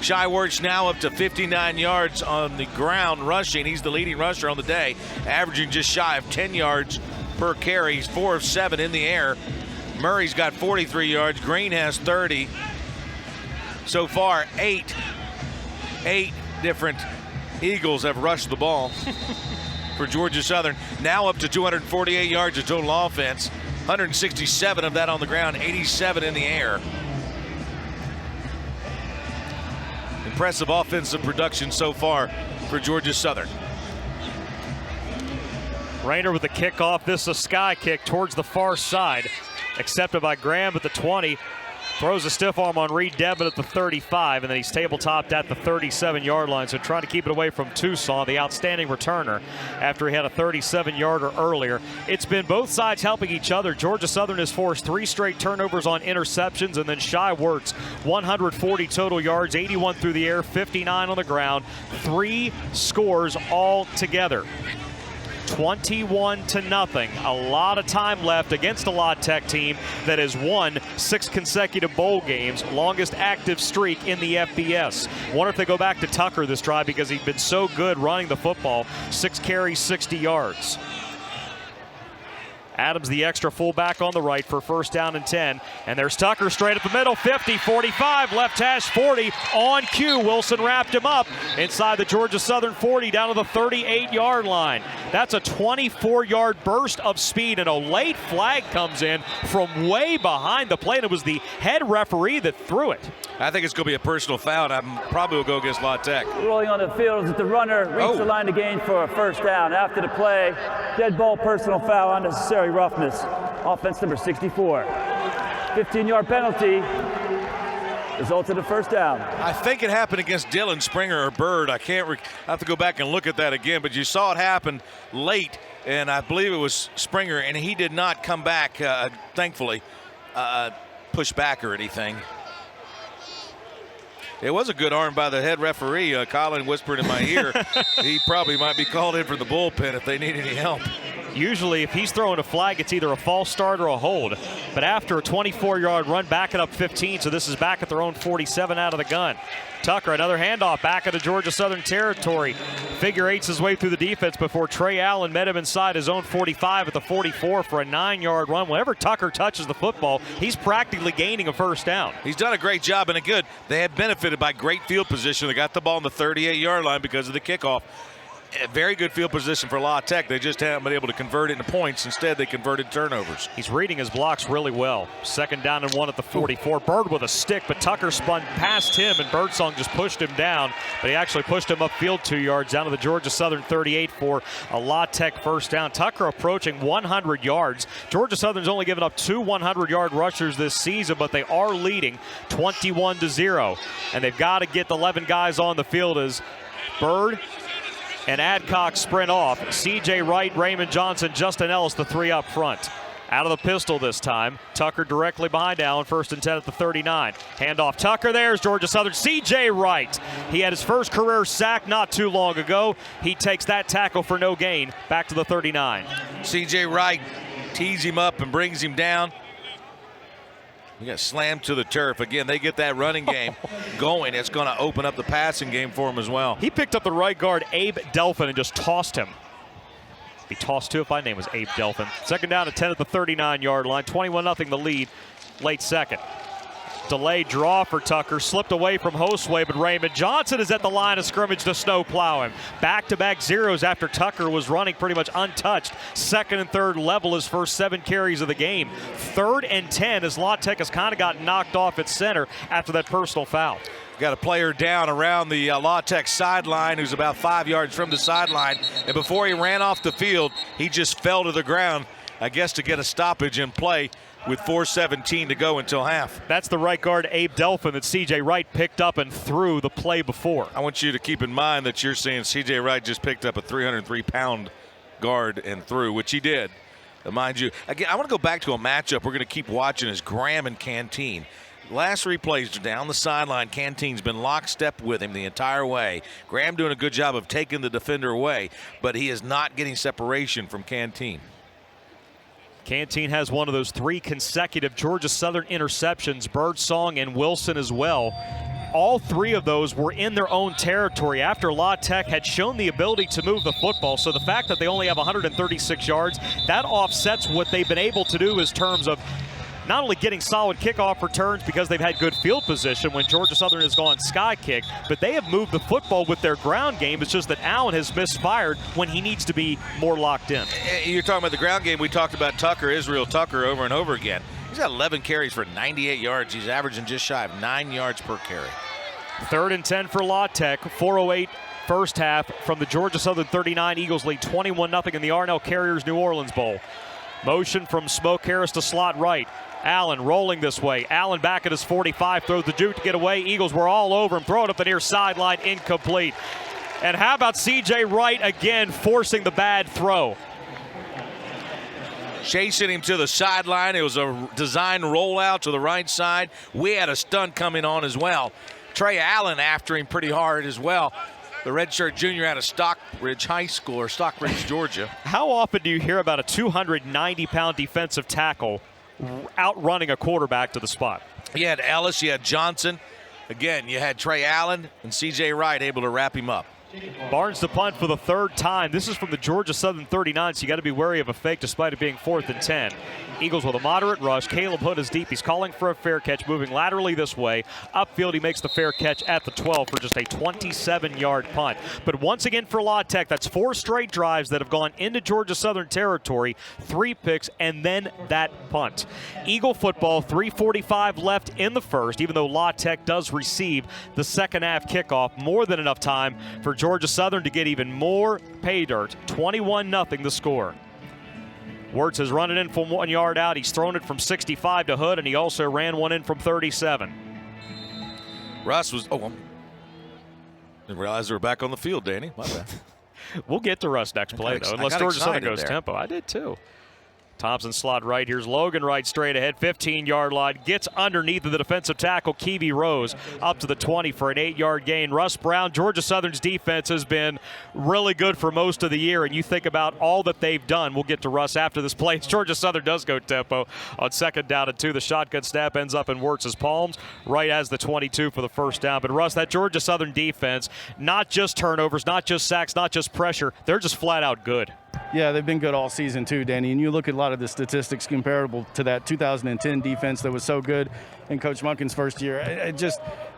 Shai Werts now up to 59 yards on the ground rushing. He's the leading rusher on the day, averaging just shy of 10 yards per carry. He's 4 of 7 in the air. Murray's got 43 yards. Green has 30. So far, eight different Eagles have rushed the ball for Georgia Southern. Now up to 248 yards of total offense. 167 of that on the ground, 87 in the air. Impressive offensive production so far for Georgia Southern. Rayner with the kickoff. This is a sky kick towards the far side. Accepted by Graham at the 20. Throws a stiff arm on Reed Devin at the 35, and then he's tabletopped at the 37-yard line. So trying to keep it away from Toussaint, the outstanding returner, after he had a 37-yarder earlier. It's been both sides helping each other. Georgia Southern has forced 3 straight turnovers on interceptions, and then Shai Werts, 140 total yards, 81 through the air, 59 on the ground. 3 scores all together. 21-0. A lot of time left against a La Tech team that has won 6 consecutive bowl games, longest active streak in the FBS. Wonder if they go back to Tucker this drive because he's been so good running the football. 6 carries, 60 yards. Adams, the extra fullback on the right for first down and 10. And there's Tucker straight up the middle, 50, 45, left hash 40, on cue. Wilson wrapped him up inside the Georgia Southern 40 down to the 38-yard line. That's a 24-yard burst of speed, and a late flag comes in from way behind the plate. It was the head referee that threw it. I think it's going to be a personal foul. I probably will go against La Tech. Rolling on the field as the runner reached the line to gain for a first down. After the play, dead ball, personal foul, unnecessary roughness. Offense number 64. 15-yard penalty. Results in a first down. I think it happened against Dylan Springer or Bird. I have to go back and look at that again, but you saw it happen late, and I believe it was Springer, and he did not come back, thankfully, push back or anything. It was a good arm by the head referee. Colin whispered in my ear he probably might be called in for the bullpen if they need any help. Usually, if he's throwing a flag, it's either a false start or a hold. But after a 24-yard run, back it up 15, so this is back at their own 47 out of the gun. Tucker, another handoff back into Georgia Southern territory. Figure eights his way through the defense before Trey Allen met him inside his own 45 at the 44 for a 9-yard run. Whenever Tucker touches the football, he's practically gaining a first down. He's done a great job, and they had benefited by great field position. They got the ball on the 38-yard line because of the kickoff. A very good field position for La Tech. They just haven't been able to convert it into points. Instead, they converted turnovers. He's reading his blocks really well. 2nd down and 1 at the 44. Bird with a stick, but Tucker spun past him, and Birdsong just pushed him down. But he actually pushed him upfield 2 yards down to the Georgia Southern 38 for a La Tech first down. Tucker approaching 100 yards. Georgia Southern's only given up 2 100-yard rushers this season, but they are leading 21-0. And they've got to get the 11 guys on the field as Bird and Adcock sprint off. C.J. Wright, Raymond Johnson, Justin Ellis, the 3 up front. Out of the pistol this time. Tucker directly behind Allen, 1st and 10 at the 39. Handoff Tucker, there's Georgia Southern. C.J. Wright. He had his first career sack not too long ago. He takes that tackle for no gain back to the 39. C.J. Wright tees him up and brings him down. He got slammed to the turf. Again, they get that running game going. It's going to open up the passing game for him as well. He picked up the right guard, Abe Delphin, and just tossed him. He tossed too if my name was Abe Delphin. 2nd down and 10 at the 39-yard line. 21-0 the lead, late second. Delayed draw for Tucker, slipped away from Hostway, but Raymond Johnson is at the line of scrimmage to snowplow him. Back-to-back zeros after Tucker was running pretty much untouched. Second and third level his first 7 carries of the game. 3rd and 10 as La Tech has kind of got knocked off at center after that personal foul. Got a player down around the La Tech sideline who's about 5 yards from the sideline. And before he ran off the field, he just fell to the ground, I guess, to get a stoppage in play with 4:17 to go until half. That's the right guard, Abe Delphin, that C.J. Wright picked up and threw the play before. I want you to keep in mind that you're seeing C.J. Wright just picked up a 303-pound guard and threw, which he did. Mind you, again, I want to go back to a matchup we're going to keep watching is Graham and Canteen. Last 3 plays down the sideline, Canteen's been lockstep with him the entire way. Graham doing a good job of taking the defender away, but he is not getting separation from Canteen. Canteen has one of those 3 consecutive Georgia Southern interceptions, Birdsong and Wilson as well. All 3 of those were in their own territory after La Tech had shown the ability to move the football. So the fact that they only have 136 yards, that offsets what they've been able to do in terms of not only getting solid kickoff returns because they've had good field position when Georgia Southern has gone sky kick, but they have moved the football with their ground game. It's just that Allen has misfired when he needs to be more locked in. You're talking about the ground game. We talked about Tucker, Israel Tucker, over and over again. He's got 11 carries for 98 yards. He's averaging just shy of 9 yards per carry. 3rd and 10 for La Tech, 4:08 first half from the Georgia Southern 39. Eagles lead 21-0 in the Arnell Carriers New Orleans Bowl. Motion from Smoke Harris to slot right. Allen rolling this way. Allen back at his 45, throws the juke to get away. Eagles were all over him. Throw it up the near sideline, incomplete. And how about C.J. Wright again forcing the bad throw? Chasing him to the sideline. It was a design rollout to the right side. We had a stunt coming on as well. Trey Allen after him pretty hard as well. The redshirt junior out of Stockbridge High School, or Stockbridge, Georgia. How often do you hear about a 290-pound defensive tackle outrunning a quarterback to the spot? You had Ellis, you had Johnson. Again, you had Trey Allen and C.J. Wright able to wrap him up. Barnes to punt for the 3rd time. This is from the Georgia Southern 39, so you got to be wary of a fake despite it being 4th and 10. Eagles with a moderate rush. Caleb Hood is deep. He's calling for a fair catch, moving laterally this way. Upfield, he makes the fair catch at the 12 for just a 27-yard punt. But once again for La Tech, that's 4 straight drives that have gone into Georgia Southern territory, 3 picks, and then that punt. Eagle football, 3:45 left in the first, even though La Tech does receive the second half kickoff. More than enough time for Georgia Southern to get even more pay dirt. 21-0 the score. Wirtz has run it in from 1 yard out. He's thrown it from 65 to Hood, and he also ran one in from 37. Russ was, I didn't realize they were back on the field, Danny. My bad. We'll get to Russ next play, though, unless Georgia Southern goes tempo. I did, too. Thompson slot right. Here's Logan Wright straight ahead, 15-yard line. Gets underneath of the defensive tackle, Keevy Rose, up to the 20 for an 8-yard gain. Russ Brown, Georgia Southern's defense has been really good for most of the year, and you think about all that they've done. We'll get to Russ after this play. Georgia Southern does go tempo on 2nd down and 2. The shotgun snap ends up in Wirtz's palms. Wright has the 22 for the first down. But, Russ, that Georgia Southern defense, not just turnovers, not just sacks, not just pressure, they're just flat out good. Yeah, they've been good all season too, Danny. And you look at a lot of the statistics comparable to that 2010 defense that was so good in Coach Monken's first year.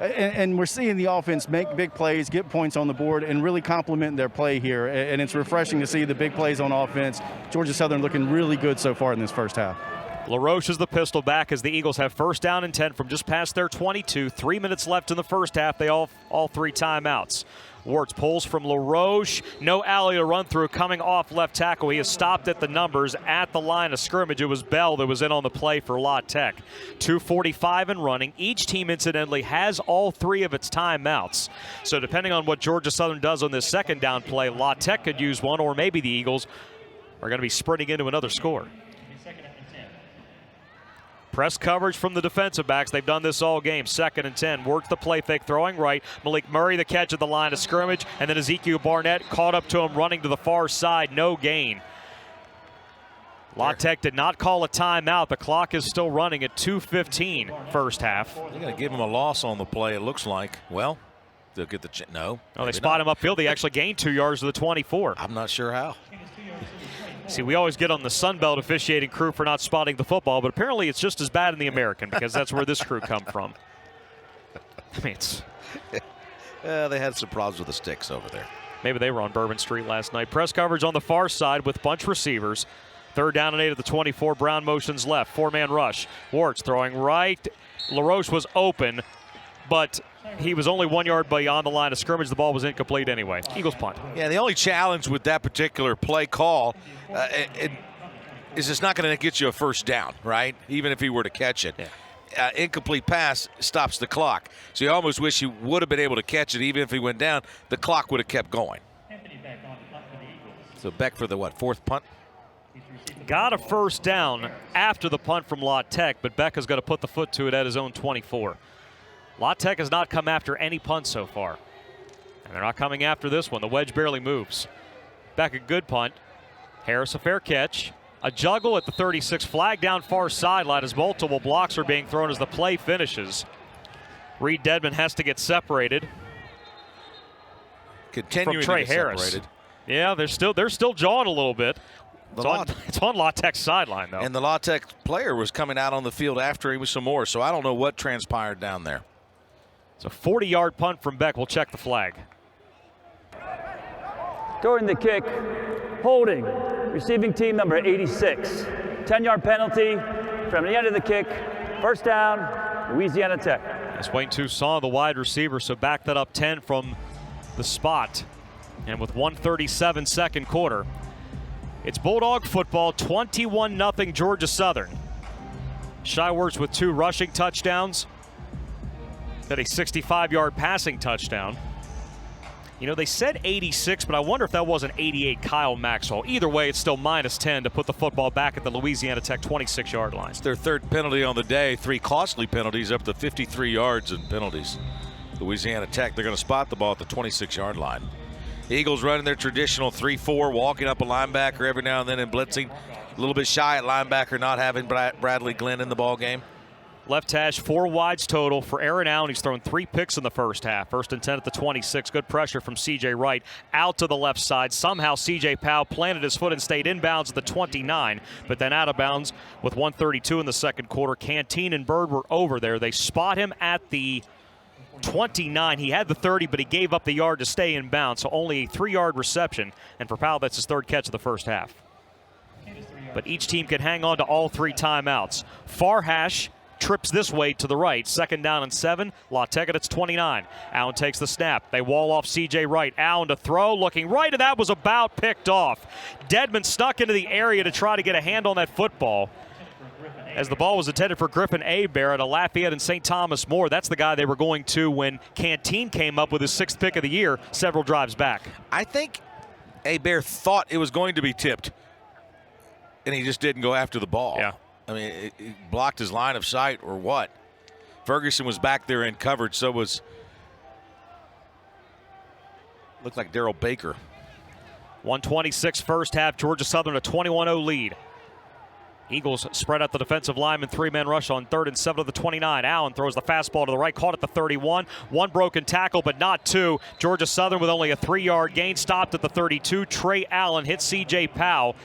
And we're seeing the offense make big plays, get points on the board, and really complement their play here. And it's refreshing to see the big plays on offense. Georgia Southern looking really good so far in this first half. LaRoche is the pistol back as the Eagles have 1st down and 10 from just past their 22. 3 minutes left in the first half. They all 3 timeouts. Wirtz pulls from LaRoche. No alley to run through coming off left tackle. He has stopped at the numbers at the line of scrimmage. It was Bell that was in on the play for La Tech. 2:45 and running. Each team, incidentally, has all 3 of its timeouts. So depending on what Georgia Southern does on this 2nd down play, La Tech could use one, or maybe the Eagles are going to be sprinting into another score. Press coverage from the defensive backs. They've done this all game. 2nd and 10. Worked the play fake, throwing right. Malik Murray the catch at the line of scrimmage. And then Ezekiel Barnett caught up to him running to the far side. No gain. La Tech did not call a timeout. The clock is still running at 2:15 first half. They're going to give him a loss on the play, it looks like. Well, they'll get the no. Oh, they spot him upfield. They actually gained 2 yards to the 24. I'm not sure how. See, we always get on the Sun Belt officiating crew for not spotting the football, but apparently it's just as bad in the American because that's where this crew come from. I mean, it's... They had some problems with the sticks over there. Maybe they were on Bourbon Street last night. Press coverage on the far side with bunch receivers. 3rd down and 8 at the 24. Brown motions left. 4-man rush. Warts throwing right. LaRoche was open, but he was only 1 yard beyond the line of scrimmage. The ball was incomplete anyway. Eagles punt. Yeah, the only challenge with that particular play call is it's not going to get you a first down, right? Even if he were to catch it. Yeah. Incomplete pass stops the clock. So you almost wish he would have been able to catch it. Even if he went down, the clock would have kept going. So Beck for the, what, 4th punt? Got a first down after the punt from La Tech, but Beck has got to put the foot to it at his own 24. La Tech has not come after any punt so far. And they're not coming after this one. The wedge barely moves. Beck a good punt. Harris a fair catch. A juggle at the 36, flag down far sideline as multiple blocks are being thrown as the play finishes. Reed Dedman has to get separated. Continuing from Trey to get Harris. Separated. Yeah, they're still jawing a little bit. It's on La Tech's sideline, though. And the La Tech player was coming out on the field after him with some more, so I don't know what transpired down there. It's a 40-yard punt from Beck. We'll check the flag. During the kick, holding, receiving team number 86. 10-yard penalty from the end of the kick. First down, Louisiana Tech. As Wayne Toussaint, the wide receiver, so back that up 10 from the spot. And with 1:37 second quarter, it's Bulldog football, 21-0 Georgia Southern. Shyworks with 2 rushing touchdowns. Had a 65-yard passing touchdown. You know, they said 86, but I wonder if that wasn't 88 Kyle Maxwell. Either way, it's still -10 to put the football back at the Louisiana Tech 26-yard line. It's their 3rd penalty on the day, 3 costly penalties, up to 53 yards in penalties. Louisiana Tech, they're going to spot the ball at the 26-yard line. The Eagles running their traditional 3-4, walking up a linebacker every now and then and blitzing. A little bit shy at linebacker, not having Bradley Glenn in the ball game. Left hash, 4 wides total for Aaron Allen. He's thrown 3 picks in the first half. 1st and 10 at the 26. Good pressure from C.J. Wright out to the left side. Somehow C.J. Powell planted his foot and stayed inbounds at the 29, but then out of bounds with 1:32 in the second quarter. Canteen and Bird were over there. They spot him at the 29. He had the 30, but he gave up the yard to stay in bounds, so only a 3-yard reception. And for Powell, that's his 3rd catch of the first half. But each team can hang on to all 3 timeouts. Far hash trips this way to the right. 2nd down and 7. La Tech at its 29. Allen takes the snap. They wall off C.J. Wright. Allen to throw, looking right, and that was about picked off. Dedman stuck into the area to try to get a hand on that football, as the ball was intended for Griffin Hebert at a Lafayette and St. Thomas More. That's the guy they were going to when Canteen came up with his 6th pick of the year several drives back. I think Hebert thought it was going to be tipped, and he just didn't go after the ball. Yeah. I mean, it blocked his line of sight or what? Ferguson was back there in coverage, so was, looked like Darrell Baker. 1:26 first half, Georgia Southern a 21-0 lead. Eagles spread out the defensive lineman, 3-man rush on 3rd and 7 of the 29. Allen throws the fastball to the right, caught at the 31. 1 broken tackle, but not 2. Georgia Southern with only a 3-yard gain, stopped at the 32. Trey Allen hit C.J. Powell.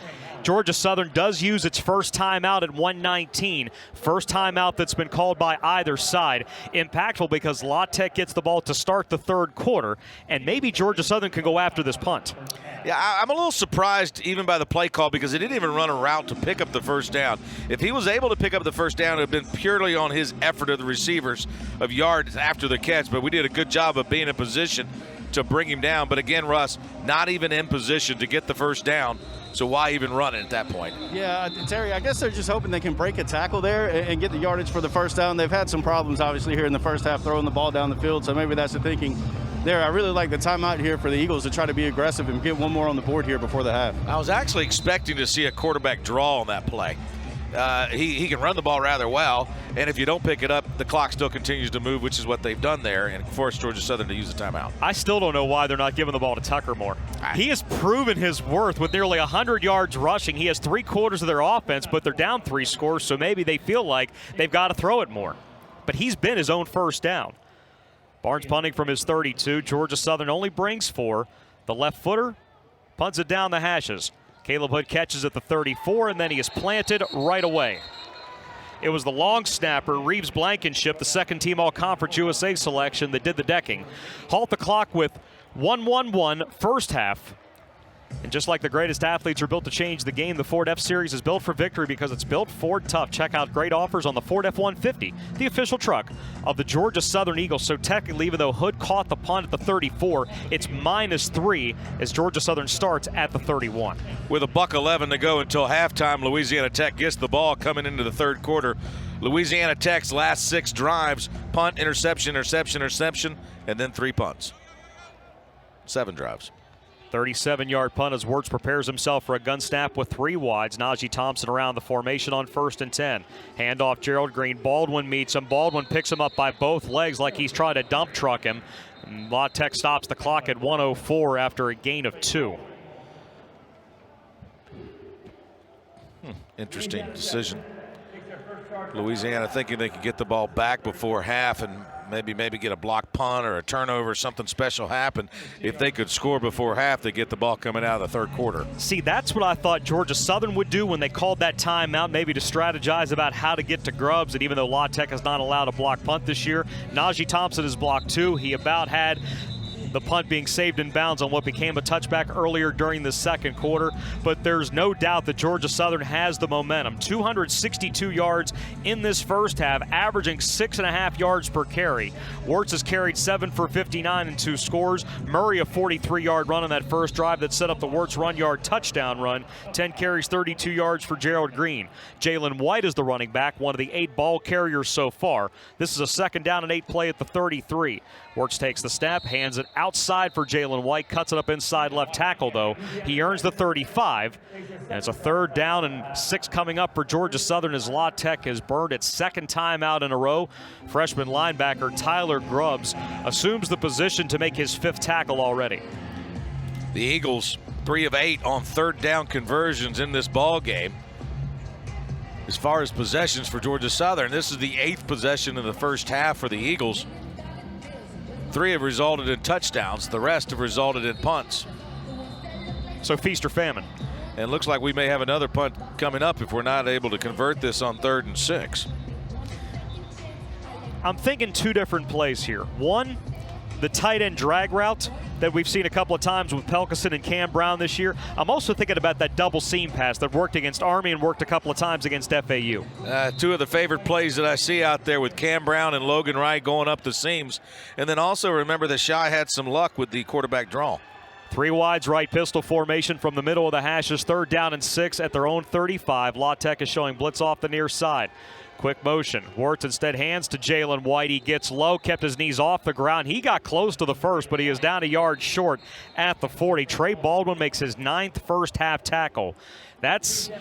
Georgia Southern does use its first timeout at 1:19. First timeout that's been called by either side. Impactful because La Tech gets the ball to start the 3rd quarter, and maybe Georgia Southern can go after this punt. Yeah, I'm a little surprised even by the play call because he didn't even run a route to pick up the first down. If he was able to pick up the first down, it would have been purely on his effort of the receivers of yards after the catch, but we did a good job of being in position to bring him down. But again, Russ, not even in position to get the first down. So why even run it at that point? Yeah, Terry, I guess they're just hoping they can break a tackle there and get the yardage for the first down. They've had some problems, obviously, here in the first half throwing the ball down the field, so maybe that's the thinking there. I really like the timeout here for the Eagles to try to be aggressive and get one more on the board here before the half. I was actually expecting to see a quarterback draw on that play. He can run the ball rather well, and if you don't pick it up, the clock still continues to move, which is what they've done there, and forced Georgia Southern to use the timeout. I still don't know why they're not giving the ball to Tucker more. He has proven his worth with nearly 100 yards rushing. He has 3/4 of their offense, but they're down 3 scores, so maybe they feel like they've got to throw it more. But he's been his own first down. Barnes punting from his 32. Georgia Southern only brings 4. The left footer punts it down the hashes. Caleb Hood catches at the 34, and then he is planted right away. It was the long snapper, Reeves Blankenship, the second-team All-Conference USA selection, that did the decking. Halt the clock with 1-1-1 first half. And just like the greatest athletes are built to change the game, the Ford F-Series is built for victory because it's built Ford tough. Check out great offers on the Ford F-150, the official truck of the Georgia Southern Eagles. So technically, even though Hood caught the punt at the 34, it's -3 as Georgia Southern starts at the 31. With $1:11 to go until halftime, Louisiana Tech gets the ball coming into the third quarter. Louisiana Tech's last 6 drives, punt, interception, interception, and then 3 punts. 7 drives. 37-yard punt as Wirtz prepares himself for a gun snap with 3 wides. Najee Thompson around the formation on 1st and 10. Handoff Gerald Green. Baldwin meets him. Baldwin picks him up by both legs like he's trying to dump truck him. And La Tech stops the clock at 1:04 after a gain of 2. Interesting decision. Louisiana thinking they could get the ball back before half and maybe get a block punt or a turnover, something special happen. If they could score before half, they get the ball coming out of the third quarter. See, that's what I thought Georgia Southern would do when they called that timeout, maybe to strategize about how to get to Grubbs. And even though La Tech has not allowed a block punt this year, Najee Thompson has blocked 2. He about had the punt being saved in bounds on what became a touchback earlier during the second quarter. But there's no doubt that Georgia Southern has the momentum. 262 yards in this first half, averaging 6.5 yards per carry. Wirtz has carried 7 for 59 and 2 scores. Murray, a 43-yard run on that first drive that set up the Wirtz run-yard touchdown run. 10 carries, 32 yards for Gerald Green. Jalen White is the running back, one of the 8 ball carriers so far. This is a 2nd down and 8 play at the 33. Wirtz takes the snap, hands it outside for Jalen White, cuts it up inside left tackle, though. He earns the 35, and it's a 3rd down and 6 coming up for Georgia Southern as La Tech has burned its 2nd time out in a row. Freshman linebacker Tyler Grubbs assumes the position to make his 5th tackle already. The Eagles, 3 of 8 on 3rd down conversions in this ball game. As far as possessions for Georgia Southern, this is the 8th possession in the first half for the Eagles. 3 have resulted in touchdowns. The rest have resulted in punts. So feast or famine. And it looks like we may have another punt coming up if we're not able to convert this on 3rd and 6. I'm thinking 2 different plays here. One, the tight end drag route that we've seen a couple of times with Pelkison and Cam Brown this year. I'm also thinking about that double seam pass that worked against Army and worked a couple of times against FAU. 2 of the favorite plays that I see out there with Cam Brown and Logan Wright going up the seams. And then also remember that Shy had some luck with the quarterback draw. 3 wides, right pistol formation from the middle of the hashes. 3rd down and 6 at their own 35. La Tech is showing blitz off the near side. Quick motion. Wirtz instead hands to Jalen White. He gets low, kept his knees off the ground. He got close to the first, but he is down a yard short at the 40. Trey Baldwin makes his 9th first half tackle. That's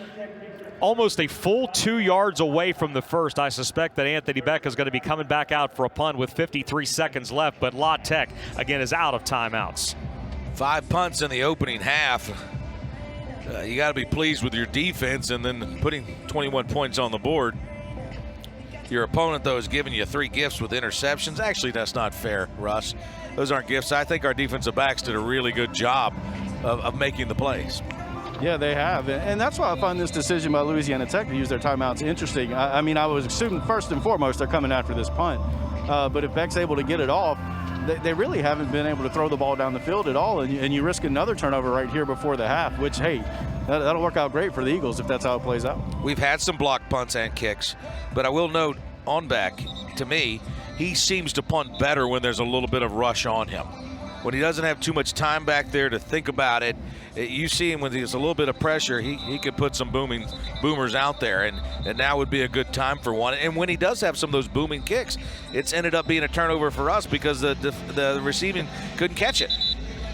almost a full 2 yards away from the first. I suspect that Anthony Beck is going to be coming back out for a punt with 53 seconds left, but La Tech, again, is out of timeouts. 5 punts in the opening half. You got to be pleased with your defense and then putting 21 points on the board. Your opponent, though, is giving you 3 gifts with interceptions. Actually, that's not fair, Russ. Those aren't gifts. I think our defensive backs did a really good job of making the plays. Yeah, they have. And that's why I find this decision by Louisiana Tech to use their timeouts interesting. I mean, I was assuming first and foremost they're coming after this punt. But if Beck's able to get it off, they really haven't been able to throw the ball down the field at all. And you risk another turnover right here before the half, which, hey, that'll work out great for the Eagles if that's how it plays out. We've had some block punts and kicks, but I will note on Beck, to me, he seems to punt better when there's a little bit of rush on him. When he doesn't have too much time back there to think about it, you see him when there's a little bit of pressure, he could put some boomers out there, and now would be a good time for one. And when he does have some of those booming kicks, it's ended up being a turnover for us because the receiving couldn't catch it.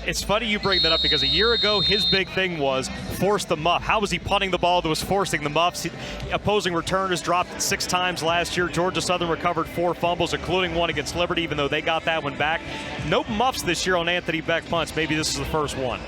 It's funny you bring that up because a year ago his big thing was force the muff. How was he punting the ball that was forcing the muffs? Opposing returners dropped 6 times last year. Georgia Southern recovered 4 fumbles, including one against Liberty, even though they got that one back. No muffs this year on Anthony Beck punts. Maybe this is the first one.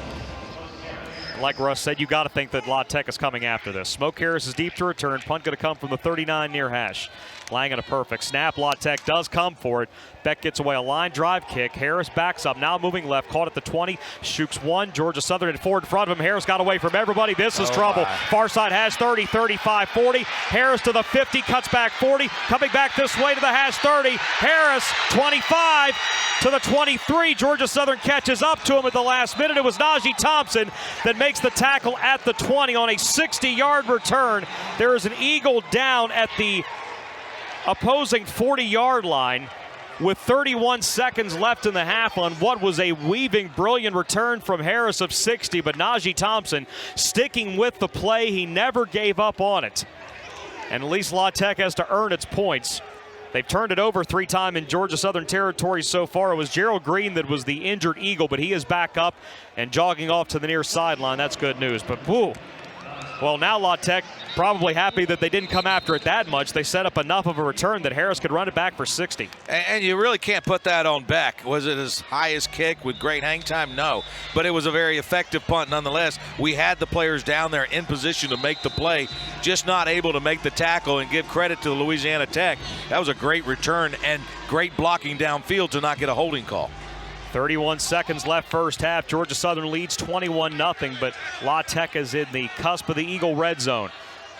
like Russ said, you got to think that La Tech is coming after this. Smoke Harris is deep to return. Punt going to come from the 39 near hash. Lang at a perfect snap. La Tech does come for it. Beck gets away a line drive kick. Harris backs up, now moving left, caught at the 20, shoots one. Georgia Southern and forward in front of him. Harris got away from everybody. This is trouble. Far side has 30, 35, 40. Harris to the 50, cuts back 40, coming back this way to the hash 30. Harris 25 to the 23. Georgia Southern catches up to him at the last minute. It was Najee Thompson that makes the tackle at the 20 on a 60-yard return. There is an Eagle down at the opposing 40-yard line with 31 seconds left in the half on what was a weaving, brilliant return from Harris of 60, but Najee Thompson sticking with the play. He never gave up on it. And at least La Tech has to earn its points. They've turned it over 3 times in Georgia Southern territory so far. It was Gerald Green that was the injured Eagle, but he is back up and jogging off to the near sideline. That's good news. But whoo. Well, now La Tech probably happy that they didn't come after it that much. They set up enough of a return that Harris could run it back for 60. And you really can't put that on Beck. Was it his highest kick with great hang time? No. But it was a very effective punt nonetheless. We had the players down there in position to make the play, just not able to make the tackle, and give credit to Louisiana Tech. That was a great return and great blocking downfield to not get a holding call. 31 seconds left first half. Georgia Southern leads 21-0, but La Tech is in the cusp of the Eagle red zone.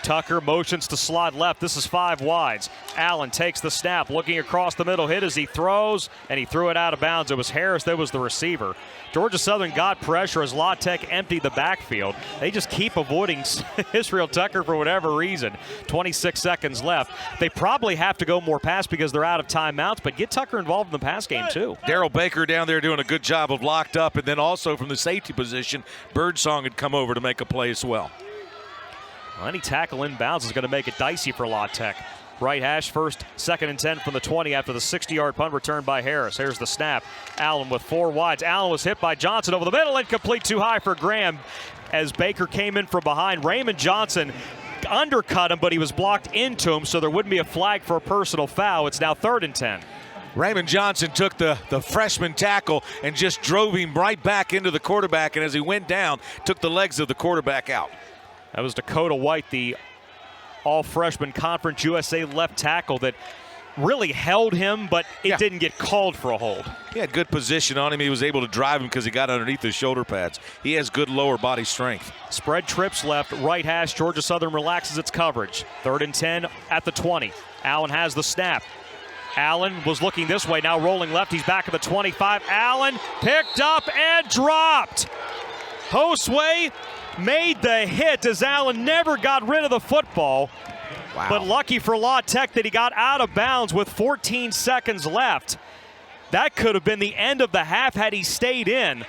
Tucker motions to slot left. This is 5 wides. Allen takes the snap, looking across the middle, hit as he throws, and he threw it out of bounds. It was Harris that was the receiver. Georgia Southern got pressure as La Tech emptied the backfield. They just keep avoiding Israel Tucker for whatever reason. 26 seconds left. They probably have to go more pass because they're out of timeouts, but get Tucker involved in the pass game too. Darrell Baker down there doing a good job of locked up, and then also from the safety position, Birdsong had come over to make a play as well. Well, any tackle inbounds is going to make it dicey for La Tech. Right hash, first, 2nd and 10 from the 20 after the 60-yard punt return by Harris. Here's the snap. Allen with 4 wides. Allen was hit by Johnson over the middle, incomplete, too high for Graham as Baker came in from behind. Raymond Johnson undercut him, but he was blocked into him, so there wouldn't be a flag for a personal foul. It's now 3rd and 10. Raymond Johnson took the freshman tackle and just drove him right back into the quarterback, and as he went down, took the legs of the quarterback out. That was Dakota White, the all-freshman Conference USA left tackle that really held him, but it didn't get called for a hold. He had good position on him. He was able to drive him because he got underneath his shoulder pads. He has good lower body strength. Spread trips left, right hash. Georgia Southern relaxes its coverage. 3rd and 10 at the 20. Allen has the snap. Allen was looking this way, now rolling left. He's back at the 25. Allen picked up and dropped. Josue made the hit as Allen never got rid of the football. Wow. But lucky for La Tech that he got out of bounds with 14 seconds left. That could have been the end of the half had he stayed in.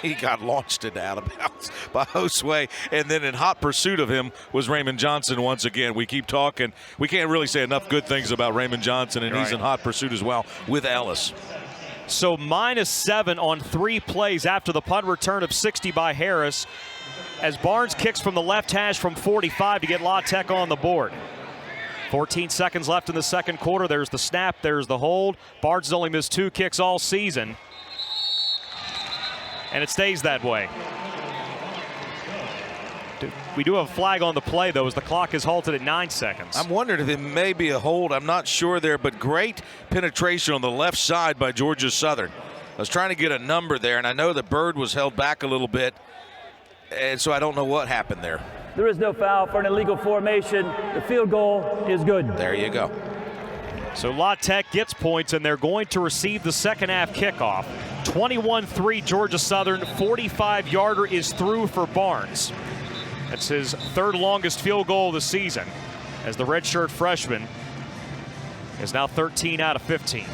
He got launched into out of bounds by Josue, and then in hot pursuit of him was Raymond Johnson once again. We keep talking. We can't really say enough good things about Raymond Johnson, and he's in hot pursuit as well with Ellis. So -7 on 3 plays after the punt return of 60 by Harris, as Barnes kicks from the left hash from 45 to get La Tech on the board. 14 seconds left in the second quarter. There's the snap, there's the hold. Barnes has only missed 2 kicks all season, and it stays that way. We do have a flag on the play, though, as the clock is halted at 9 seconds. I'm wondering if it may be a hold. I'm not sure there, but great penetration on the left side by Georgia Southern. I was trying to get a number there, and I know the Bird was held back a little bit, and so I don't know what happened there. There is no foul for an illegal formation. The field goal is good. There you go. So La Tech gets points, and they're going to receive the second half kickoff. 21-3 Georgia Southern. 45-yarder is through for Barnes. That's his 3rd longest field goal of the season, as the redshirt freshman is now 13 out of 15.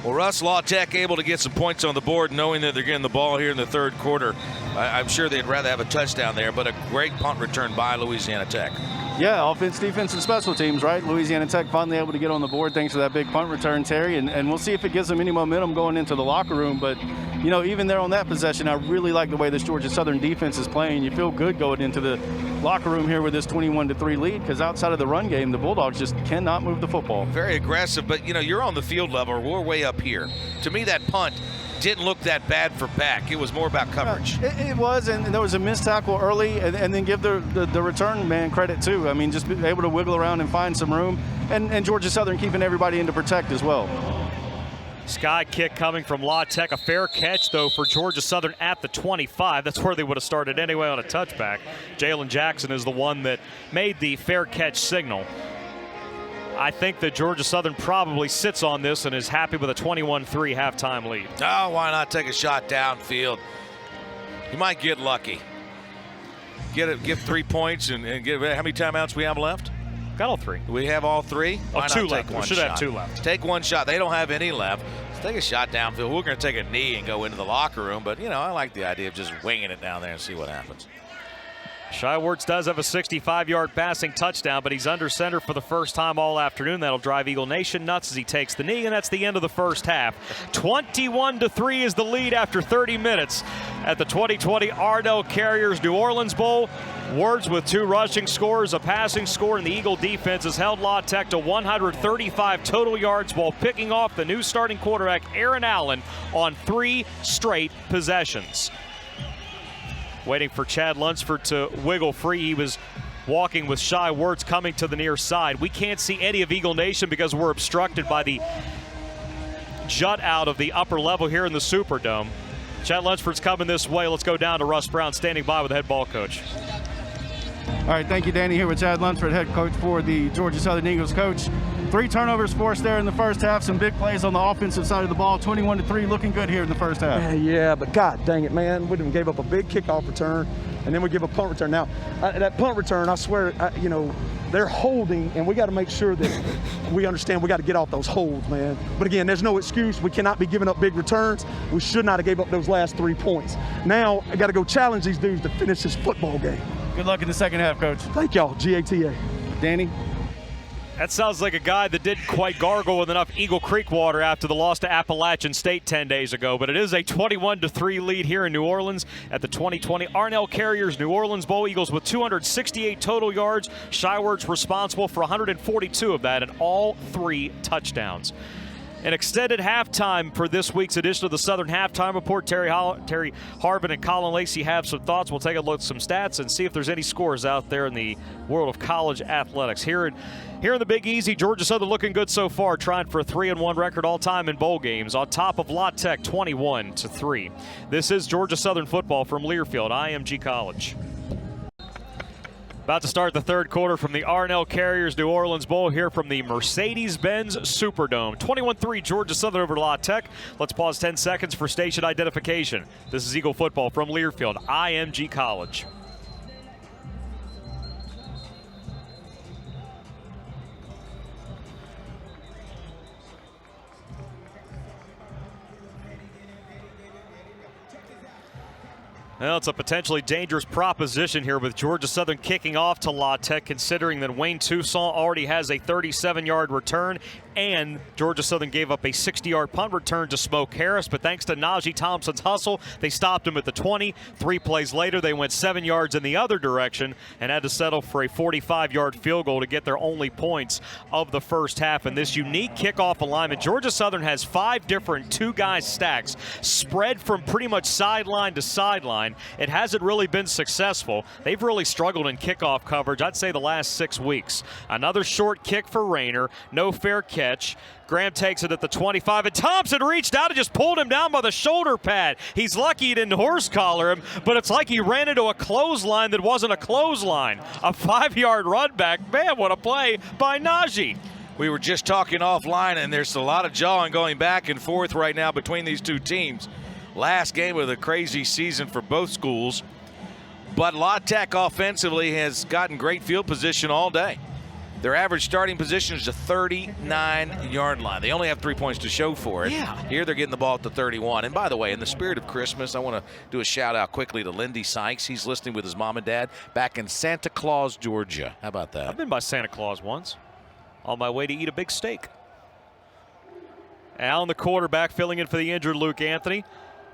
Well, Russ, La Tech able to get some points on the board, knowing that they're getting the ball here in the 3rd quarter. I'm sure they'd rather have a touchdown there, but a great punt return by Louisiana Tech. Yeah, offense, defense, and special teams, right? Louisiana Tech finally able to get on the board thanks to that big punt return, Terry, and we'll see if it gives them any momentum going into the locker room. But, you know, even there on that possession, I really like the way this Georgia Southern defense is playing. You feel good going into the locker room here with this 21-3 lead, because outside of the run game, the Bulldogs just cannot move the football. Very aggressive, but, you know, you're on the field level. We're way up here. To me, that punt, didn't look that bad for Beck. It was more about coverage. It was, and there was a missed tackle early, and then give the return man credit too. I mean, just be able to wiggle around and find some room, and Georgia Southern keeping everybody in to protect as well. Sky kick coming from La Tech. A fair catch, though, for Georgia Southern at the 25. That's where they would have started anyway on a touchback. Jalen Jackson is the one that made the fair catch signal. I think that Georgia Southern probably sits on this and is happy with a 21-3 halftime lead. Oh, why not take a shot downfield? You might get lucky. Get 3 points and get how many timeouts we have left? Got all 3. We have all 3? Why two not left. take one We should shot? have 2 left. Take one shot. They don't have any left. Let's take a shot downfield. We're going to take a knee and go into the locker room, but, you know, I like the idea of just winging it down there and see what happens. Shai Wertz does have a 65-yard passing touchdown, but he's under center for the first time all afternoon. That'll drive Eagle Nation nuts as he takes the knee, and that's the end of the first half. 21-3 is the lead after 30 minutes at the 2020 Ardell Carriers New Orleans Bowl. Wertz with 2 rushing scores, a passing score, and the Eagle defense has held La Tech to 135 total yards while picking off the new starting quarterback Aaron Allen on 3 straight possessions. Waiting for Chad Lunsford to wiggle free. He was walking with Shai Wertz coming to the near side. We can't see any of Eagle Nation because we're obstructed by the jut out of the upper level here in the Superdome. Chad Lunsford's coming this way. Let's go down to Russ Brown standing by with the head ball coach. All right, thank you, Danny. Here with Chad Lunsford, head coach for the Georgia Southern Eagles. Coach, 3 turnovers forced there in the first half. Some big plays on the offensive side of the ball. 21-3, looking good here in the first half. Yeah, but God dang it, man. We gave up a big kickoff return, and then we give a punt return. Now, that punt return, I swear, you know, they're holding, and we got to make sure that we understand we got to get off those holds, man. But again, there's no excuse. We cannot be giving up big returns. We should not have gave up those last 3 points. Now, I got to go challenge these dudes to finish this football game. Good luck in the second half, Coach. Thank y'all, GATA. Danny? That sounds like a guy that didn't quite gargle with enough Eagle Creek water after the loss to Appalachian State 10 days ago. But it is a 21-3 lead here in New Orleans at the 2020 Ardell Carriers New Orleans Bowl. Eagles with 268 total yards. Shai Wertz responsible for 142 of that and all 3 touchdowns. An extended halftime for this week's edition of the Southern Halftime Report. Terry Harvin and Colin Lacey have some thoughts. We'll take a look at some stats and see if there's any scores out there in the world of college athletics. Here in the Big Easy, Georgia Southern looking good so far, trying for a 3-1 record all time in bowl games. On top of La Tech, 21-3. This is Georgia Southern football from Learfield, IMG College. About to start the third quarter from the Ardell Carriers New Orleans Bowl here from the Mercedes-Benz Superdome. 21-3 Georgia Southern over La Tech. Let's pause 10 seconds for station identification. This is Eagle football from Learfield, IMG College. Well, it's a potentially dangerous proposition here with Georgia Southern kicking off to La Tech, considering that Wayne Toussaint already has a 37-yard return, and Georgia Southern gave up a 60-yard punt return to Smoke Harris. But thanks to Najee Thompson's hustle, they stopped him at the 20. 3 plays later, they went 7 yards in the other direction and had to settle for a 45-yard field goal to get their only points of the first half. In this unique kickoff alignment, Georgia Southern has 5 different 2-guy stacks spread from pretty much sideline to sideline. It hasn't really been successful. They've really struggled in kickoff coverage, I'd say, the last 6 weeks. Another short kick for Rayner. No fair catch. Graham takes it at the 25, and Thompson reached out and just pulled him down by the shoulder pad. He's lucky he didn't horse collar him, but it's like he ran into a clothesline that wasn't a clothesline. A 5-yard run back. Man, what a play by Najee. We were just talking offline, and there's a lot of jawing going back and forth right now between these two teams. Last game of the crazy season for both schools. But La Tech offensively has gotten great field position all day. Their average starting position is a 39-yard line. They only have 3 points to show for it. Yeah. Here they're getting the ball at the 31. And by the way, in the spirit of Christmas, I want to do a shout out quickly to Lindy Sykes. He's listening with his mom and dad back in Santa Claus, Georgia. How about that? I've been by Santa Claus once on my way to eat a big steak. Allen, the quarterback, filling in for the injured Luke Anthony.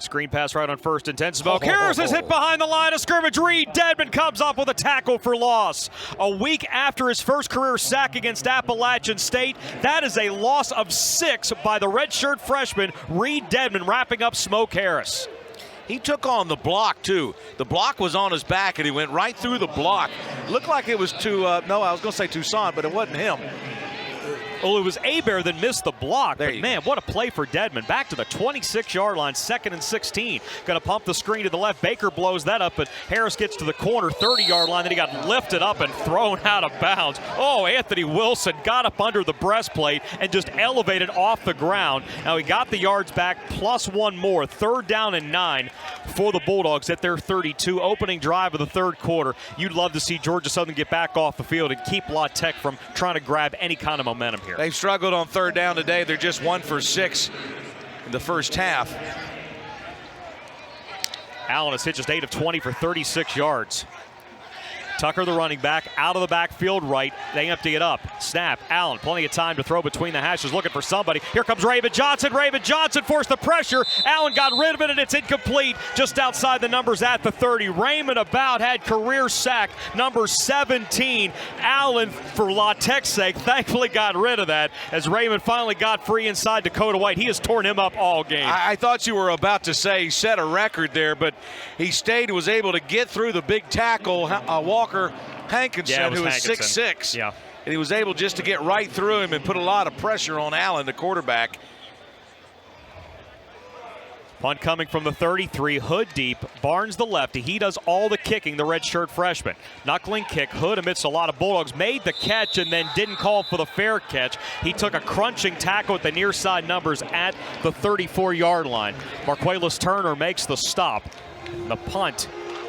Screen pass right on 1st and 10. Smoke Harris is hit behind the line of scrimmage. Reed Dedman comes up with a tackle for loss. A week after his first career sack against Appalachian State, that is a loss of 6 by the redshirt freshman Reed Dedman, wrapping up Smoke Harris. He took on the block, too. The block was on his back, and he went right through the block. Looked like it was no, I was going to say Toussaint, but it wasn't him. Well, it was Abear that missed the block, but man, what a play for Dedman. Back to the 26-yard line, 2nd and 16. Going to pump the screen to the left. Baker blows that up, but Harris gets to the corner, 30-yard line. Then he got lifted up and thrown out of bounds. Oh, Anthony Wilson got up under the breastplate and just elevated off the ground. Now he got the yards back, plus 1 more. 3rd down and 9 for the Bulldogs at their 32. Opening drive of the 3rd quarter. You'd love to see Georgia Southern get back off the field and keep La Tech from trying to grab any kind of momentum here. They've struggled on 3rd down today. They're just 1 for 6 in the first half. Allen has hit just 8 of 20 for 36 yards. Tucker, the running back, out of the backfield right. They empty it up. Snap. Allen, plenty of time to throw between the hashes, looking for somebody. Here comes Raymond Johnson. Raymond Johnson forced the pressure. Allen got rid of it, and it's incomplete just outside the numbers at the 30. Raymond about had career sack number 17. Allen, for La Tech's sake, thankfully got rid of that as Raymond finally got free inside Dakota White. He has torn him up all game. I thought you were about to say he set a record there, but he stayed, was able to get through the big tackle, Walker Hankinson, who is 6'6". Yeah. And he was able just to get right through him and put a lot of pressure on Allen, the quarterback. Punt coming from the 33, Hood deep, Barnes the lefty. He does all the kicking, the redshirt freshman. Knuckling kick, Hood amidst a lot of Bulldogs made the catch and then didn't call for the fair catch. He took a crunching tackle at the near side numbers at the 34-yard line. Marquelis Turner makes the stop. The punt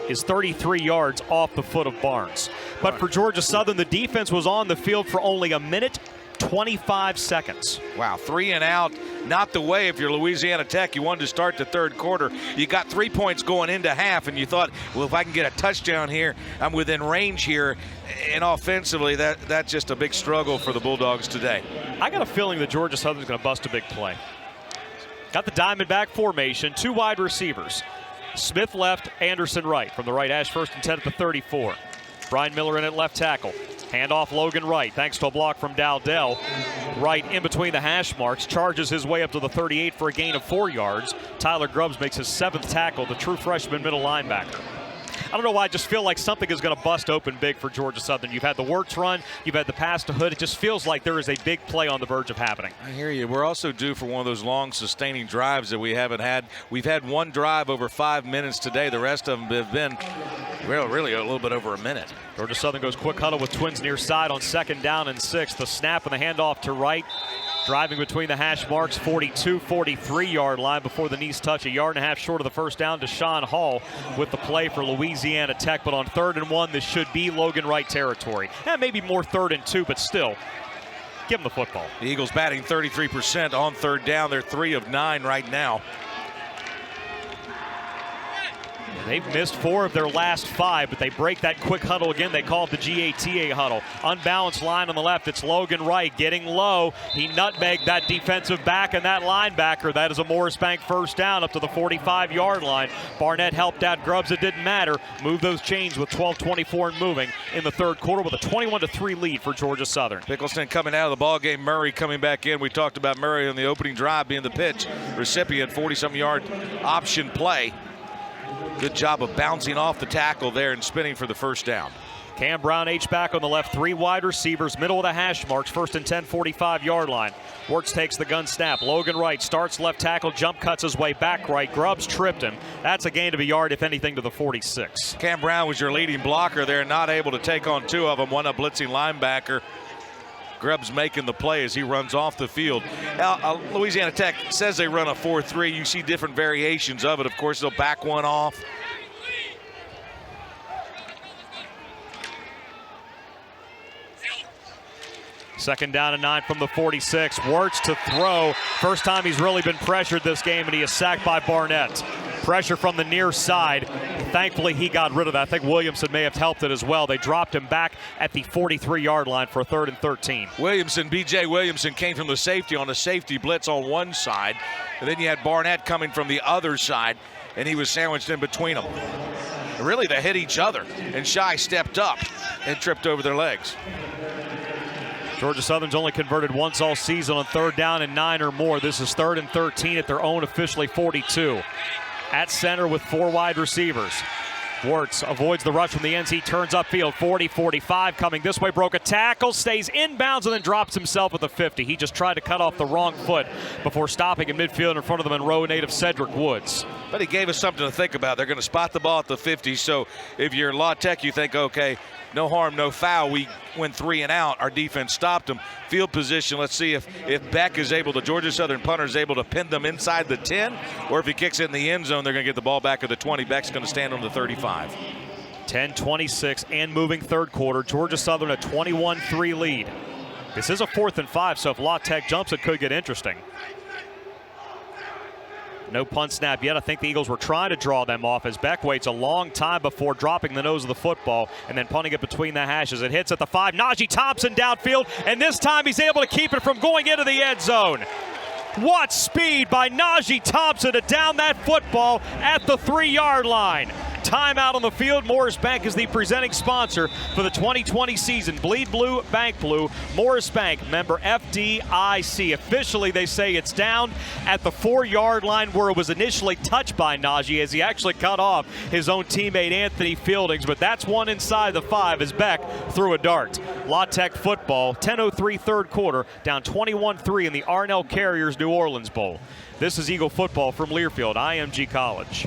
is 33 yards off the foot of Barnes. But for Georgia Southern, the defense was on the field for only a minute, 25 seconds. Wow, 3 and out, not the way if you're Louisiana Tech. You wanted to start the 3rd quarter. You got 3 points going into half, and you thought, well, if I can get a touchdown here, I'm within range here. And offensively, that's just a big struggle for the Bulldogs today. I got a feeling that Georgia Southern's going to bust a big play. Got the Diamondback formation, 2 wide receivers. Smith left, Anderson right. From the right hash, 1st and 10 at the 34. Brian Miller in at left tackle. Handoff Logan Wright, thanks to a block from Dowdell. Wright in between the hash marks, charges his way up to the 38 for a gain of 4 yards. Tyler Grubbs makes his 7th tackle, the true freshman middle linebacker. I don't know why, I just feel like something is going to bust open big for Georgia Southern. You've had the Wirtz run, you've had the pass to Hood. It just feels like there is a big play on the verge of happening. I hear you. We're also due for one of those long, sustaining drives that we haven't had. We've had 1 drive over 5 minutes today. The rest of them have been really a little bit over a minute. Georgia Southern goes quick huddle with twins near side on 2nd down and 6. The snap and the handoff to Wright. Driving between the hash marks, 42, 43-yard line before the knees touch. 1.5 yards short of the 1st down. Deshaun Hall with the play for Louisiana Tech. But on 3rd and 1, this should be Logan Wright territory. Maybe more 3rd and 2, but still, give him the football. The Eagles batting 33% on 3rd down. They're 3 of 9 right now. They've missed 4 of their last 5, but they break that quick huddle again. They call it the GATA huddle. Unbalanced line on the left. It's Logan Wright getting low. He nutmegged that defensive back and that linebacker. That is a Morris Bank 1st down up to the 45-yard line. Barnett helped out Grubbs. It didn't matter. Move those chains with 12:24 and moving in the 3rd quarter with a 21-3 lead for Georgia Southern. Pickleton coming out of the ball game. Murray coming back in. We talked about Murray on the opening drive being the pitch recipient, 40-some yard option play. Good job of bouncing off the tackle there and spinning for the 1st down. Cam Brown H-back on the left, 3 wide receivers, middle of the hash marks, 1st and 10, 45-yard line. Wirtz takes the gun snap. Logan Wright starts left tackle, jump cuts his way back right. Grubbs tripped him. That's a gain of a yard, if anything, to the 46. Cam Brown was your leading blocker there, not able to take on 2 of them. One a blitzing linebacker. Grubbs making the play as he runs off the field. Louisiana Tech says they run a 4-3. You see different variations of it. Of course, they'll back one off. Second down and 9 from the 46. Wirtz to throw. First time he's really been pressured this game, and he is sacked by Barnett. Pressure from the near side. Thankfully, he got rid of that. I think Williamson may have helped it as well. They dropped him back at the 43-yard line for a 3rd and 13. B.J. Williamson came from the safety on a safety blitz on one side, and then you had Barnett coming from the other side, and he was sandwiched in between them. Really, they hit each other, and Shy stepped up and tripped over their legs. Georgia Southern's only converted once all season on 3rd down and 9 or more. This is 3rd and 13 at their own officially 42. At center with 4 wide receivers. Wirtz avoids the rush from the ends. He turns upfield, 40-45, coming this way, broke a tackle, stays inbounds, and then drops himself at the 50. He just tried to cut off the wrong foot before stopping in midfield in front of the Monroe native Cedric Woods. But he gave us something to think about. They're going to spot the ball at the 50, so if you're La Tech, you think, okay, no harm, no foul. We went 3 and out. Our defense stopped them. Field position, let's see if Beck is able to, Georgia Southern punter is able to pin them inside the 10, or if he kicks it in the end zone, they're going to get the ball back at the 20. Beck's going to stand on the 35. 10-26 and moving 3rd quarter. Georgia Southern a 21-3 lead. This is a 4th and 5, so if La Tech jumps, it could get interesting. No punt snap yet. I think the Eagles were trying to draw them off as Beck waits a long time before dropping the nose of the football and then punting it between the hashes. It hits at the 5. Najee Thompson downfield, and this time he's able to keep it from going into the end zone. What speed by Najee Thompson to down that football at the 3-yard line. Timeout on the field. Morris Bank is the presenting sponsor for the 2020 season. Bleed Blue, Bank Blue. Morris Bank, member FDIC. Officially, they say it's down at the 4-yard line where it was initially touched by Najee as he actually cut off his own teammate Anthony Fieldings, but that's one inside the 5 as Beck threw a dart. La Tech football, 10:03 3rd quarter, down 21-3 in the Arnell Carriers New Orleans Bowl. This is Eagle football from Learfield, IMG College.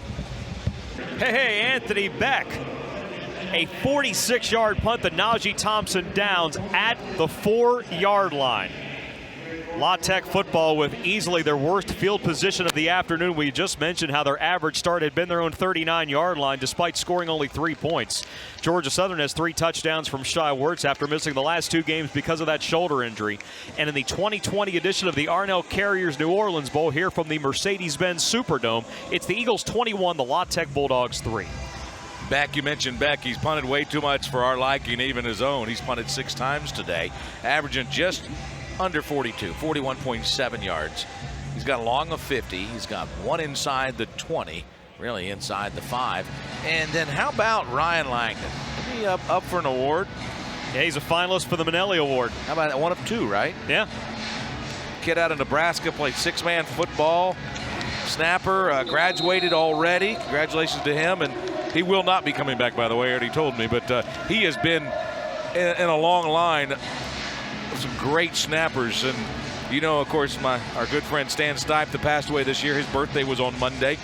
Hey, Anthony Beck. A 46-yard punt that Najee Thompson downs at the 4-yard line. La Tech football with easily their worst field position of the afternoon. We just mentioned how their average start had been their own 39-yard line despite scoring only 3 points. Georgia Southern has 3 touchdowns from Shy Wirtz after missing the last 2 games because of that shoulder injury. And in the 2020 edition of the Arnell Carriers New Orleans Bowl here from the Mercedes-Benz Superdome, it's the Eagles 21, the La Tech Bulldogs 3. Beck, you mentioned Beck. He's punted way too much for our liking, even his own. He's punted 6 times today, averaging just under 42, 41.7 yards. He's got a long of 50. He's got 1 inside the 20, really inside the 5. And then how about Ryan Langdon? Is he up for an award? Yeah, he's a finalist for the Manelli Award. How about that? 1 of 2, right? Yeah. Kid out of Nebraska, played 6-man football. Snapper, graduated already. Congratulations to him. And he will not be coming back, by the way, already told me. But he has been in a long line some great snappers, and you know, of course, our good friend Stan Stipe that passed away this year. His birthday was on Monday,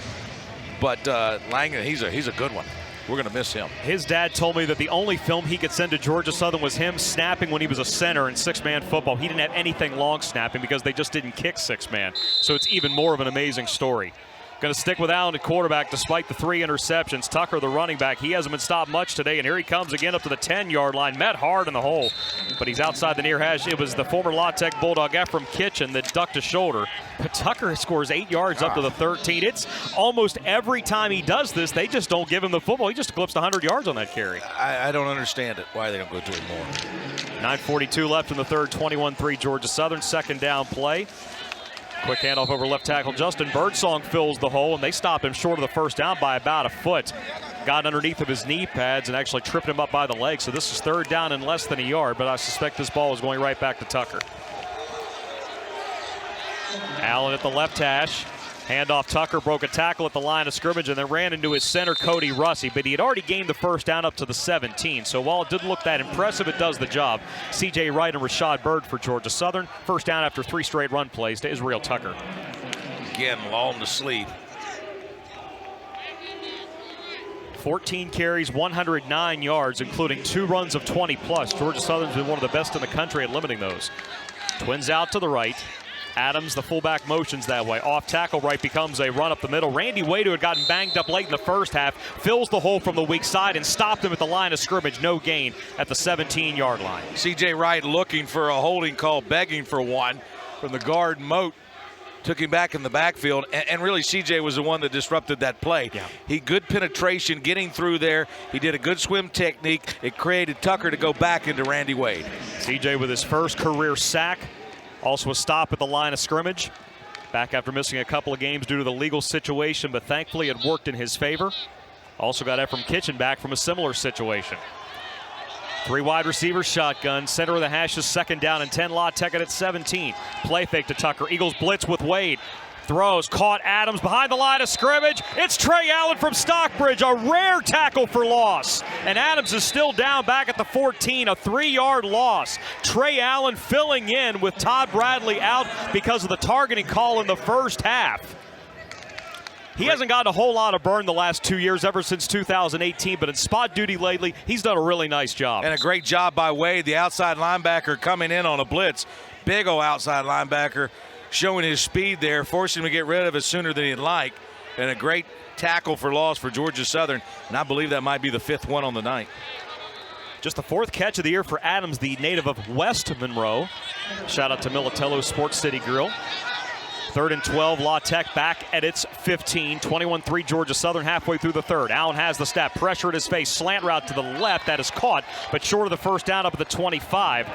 but Langdon, he's a good one. We're going to miss him. His dad told me that the only film he could send to Georgia Southern was him snapping when he was a center in 6-man football. He didn't have anything long snapping because they just didn't kick 6-man. So it's even more of an amazing story. Going to stick with Allen at quarterback despite the 3 interceptions. Tucker, the running back, he hasn't been stopped much today, and here he comes again up to the 10-yard line. Met hard in the hole, but he's outside the near hash. It was the former La Tech Bulldog Ephraim Kitchen that ducked a shoulder. But Tucker scores 8 yards up to the 13. It's almost every time he does this, they just don't give him the football. He just eclipsed 100 yards on that carry. I don't understand it, why they don't go to it more. 9:42 left in the 3rd, 21-3 Georgia Southern. 2nd down play. Quick handoff over left tackle. Justin Birdsong fills the hole, and they stop him short of the 1st down by about a foot. Got underneath of his knee pads and actually tripped him up by the leg. So this is 3rd down and less than a yard, but I suspect this ball is going right back to Tucker. Allen at the left hash. Handoff, Tucker broke a tackle at the line of scrimmage and then ran into his center, Cody Russey, but he had already gained the 1st down up to the 17. So while it didn't look that impressive, it does the job. C.J. Wright and Rashad Bird for Georgia Southern. 1st down after 3 straight run plays to Israel Tucker. Again, lulled to sleep. 14 carries, 109 yards, including 2 runs of 20+. Georgia Southern's been one of the best in the country at limiting those. Twins out to the right. Adams, the fullback, motions that way. Off tackle right becomes a run up the middle. Randy Wade, who had gotten banged up late in the 1st half, fills the hole from the weak side and stopped him at the line of scrimmage. No gain at the 17-yard line. C.J. Wright looking for a holding call, begging for one from the guard Moat. took him back in the backfield, and really CJ was the one that disrupted that play. Yeah. He good penetration, getting through there. He did a good swim technique. It created Tucker to go back into Randy Wade. CJ with his first career sack, also a stop at the line of scrimmage. Back after missing a couple of games due to the legal situation, but thankfully it worked in his favor. Also got Ephraim Kitchen back from a similar situation. 3 wide receivers shotgun, center of the hash is 2nd down and 10. La Tech at 17. Play fake to Tucker. Eagles blitz with Wade. Throws, caught Adams behind the line of scrimmage. It's Trey Allen from Stockbridge, a rare tackle for loss. And Adams is still down back at the 14, a 3-yard loss. Trey Allen filling in with Todd Bradley out because of the targeting call in the first half. He hasn't gotten a whole lot of burn the last 2 years, ever since 2018, but in spot duty lately, he's done a really nice job. And a great job by Wade, the outside linebacker coming in on a blitz. Big old outside linebacker showing his speed there, forcing him to get rid of it sooner than he'd like. And a great tackle for loss for Georgia Southern, and I believe that might be the 5th one on the night. Just the 4th catch of the year for Adams, the native of West Monroe. Shout out to Militello Sports City Grill. 3rd and 12, La Tech back at its 15. 21-3 Georgia Southern halfway through the 3rd. Allen has the snap, pressure at his face, slant route to the left. That is caught, but short of the 1st down up at the 25.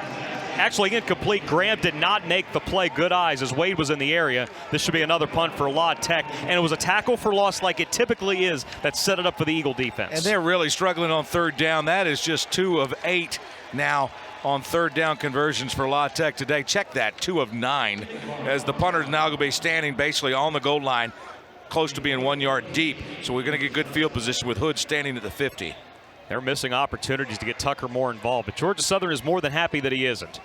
Actually incomplete. Graham did not make the play. Good eyes as Wade was in the area. This should be another punt for La Tech. And it was a tackle for loss like it typically is that set it up for the Eagle defense. And they're really struggling on 3rd down. That is just 2 of 8 now on 3rd down conversions for La Tech today. Check that, 2 of 9, as the punter's now going to be standing basically on the goal line, close to being 1 yard deep. So we're going to get good field position with Hood standing at the 50. They're missing opportunities to get Tucker more involved, but Georgia Southern is more than happy that he isn't.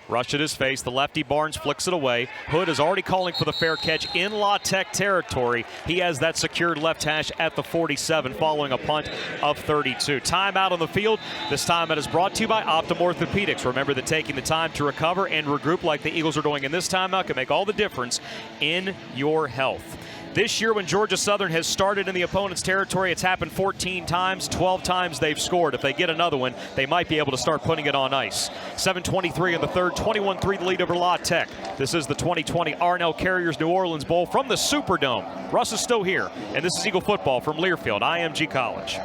Rush at his face, the lefty Barnes flicks it away. Hood is already calling for the fair catch in La Tech territory. He has that secured left hash at the 47 following a punt of 32. Timeout on the field. This time it is brought to you by Optum Orthopedics. Remember that taking the time to recover and regroup like the Eagles are doing in this timeout can make all the difference in your health. This year when Georgia Southern has started in the opponent's territory, it's happened 14 times, 12 times they've scored. If they get another one, they might be able to start putting it on ice. 7:23 in the 3rd, 21-3 the lead over La Tech. This is the 2020 Arnell Carriers New Orleans Bowl from the Superdome. Russ is still here, and this is Eagle football from Learfield, IMG College.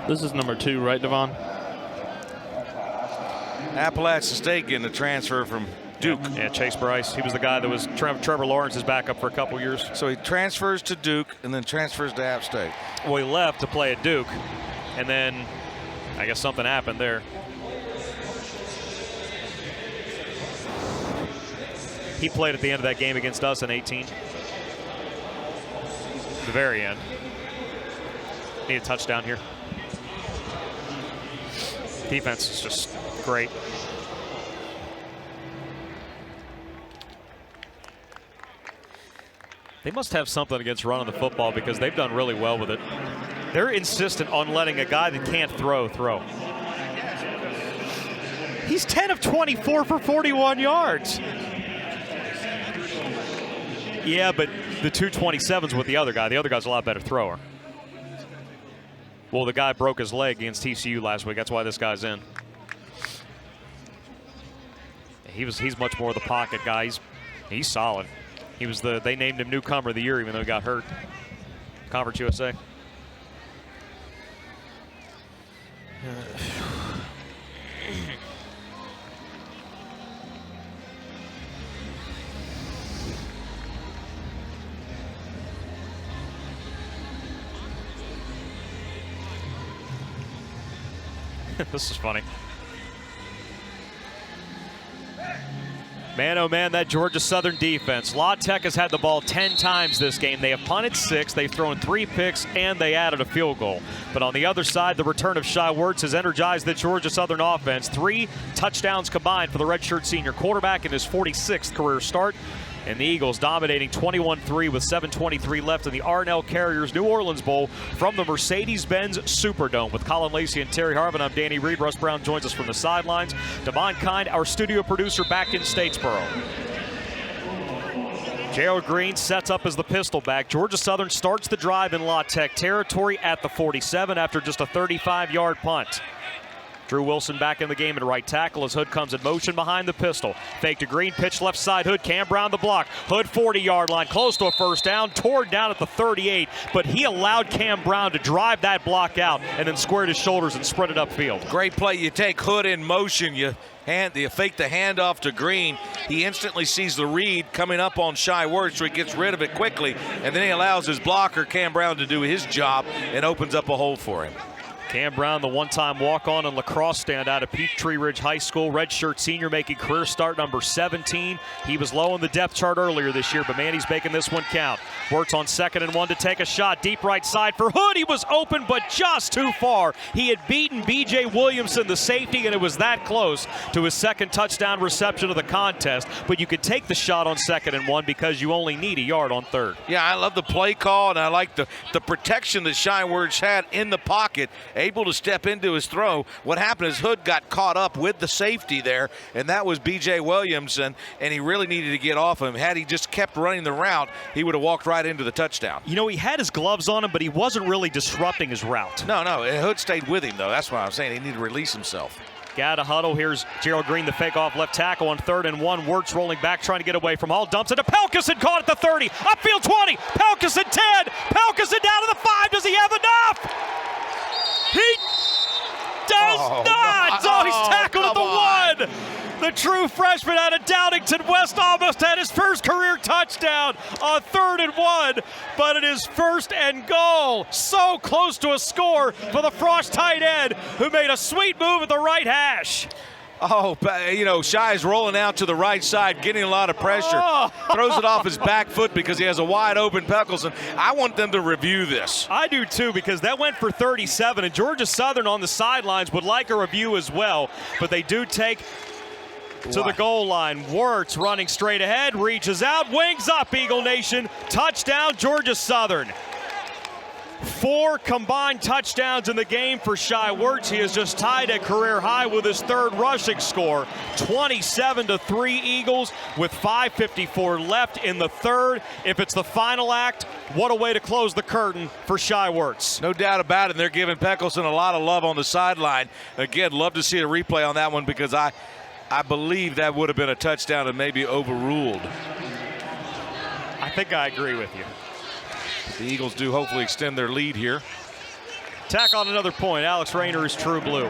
This is number 2, right, Devon? Appalachian State getting the transfer from Duke. Yeah, Chase Bryce. He was the guy that was Trevor Lawrence's backup for a couple years. So he transfers to Duke and then transfers to App State. Well, he left to play at Duke, and then I guess something happened there. He played at the end of that game against us in 18. The very end. Need a touchdown here. Defense is just great. They must have something against running the football because they've done really well with it. They're insistent on letting a guy that can't throw. He's 10 of 24 for 41 yards. Yeah, but the 227's with the other guy. The other guy's a lot better thrower. Well, the guy broke his leg against TCU last week. That's why this guy's in. He's much more the pocket guy. He's solid. He was they named him newcomer of the year even though he got hurt. Conference USA. This is funny. Man, oh man, that Georgia Southern defense. La Tech has had the ball 10 times this game. They have punted 6, they've thrown 3 picks, and they added a field goal. But on the other side, the return of Shy Wirtz has energized the Georgia Southern offense. 3 touchdowns combined for the redshirt senior quarterback in his 46th career start. And the Eagles dominating 21-3 with 7:23 left in the Arnell Carriers New Orleans Bowl from the Mercedes-Benz Superdome. With Colin Lacey and Terry Harvin, I'm Danny Reed. Russ Brown joins us from the sidelines. Devon Kind, our studio producer, back in Statesboro. Gerald Green sets up as the pistol back. Georgia Southern starts the drive in La Tech territory at the 47 after just a 35-yard punt. Drew Wilson back in the game at right tackle as Hood comes in motion behind the pistol. Fake to Green, pitch left side, Hood, Cam Brown the block. Hood 40-yard line, close to a first down, torn down at the 38, but he allowed Cam Brown to drive that block out and then squared his shoulders and sprinted upfield. Great play. You take Hood in motion, you fake the handoff to Green. He instantly sees the read coming up on Shy Word, so he gets rid of it quickly, and then he allows his blocker, Cam Brown, to do his job and opens up a hole for him. Cam Brown, the one-time walk-on and lacrosse standout at Peachtree Ridge High School. Redshirt senior making career start number 17. He was low on the depth chart earlier this year, but man, he's making this one count. Works on 2nd and 1 to take a shot. Deep right side for Hood. He was open, but just too far. He had beaten B.J. Williamson, the safety, and it was that close to his 2nd touchdown reception of the contest. But you could take the shot on 2nd and 1 because you only need a yard on 3rd. Yeah, I love the play call, and I like the protection that Shy Words had in the pocket, able to step into his throw. What happened is Hood got caught up with the safety there, and that was B.J. Williamson, and he really needed to get off him. Had he just kept running the route, he would have walked right into the touchdown. You know, he had his gloves on him, but he wasn't really disrupting his route. No, Hood stayed with him, though. That's what I'm saying. He needed to release himself. Got a huddle. Here's Gerald Green, the fake off left tackle on 3rd and 1. Wirtz rolling back, trying to get away from Hall. Dumps it to Pelkison, caught at the 30. Upfield 20. Pelkison 10. Pelkison down to the 5. Does he have enough? He does not. Oh, he's tackled at the 1. The true freshman out of Downington West almost had his first career touchdown on 3rd and 1, but it is 1st and goal. So close to a score for the Frost tight end, who made a sweet move at the right hash. Oh, you know, Shy's rolling out to the right side, getting a lot of pressure. Throws it off his back foot because he has a wide open Pelkison. I want them to review this. I do too, because that went for 37, and Georgia Southern on the sidelines would like a review as well, but they do take to the goal line. Wirtz running straight ahead, reaches out, wings up, Eagle Nation. Touchdown, Georgia Southern. 4 combined touchdowns in the game for Shy Wirtz. He has just tied a career high with his 3rd rushing score. 27-3 Eagles with 5:54 left in the 3rd. If it's the final act, what a way to close the curtain for Shy Wirtz. No doubt about it. They're giving Pelkison a lot of love on the sideline. Again, love to see a replay on that one, because I believe that would have been a touchdown and maybe overruled. I think I agree with you. The Eagles do hopefully extend their lead here. Tack on another point. Alex Rayner is true blue.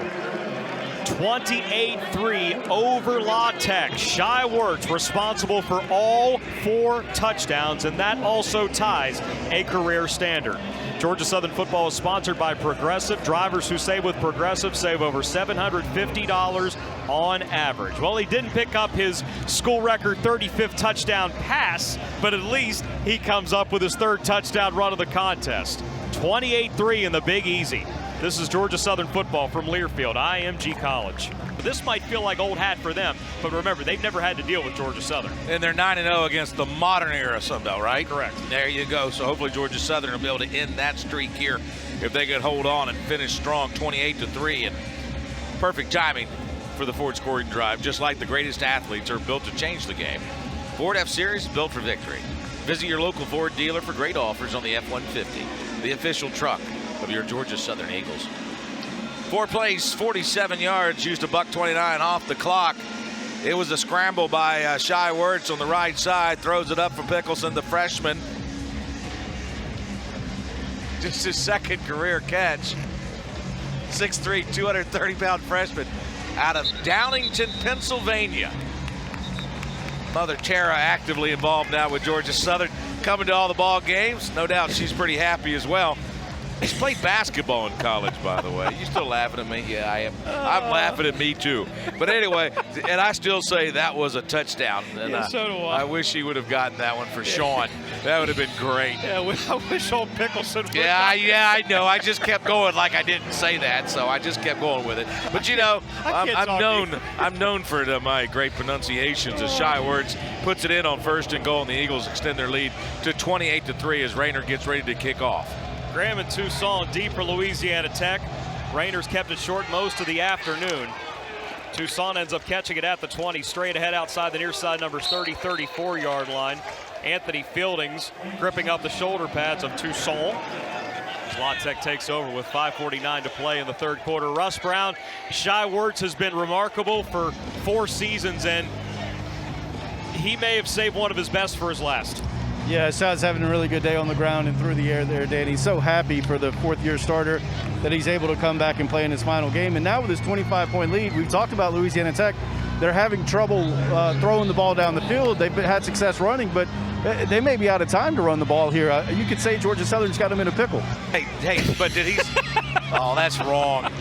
28-3 over La Tech. Shy Wirtz responsible for all 4 touchdowns, and that also ties a career standard. Georgia Southern football is sponsored by Progressive. Drivers who save with Progressive save over $750 on average. Well, he didn't pick up his school record 35th touchdown pass, but at least he comes up with his 3rd touchdown run of the contest. 28-3 in the Big Easy. This is Georgia Southern football from Learfield, IMG College. But this might feel like old hat for them, but remember, they've never had to deal with Georgia Southern. And they're 9-0 against the modern era Sunbelt, right? Correct. There you go. So hopefully Georgia Southern will be able to end that streak here if they could hold on and finish strong, 28-3. And perfect timing for the Ford scoring drive, just like the greatest athletes are built to change the game. Ford F-Series is built for victory. Visit your local Ford dealer for great offers on the F-150, the official truck of your Georgia Southern Eagles. 4 plays, 47 yards, used $1.29 off the clock. It was a scramble by Shy Wirtz on the right side, throws it up for Pelkison, the freshman. Just his 2nd career catch. 6'3", 230-pound freshman out of Downington, Pennsylvania. Mother Tara actively involved now with Georgia Southern, coming to all the ball games. No doubt she's pretty happy as well. He's played basketball in college, by the way. You still laughing at me? Yeah, I am. I'm laughing at me, too. But anyway, and I still say that was a touchdown. And yeah, so do I. I wish he would have gotten that one for Sean. That would have been great. Yeah, I wish old Pickleson would. Yeah, I know. I just kept going like I didn't say that, so I just kept going with it. But, you know, I'm known for my great pronunciations as Shy Wirtz puts it in on 1st and goal, and the Eagles extend their lead to 28-3 as Rayner gets ready to kick off. Graham and Tucson deep for Louisiana Tech. Rainer's kept it short most of the afternoon. Tucson ends up catching it at the 20, straight ahead outside the near side numbers 34-yard line. Anthony Fieldings gripping up the shoulder pads of Tucson. La Tech takes over with 5:49 to play in the third quarter. Russ Brown, Shai Wertz has been remarkable for 4 seasons, and he may have saved one of his best for his last. Yeah, Shai's having a really good day on the ground and through the air there, Danny. So happy for the fourth-year starter that he's able to come back and play in his final game. And now with his 25-point lead, we've talked about Louisiana Tech. They're having trouble throwing the ball down the field. They've had success running, but they may be out of time to run the ball here. You could say Georgia Southern's got them in a pickle. Hey, but did he? Oh, that's wrong.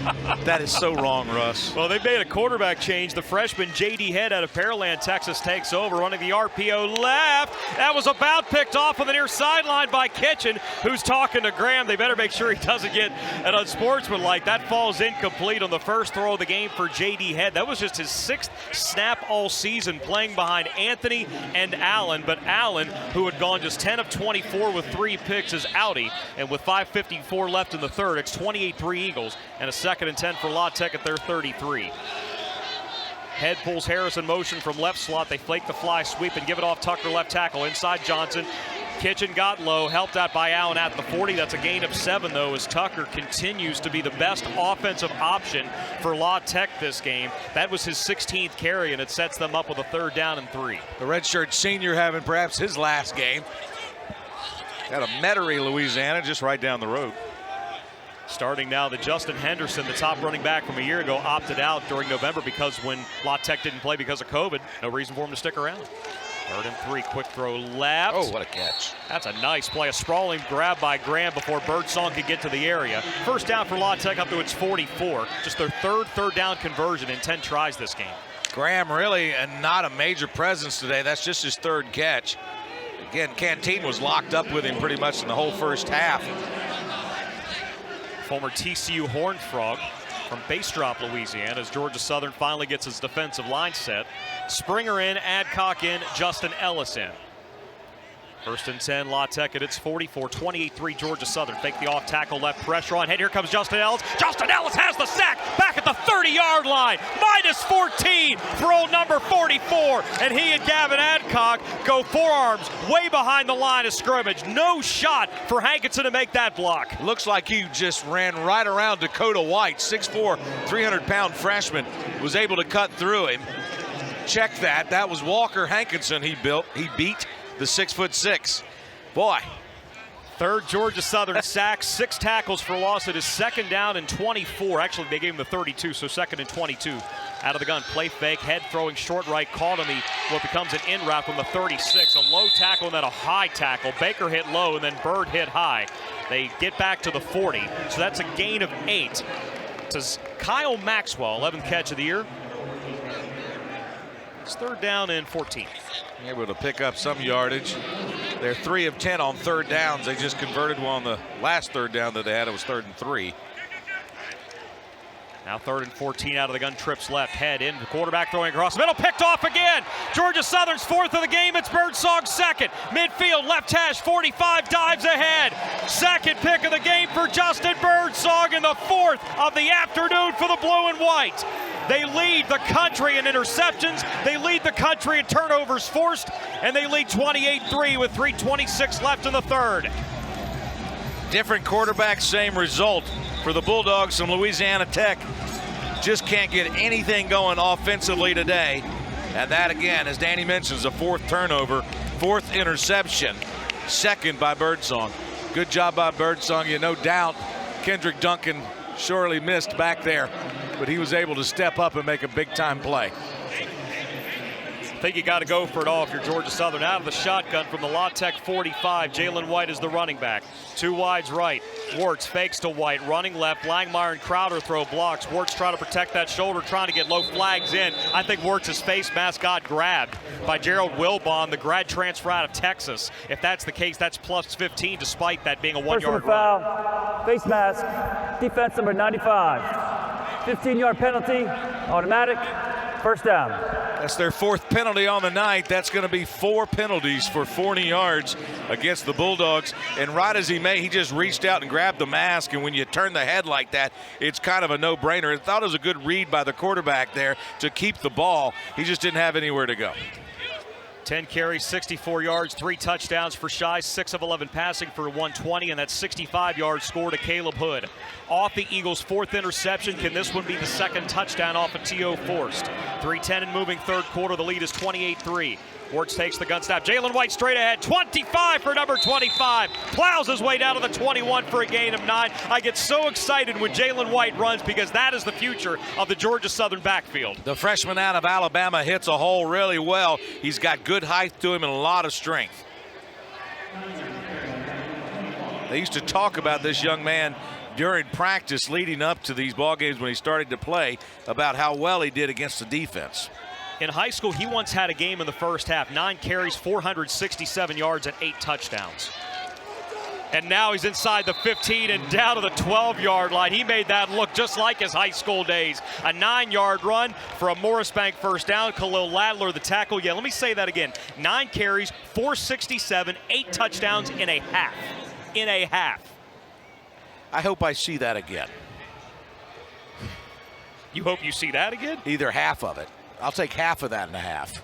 That is so wrong, Russ. Well, they made a quarterback change. The freshman J.D. Head out of Pearland, Texas, takes over, running the RPO left. That was about picked off on the near sideline by Kitchen, who's talking to Graham. They better make sure he doesn't get an unsportsmanlike. That falls incomplete on the first throw of the game for J.D. Head. That was just his 6th snap all season, playing behind Anthony and Allen. But Allen, who had gone just 10 of 24 with 3 picks, is outie. And with 5:54 left in the third, it's 28-3 Eagles, and a 2nd and 10 for La Tech at their 33. Head pulls Harris in motion from left slot. They flake the fly sweep and give it off Tucker, left tackle, inside Johnson. Kitchen got low, helped out by Allen at the 40. That's a gain of 7, though, as Tucker continues to be the best offensive option for La Tech this game. That was his 16th carry, and it sets them up with a 3rd down and 3. The redshirt senior having perhaps his last game. Got a Metairie, Louisiana, just right down the road. Starting now, the Justin Henderson, the top running back from a year ago, opted out during November because when La Tech didn't play because of COVID, no reason for him to stick around. 3rd and 3, quick throw left. Oh, what a catch. That's a nice play. A sprawling grab by Graham before Birdsong could get to the area. First down for La Tech up to its 44. Just their third down conversion in 10 tries this game. Graham really not a major presence today. That's just his 3rd catch. Again, Canteen was locked up with him pretty much in the whole first half. Former TCU Horned Frog from Bastrop, Louisiana, as Georgia Southern finally gets his defensive line set. Springer in, Adcock in, Justin Ellis in. 1st and 10, La Tech at its 44, 28-3 Georgia Southern. Fake the off tackle, left pressure on head. Here comes Justin Ellis. Justin Ellis has the sack back at the 30-yard line. -14 for old number 44. And he and Gavin Adcock go forearms way behind the line of scrimmage. No shot for Hankinson to make that block. Looks like he just ran right around Dakota White, 6'4", 300-pound freshman, was able to cut through him. Check that. That was Walker Hankinson he beat. The 6'6". Boy. 3rd Georgia Southern sack, 6 tackles for loss. It is 2nd down and 24. Actually, they gave him the 32, so 2nd and 22. Out of the gun, play fake, head throwing short right, caught on the what becomes an in route from the 36. A low tackle and then a high tackle. Baker hit low and then Bird hit high. They get back to the 40, so that's a gain of 8. This is Kyle Maxwell, 11th catch of the year. It's 3rd down and 14. Able to pick up some yardage. They're 3 of 10 on 3rd downs. They just converted one on the last 3rd down that they had. It was 3rd and 3. Now 3rd and 14 out of the gun, trips left, head in, the quarterback throwing across the middle, picked off again. Georgia Southern's 4th of the game, it's Birdsong's 2nd. Midfield, left hash, 45, dives ahead. 2nd pick of the game for Justin Birdsong, and the 4th of the afternoon for the blue and white. They lead the country in interceptions, they lead the country in turnovers forced, and they lead 28-3 with 3:26 left in the 3rd. Different quarterback, same result for the Bulldogs from Louisiana Tech. Just can't get anything going offensively today. And that, again, as Danny mentions, a 4th turnover, 4th interception, 2nd by Birdsong. Good job by Birdsong. You no doubt Kendrick Duncan surely missed back there, but he was able to step up and make a big-time play. I think you got to go for it all if you're Georgia Southern. Out of the shotgun from the La Tech 45, Jalen White is the running back. 2 wides right. Wertz fakes to White, running left. Langmeyer and Crowder throw blocks. Wertz trying to protect that shoulder, trying to get low flags in. I think Wertz's face mask got grabbed by Gerald Wilbon, the grad transfer out of Texas. If that's the case, that's plus 15, despite that being a 1-yard run. Foul, face mask, defense number 95. 15-yard penalty, automatic, 1st down. That's their 4th penalty on the night. That's going to be 4 penalties for 40 yards against the Bulldogs. And right as he just reached out and grabbed the mask. And when you turn the head like that, it's kind of a no-brainer. I thought it was a good read by the quarterback there to keep the ball. He just didn't have anywhere to go. 10 carries, 64 yards, 3 touchdowns for Shy, 6 of 11 passing for 120, and that 65-yard score to Caleb Hood. Off the Eagles' 4th interception, can this one be the 2nd touchdown off a TO forced? 3:10 and moving 3rd quarter, the lead is 28-3. Wirtz takes the gun snap. Jalen White straight ahead. 25 for number 25. Plows his way down to the 21 for a gain of 9. I get so excited when Jalen White runs because that is the future of the Georgia Southern backfield. The freshman out of Alabama hits a hole really well. He's got good height to him and a lot of strength. They used to talk about this young man during practice leading up to these ball games when he started to play about how well he did against the defense. In high school, he once had a game in the first half. 9 carries, 467 yards, and 8 touchdowns. And now he's inside the 15 and down to the 12-yard line. He made that look just like his high school days. A 9-yard run for a Morris Bank first down. Khalil Ladler, the tackle. Yeah, let me say that again. 9 carries, 467, 8 touchdowns in a half. In a half. I hope I see that again. You hope you see that again? Either half of it. I'll take half of that and a half.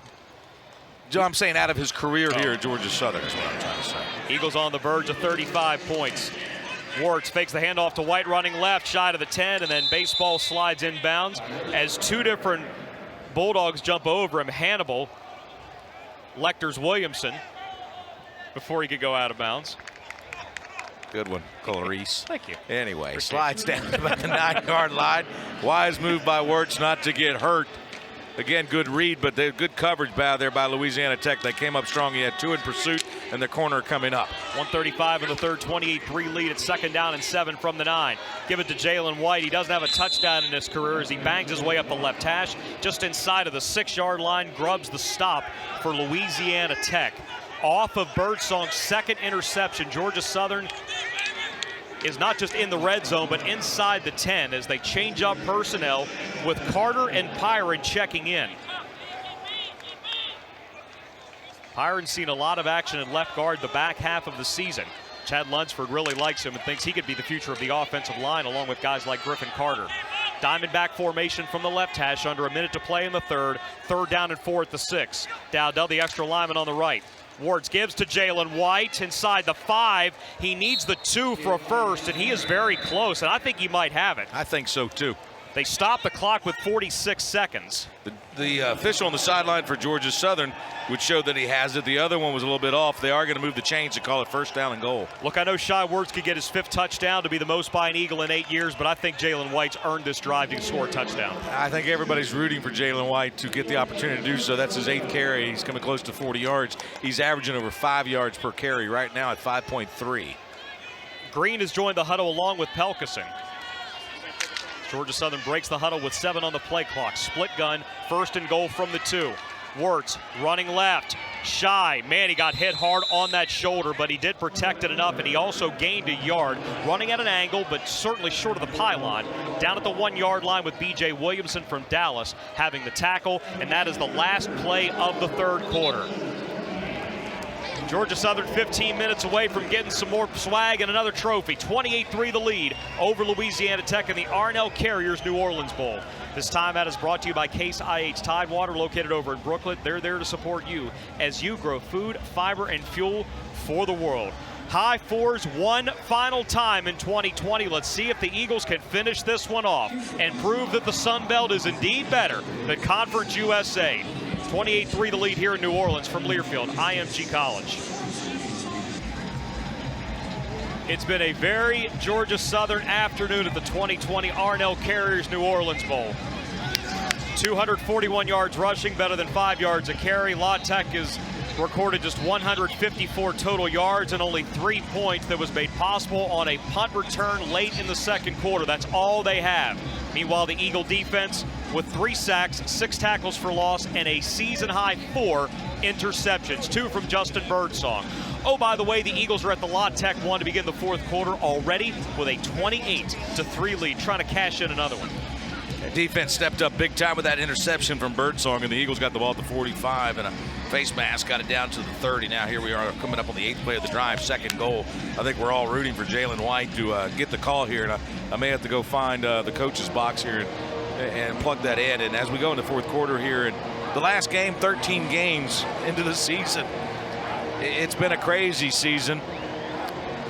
I'm saying out of his career here at Georgia Southern is what I'm trying to say. Eagles on the verge of 35 points. Wirtz fakes the handoff to White running left, shy to the 10, and then baseball slides inbounds as 2 different Bulldogs jump over him. Hannibal, Lectors Williamson, before he could go out of bounds. Good one, Clarice. Thank you. Anyway, slides down to about the 9-yard line. Wise move by Wirtz not to get hurt. Again, good read, but good coverage there by Louisiana Tech. They came up strong. He had 2 in pursuit, and the corner coming up. 1:35 in the third, 28-3 lead. It's 2nd down and 7 from the 9. Give it to Jalen White. He doesn't have a touchdown in his career as he bangs his way up the left hash. Just inside of the 6-yard line, grubs the stop for Louisiana Tech. Off of Birdsong's 2nd interception, Georgia Southern is not just in the red zone, but inside the 10 as they change up personnel with Carter and Pyron checking in. Pyron's seen a lot of action in left guard the back half of the season. Chad Lunsford really likes him and thinks he could be the future of the offensive line along with guys like Griffin Carter. Diamondback formation from the left hash, under a minute to play in the 3rd. 3rd down and 4 at the 6. Dowdell, the extra lineman on the right. Wirtz gives to Jalen White inside the 5. He needs the 2 for a first, and he is very close, and I think he might have it. I think so, too. They stop the clock with 46 seconds. The official on the sideline for Georgia Southern would show that he has it. The other one was a little bit off. They are going to move the chains to call it 1st down and goal. Look, I know Shy Wirtz could get his 5th touchdown to be the most by an Eagle in 8 years, but I think Jalen White's earned this drive to score a touchdown. I think everybody's rooting for Jalen White to get the opportunity to do so. That's his 8th carry. He's coming close to 40 yards. He's averaging over 5 yards per carry right now at 5.3. Green has joined the huddle along with Pelkison. Georgia Southern breaks the huddle with 7 on the play clock. Split gun, 1st and goal from the 2. Wirtz running left. Shy, man, he got hit hard on that shoulder, but he did protect it enough, and he also gained a yard, running at an angle, but certainly short of the pylon. Down at the 1-yard line with B.J. Williamson from Dallas having the tackle, and that is the last play of the 3rd quarter. Georgia Southern 15 minutes away from getting some more swag and another trophy. 28-3 the lead over Louisiana Tech in the Arnell Carriers New Orleans Bowl. This time out is brought to you by Case IH Tidewater, located over in Brooklyn. They're there to support you as you grow food, fiber, and fuel for the world. High 4s one final time in 2020. Let's see if the Eagles can finish this one off and prove that the Sun Belt is indeed better than Conference USA. 28-3 the lead here in New Orleans from Learfield, IMG College. It's been a very Georgia Southern afternoon at the 2020 Arnell Carriers New Orleans Bowl. 241 yards rushing, better than 5 yards a carry. La Tech has recorded just 154 total yards and only 3 points that was made possible on a punt return late in the 2nd quarter. That's all they have. Meanwhile, the Eagle defense with 3 sacks, 6 tackles for loss, and a season-high 4 interceptions, 2 from Justin Birdsong. Oh, by the way, the Eagles are at the La Tech 1 to begin the 4th quarter already with a 28-3 lead, trying to cash in another one. Defense stepped up big time with that interception from Birdsong, and the Eagles got the ball at the 45, and a face mask got it down to the 30. Now here we are coming up on the 8th play of the drive, 2nd goal. I think we're all rooting for Jalen White to get the call here, and I may have to go find the coach's box here and and plug that in. And as we go into the fourth quarter here, and the last game, 13 games into the season, it's been a crazy season.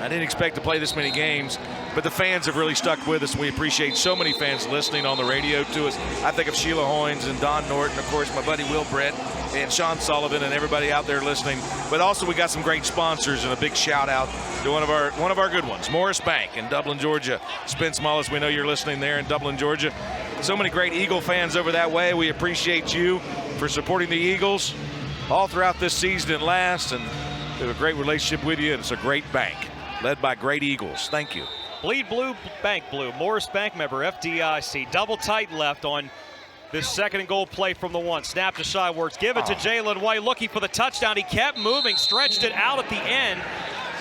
I didn't expect to play this many games, but the fans have really stuck with us, and we appreciate so many fans listening on the radio to us. I think of Sheila Hoynes and Don Norton, of course, my buddy Will Brett and Sean Sullivan and everybody out there listening. But also we got some great sponsors, and a big shout out to one of our good ones, Morris Bank in Dublin, Georgia. Spence Mullis, we know you're listening there in Dublin, Georgia. So many great Eagle fans over that way. We appreciate you for supporting the Eagles all throughout this season and last, and we have a great relationship with you, and it's a great bank led by great Eagles. Thank you. Bleed blue, bank blue. Morris Bank member, FDIC. Double tight left on this second and goal play from the one. Snap to Shy Works. Give it to Jalen White, looking for the touchdown. He kept moving, stretched it out at the end.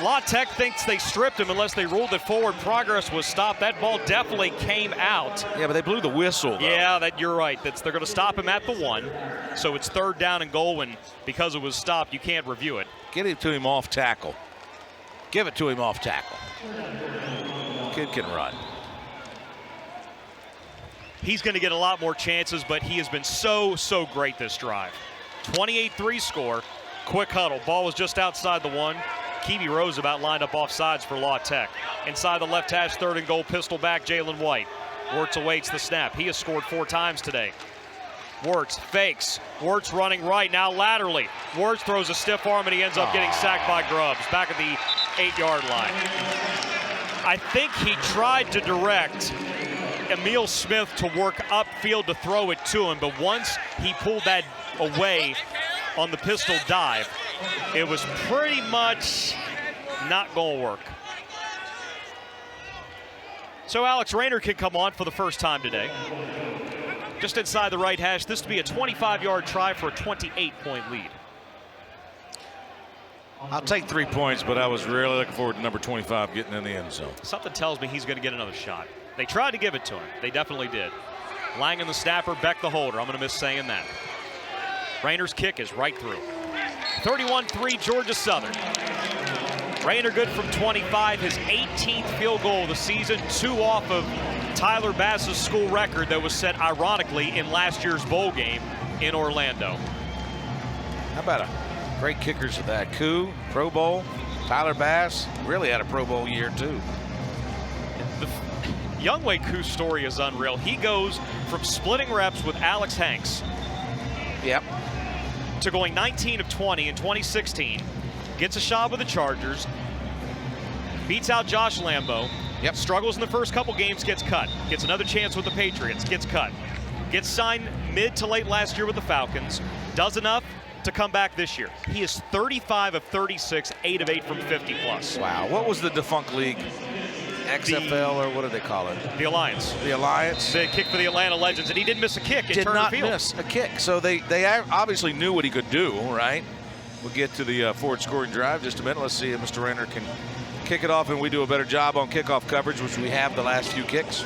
La Tech thinks they stripped him unless they ruled it forward. Progress was stopped. That ball definitely came out. Yeah, but they blew the whistle, though. Yeah, you're right. They're going to stop him at the one. So it's third down and goal, and because it was stopped, you can't review it. Get it to him off tackle. Give it to him off tackle. Kid can run. He's going to get a lot more chances, but he has been so great this drive. 28-3 score. Quick huddle. Ball was just outside the one. Kiwi Roosevelt lined up offsides for La Tech. Inside the left hash, third and goal, pistol back, Jalen White. Wirtz awaits the snap. He has scored 4 times today. Wirtz fakes. Wirtz running right, now laterally. Wirtz throws a stiff arm, and he ends up getting sacked by Grubbs back at the 8-yard line. I think he tried to direct Emil Smith to work upfield to throw it to him, but once he pulled that away on the pistol dive, it was pretty much not going to work. So Alex Rayner can come on for the first time today. Just inside the right hash, this to be a 25-yard try for a 28-point lead. I'll take 3 points, but I was really looking forward to number 25 getting in the end zone. Something tells me he's going to get another shot. They tried to give it to him. They definitely did. Langen the snapper, Beck the holder. I'm going to miss saying that. Rayner's kick is right through. 31-3 Georgia Southern. Rayner good from 25, his 18th field goal of the season, 2 off of Tyler Bass's school record that was set ironically in last year's bowl game in Orlando. How about a great kickers of that? Koo, Pro Bowl. Tyler Bass really had a Pro Bowl year too. The Youngway Koo's story is unreal. He goes from splitting reps with Alex Hanks to going 19 of 20 in 2016. Gets a shot with the Chargers. Beats out Josh Lambo. Struggles in the first couple games, gets cut. Gets another chance with the Patriots, gets cut. Gets signed mid to late last year with the Falcons. Does enough to come back this year. He is 35 of 36, 8 of 8 from 50 plus. Wow. What was the defunct league? XFL, or what do they call it? The Alliance. The Alliance. The kick for the Atlanta Legends, and he didn't miss a kick in Turner Field. Did not miss a kick. So they obviously knew what he could do, right? We'll get to the forward scoring drive in just a minute. Let's see if Mr. Rayner can kick it off, and we do a better job on kickoff coverage, which we have the last few kicks.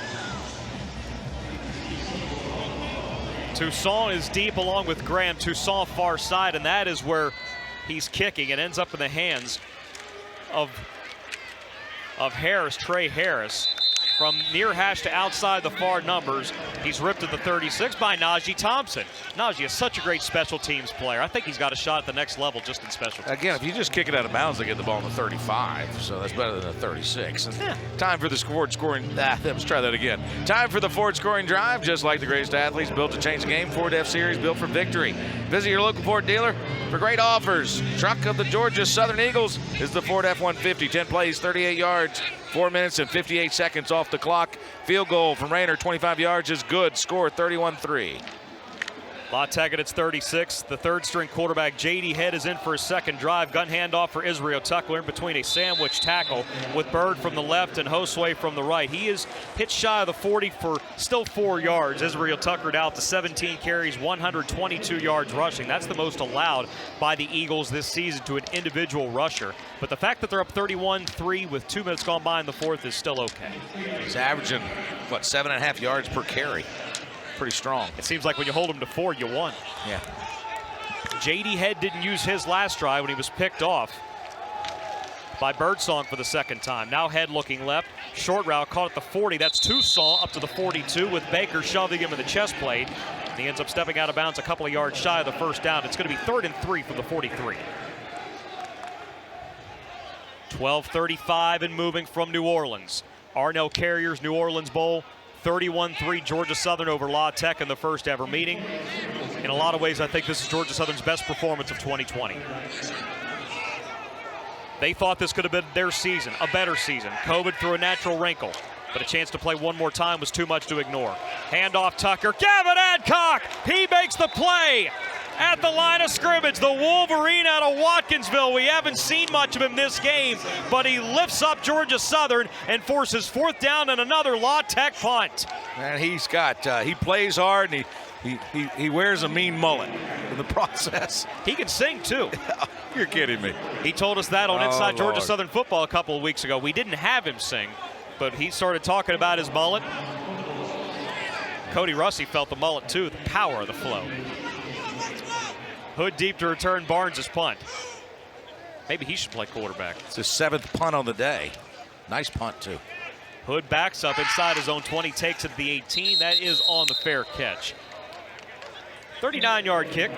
Toussaint is deep along with Graham. Toussaint far side, and that is where he's kicking. It ends up in the hands of Harris, Trey Harris. From near hash to outside the far numbers, he's ripped at the 36 by Najee Thompson. Najee is such a great special teams player. I think he's got a shot at the next level just in special teams. Again, if you just kick it out of bounds, they get the ball in the 35, so that's better than the 36. And time for the forward scoring. Let's try that again. Time for the forward scoring drive. Just like the greatest athletes built to change the game, Ford F-Series built for victory. Visit your local Ford dealer for great offers. Truck of the Georgia Southern Eagles is the Ford F-150. 10 plays, 38 yards, 4 minutes and 58 seconds off the clock. Field goal from Rayner, 25 yards is good. Score 31-3. La Tech at its 36. The third string quarterback, J.D. Head, is in for his second drive. Gun handoff for Israel Tuckler in between a sandwich tackle with Bird from the left and Josue from the right. He is hit shy of the 40 for still 4 yards. Israel Tuckered out to 17 carries, 122 yards rushing. That's the most allowed by the Eagles this season to an individual rusher. But the fact that they're up 31-3 with 2 minutes gone by in the fourth is still okay. He's averaging, 7.5 yards per carry. Pretty strong. It seems like when you hold him to 4, you won. Yeah. J.D. Head didn't use his last drive when he was picked off. by Birdsong for the second time. Now head looking left. Short route caught at the 40. That's Toussaint up to the 42 with Baker shoving him in the chest plate. And he ends up stepping out of bounds a couple of yards shy of the first down. It's going to be 3rd and 3 from the 43. 12:35 and moving from New Orleans. Arnell Carrier's New Orleans Bowl. 31-3 Georgia Southern over La Tech in the first ever meeting. In a lot of ways, I think this is Georgia Southern's best performance of 2020. They thought this could have been their season, a better season. COVID threw a natural wrinkle, but a chance to play one more time was too much to ignore. Handoff Tucker, Gavin Adcock, he makes the play at the line of scrimmage. The Wolverine out of Watkinsville. We haven't seen much of him this game, but he lifts up Georgia Southern and forces 4th down and another La Tech punt. And he's got, he plays hard and he wears a mean mullet in the process. He can sing too. You're kidding me. He told us that on Inside Georgia Lord. Southern Football a couple of weeks ago. We didn't have him sing, but he started talking about his mullet. Cody Russey felt the mullet too, the power of the flow. Hood deep to return Barnes' punt. Maybe he should play quarterback. It's his 7th punt on the day. Nice punt too. Hood backs up inside his own 20, takes it to the 18. That is on the fair catch. 39-yard kick.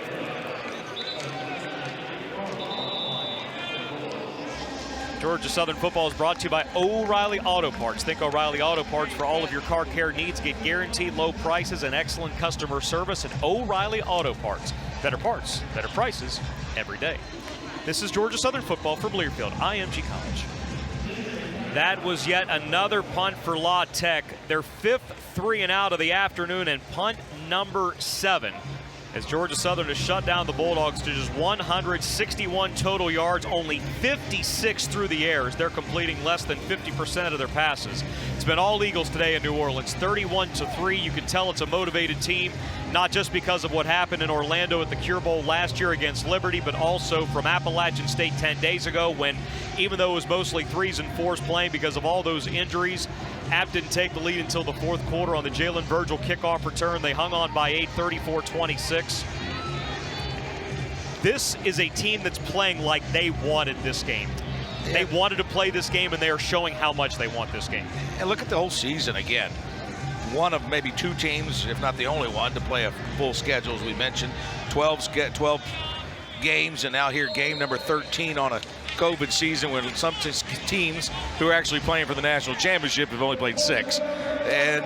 Georgia Southern football is brought to you by O'Reilly Auto Parts. Think O'Reilly Auto Parts for all of your car care needs. Get guaranteed low prices and excellent customer service at O'Reilly Auto Parts. Better parts, better prices every day. This is Georgia Southern football from Learfield, IMG College. That was yet another punt for La Tech. Their 5th 3-and-out of the afternoon and punt number 7. As Georgia Southern has shut down the Bulldogs to just 161 total yards, only 56 through the air as they're completing less than 50% of their passes. It's been all Eagles today in New Orleans, 31-3. You can tell it's a motivated team, not just because of what happened in Orlando at the Cure Bowl last year against Liberty, but also from Appalachian State 10 days ago when, even though it was mostly 3s and 4s playing because of all those injuries, App didn't take the lead until the 4th quarter on the Jalen Virgil kickoff return. They hung on by 8, 34-26. This is a team that's playing like they wanted this game. Yeah. They wanted to play this game, and they are showing how much they want this game. And look at the whole season again. One of maybe 2 teams, if not the only one, to play a full schedule, as we mentioned. 12 games, and now here game number 13 on a COVID season when some teams who are actually playing for the national championship have only played 6. And,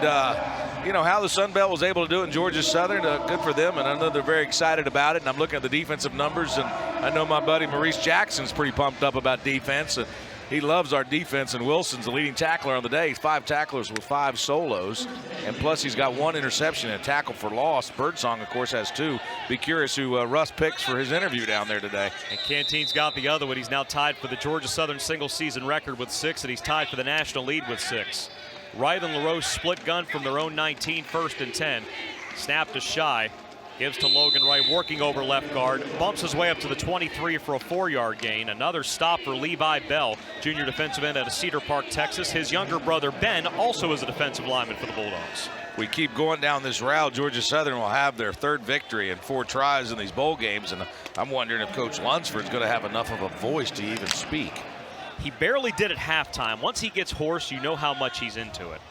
you know, how the Sun Belt was able to do it in Georgia Southern, good for them, and I know they're very excited about it. And I'm looking at the defensive numbers, and I know my buddy Maurice Jackson's pretty pumped up about defense. And he loves our defense, and Wilson's the leading tackler on the day. He's 5 tacklers with 5 solos, and plus he's got 1 interception and a tackle for loss. Birdsong, of course, has 2. Be curious who Russ picks for his interview down there today. And Canteen's got the other one. He's now tied for the Georgia Southern single-season record with 6, and he's tied for the national lead with 6. Wright and LaRoche split gun from their own 19, 1st and 10. Snap to Shy. Gives to Logan Wright, working over left guard. Bumps his way up to the 23 for a 4-yard gain. Another stop for Levi Bell, junior defensive end out of Cedar Park, Texas. His younger brother, Ben, also is a defensive lineman for the Bulldogs. We keep going down this route. Georgia Southern will have their 3rd victory in 4 tries in these bowl games. And I'm wondering if Coach Lunsford's going to have enough of a voice to even speak. He barely did at halftime. Once he gets hoarse, you know how much he's into it.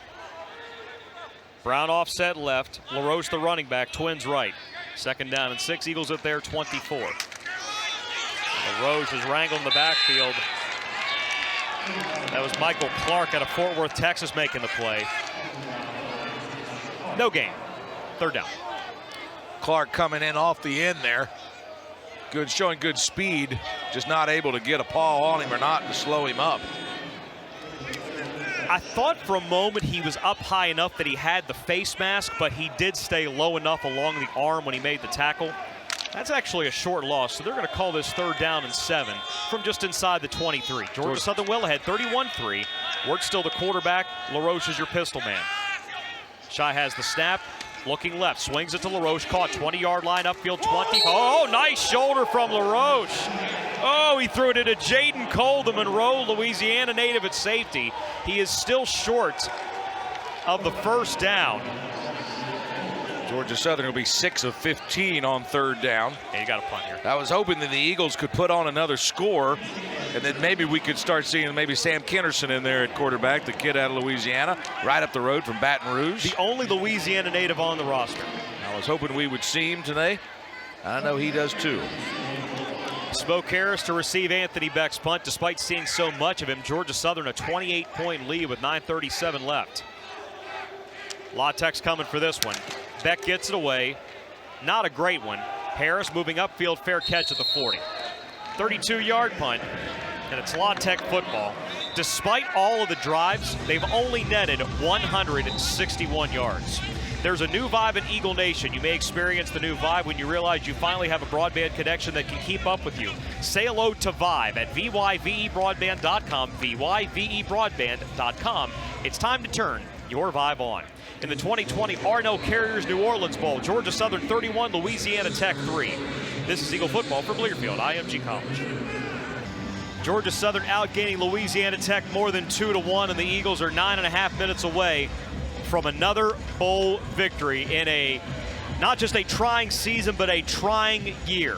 Brown offset left. LaRoche the running back, twins right. 2nd down and 6, Eagles at their 24. LaRoche is wrangling the backfield. That was Michael Clark out of Fort Worth, Texas, making the play. No gain. 3rd down. Clark coming in off the end there. Good, showing good speed, just not able to get a paw on him or not to slow him up. I thought for a moment he was up high enough that he had the face mask, but he did stay low enough along the arm when he made the tackle. That's actually a short loss, so they're going to call this 3rd down and 7 from just inside the 23. Georgia Southern well ahead, 31-3. Wirt still the quarterback. LaRoche is your pistol man. Shy has the snap, looking left, swings it to LaRoche, caught 20-yard line, upfield 20. Oh, nice shoulder from LaRoche. Oh, he threw it into Jaden Cole, the Monroe, Louisiana native at safety. He is still short of the 1st down. Georgia Southern will be 6 of 15 on 3rd down. And you got a punt here. I was hoping that the Eagles could put on another score And then maybe we could start seeing maybe Sam Kinnerson in there at quarterback, the kid out of Louisiana, right up the road from Baton Rouge. The only Louisiana native on the roster. I was hoping we would see him today. I know he does too. Smoke Harris to receive Anthony Beck's punt. Despite seeing so much of him, Georgia Southern a 28-point lead with 9:37 left. La Tech's coming for this one. Beck gets it away. Not a great one. Harris moving upfield, fair catch at the 40. 32-yard punt, and it's La Tech football. Despite all of the drives, they've only netted 161 yards. There's a new vibe in Eagle Nation. You may experience the new vibe when you realize you finally have a broadband connection that can keep up with you. Say hello to Vibe at vyvebroadband.com, vyvebroadband.com. It's time to turn your Vibe on. In the 2020 Arnell Carriers New Orleans Bowl, Georgia Southern 31, Louisiana Tech 3. This is Eagle football from Learfield, IMG College. Georgia Southern outgaining Louisiana Tech more than 2-1, and the Eagles are 9.5 minutes away from another bowl victory in a not just a trying season, but a trying year.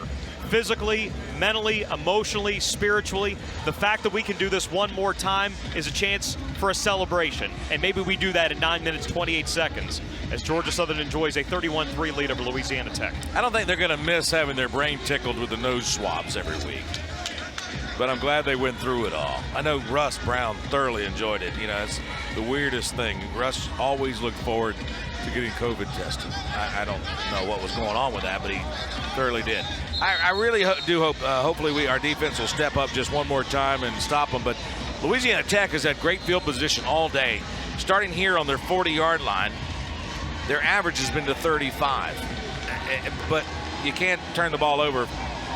Physically, mentally, emotionally, spiritually, the fact that we can do this one more time is a chance for a celebration. And maybe we do that in 9 minutes, 28 seconds as Georgia Southern enjoys a 31-3 lead over Louisiana Tech. I don't think they're going to miss having their brain tickled with the nose swabs every week. But I'm glad they went through it all. I know Russ Brown thoroughly enjoyed it. You know, it's the weirdest thing. Russ always looked forward to getting COVID tested. I don't know what was going on with that, but he thoroughly did. I really do hope, hopefully our defense will step up just one more time and stop them. But Louisiana Tech has had great field position all day. Starting here on their 40-yard line, their average has been to 35. But you can't turn the ball over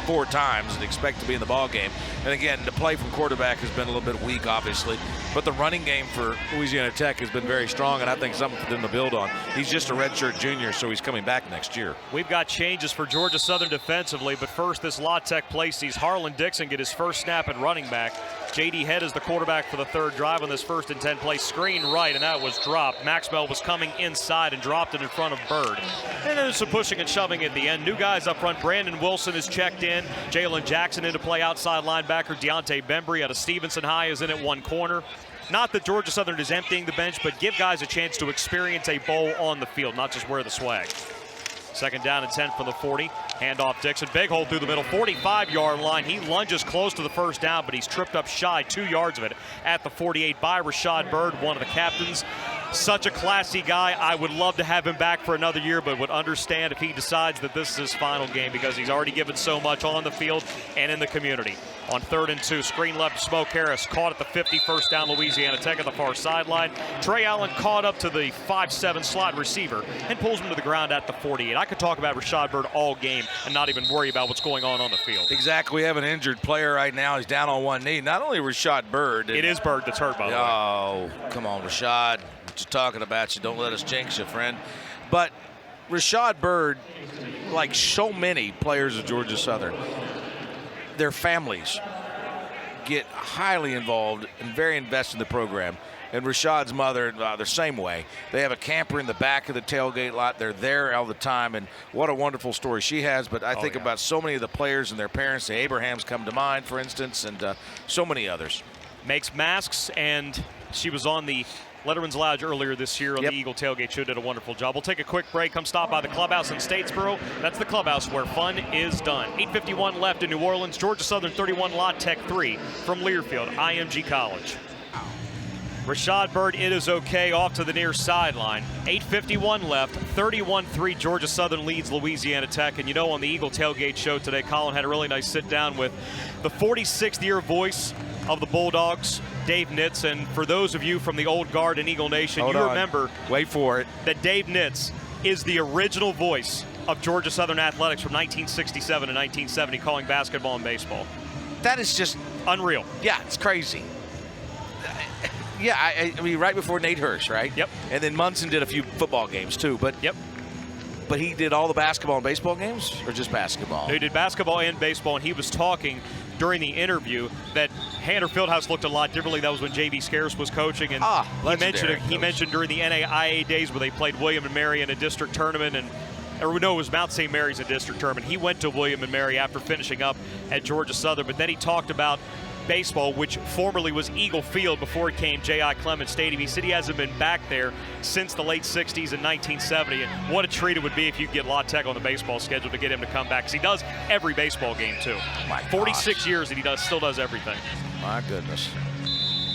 4 times and expect to be in the ball game. And again, the play from quarterback has been a little bit weak, obviously, but the running game for Louisiana Tech has been very strong, and I think something for them to build on. He's just a redshirt junior, so he's coming back next year. We've got changes for Georgia Southern defensively, but first this La Tech play sees Harlan Dixon get his first snap at running back. J.D. Head is the quarterback for the third drive on this 1st and 10 play. Screen right, and that was dropped. Maxwell was coming inside and dropped it in front of Bird. And then some pushing and shoving at the end. New guys up front. Brandon Wilson is checked in. Jalen Jackson into play, outside linebacker. Deontay Bembry out of Stevenson High is in at one corner. Not that Georgia Southern is emptying the bench, but give guys a chance to experience a bowl on the field, not just wear the swag. 2nd down and 10 from the 40. Handoff Dixon. Big hole through the middle. 45-yard line. He lunges close to the first down, but he's tripped up shy 2 yards of it at the 48 by Rashad Bird, one of the captains. Such a classy guy. I would love to have him back for another year, but would understand if he decides that this is his final game because he's already given so much on the field and in the community. On 3rd and 2, screen left, Smoke Harris caught at the 50, 1st down, Louisiana Tech at the far sideline. Trey Allen caught up to the 5'7" slot receiver and pulls him to the ground at the 48. I could talk about Rashad Bird all game and not even worry about what's going on the field. Exactly. We have an injured player right now. He's down on one knee. Not only Rashad Bird. It is Bird that's hurt, by the way. Oh, come on, Rashad. Just talking about you. Don't let us jinx you, friend. But Rashad Bird, like so many players of Georgia Southern, their families get highly involved and very invested in the program. And Rashad's mother, the same way. They have a camper in the back of the tailgate lot. They're there all the time, and what a wonderful story she has. But I think about so many of the players and their parents. The Abrahams come to mind, for instance, and so many others. Makes masks, and she was on the Letterman's Lounge earlier this year on the Eagle Tailgate Show. Did a wonderful job. We'll take a quick break. Come stop by the clubhouse in Statesboro. That's the clubhouse where fun is done. 8:51 left in New Orleans. Georgia Southern 31, La Tech 3 from Learfield, IMG College. Rashad Bird, it is okay, off to the near sideline. 8:51 left, 31-3, Georgia Southern leads Louisiana Tech. And you know, on the Eagle Tailgate Show today, Colin had a really nice sit down with the 46th-year voice of the Bulldogs, Dave Nitz. And for those of you from the old guard in Eagle Nation, remember, wait for it, that Dave Nitz is the original voice of Georgia Southern athletics from 1967 to 1970, calling basketball and baseball. That is just unreal. Yeah, it's crazy. Yeah, I mean, right before Nate Hirsch, right? Yep. And then Munson did a few football games too, but But he did all the basketball and baseball games, or just basketball? No, he did basketball and baseball, and he was talking during the interview that Hanner Fieldhouse looked a lot differently. That was when J.B. Scarce was coaching, and he mentioned during the NAIA days where they played William and Mary in a district tournament, it was Mount St. Mary's in district tournament. He went to William and Mary after finishing up at Georgia Southern, but then he talked about Baseball, which formerly was Eagle Field before it came J.I. Clements Stadium. He said he hasn't been back there since the late 60s and 1970. And what a treat it would be if you could get La Tech on the baseball schedule to get him to come back, because he does every baseball game too. My 46 years and he still does everything. My goodness.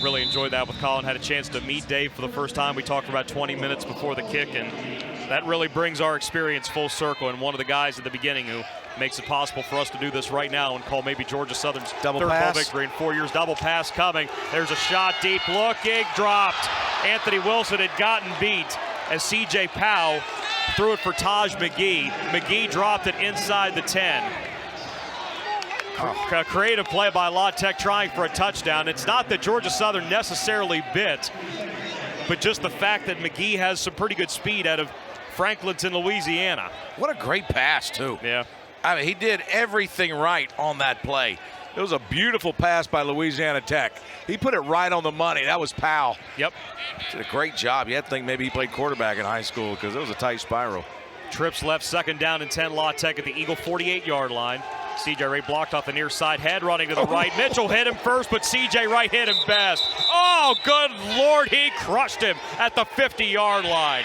Really enjoyed that with Colin. Had a chance to meet Dave for the first time. We talked for about 20 minutes before the kick, and that really brings our experience full circle. And one of the guys at the beginning who makes it possible for us to do this right now and call maybe Georgia Southern's Double third pass. bowl victory in 4 years. Double pass coming. There's a shot deep, looking, dropped. Anthony Wilson had gotten beat as C.J. Powell threw it for Taj McGee. McGee dropped it inside the 10. A creative play by La Tech trying for a touchdown. It's not that Georgia Southern necessarily bit, but just the fact that McGee has some pretty good speed out of Franklinton, Louisiana. What a great pass, too. Yeah. I mean, he did everything right on that play. It was a beautiful pass by Louisiana Tech. He put it right on the money. That was Powell. Yep. Did a great job. You had to think maybe he played quarterback in high school, because it was a tight spiral. Trips left, 2nd down and 10. La Tech at the Eagle 48-yard line. C.J. Wright blocked off the near side, head running to the right. Mitchell hit him first, but C.J. Wright hit him best. Oh, good Lord, he crushed him at the 50-yard line.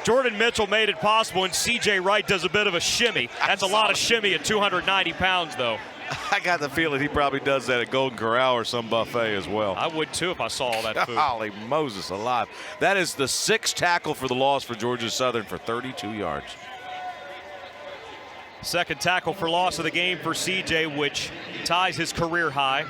Jordan Mitchell made it possible, and C.J. Wright does a bit of a shimmy. That's a lot of shimmy at 290 pounds, though. I got the feeling he probably does that at Golden Corral or some buffet as well. I would, too, if I saw all that food. Holy Moses alive. That is the 6th tackle for the loss for Georgia Southern for 32 yards. Second tackle for loss of the game for CJ, which ties his career high.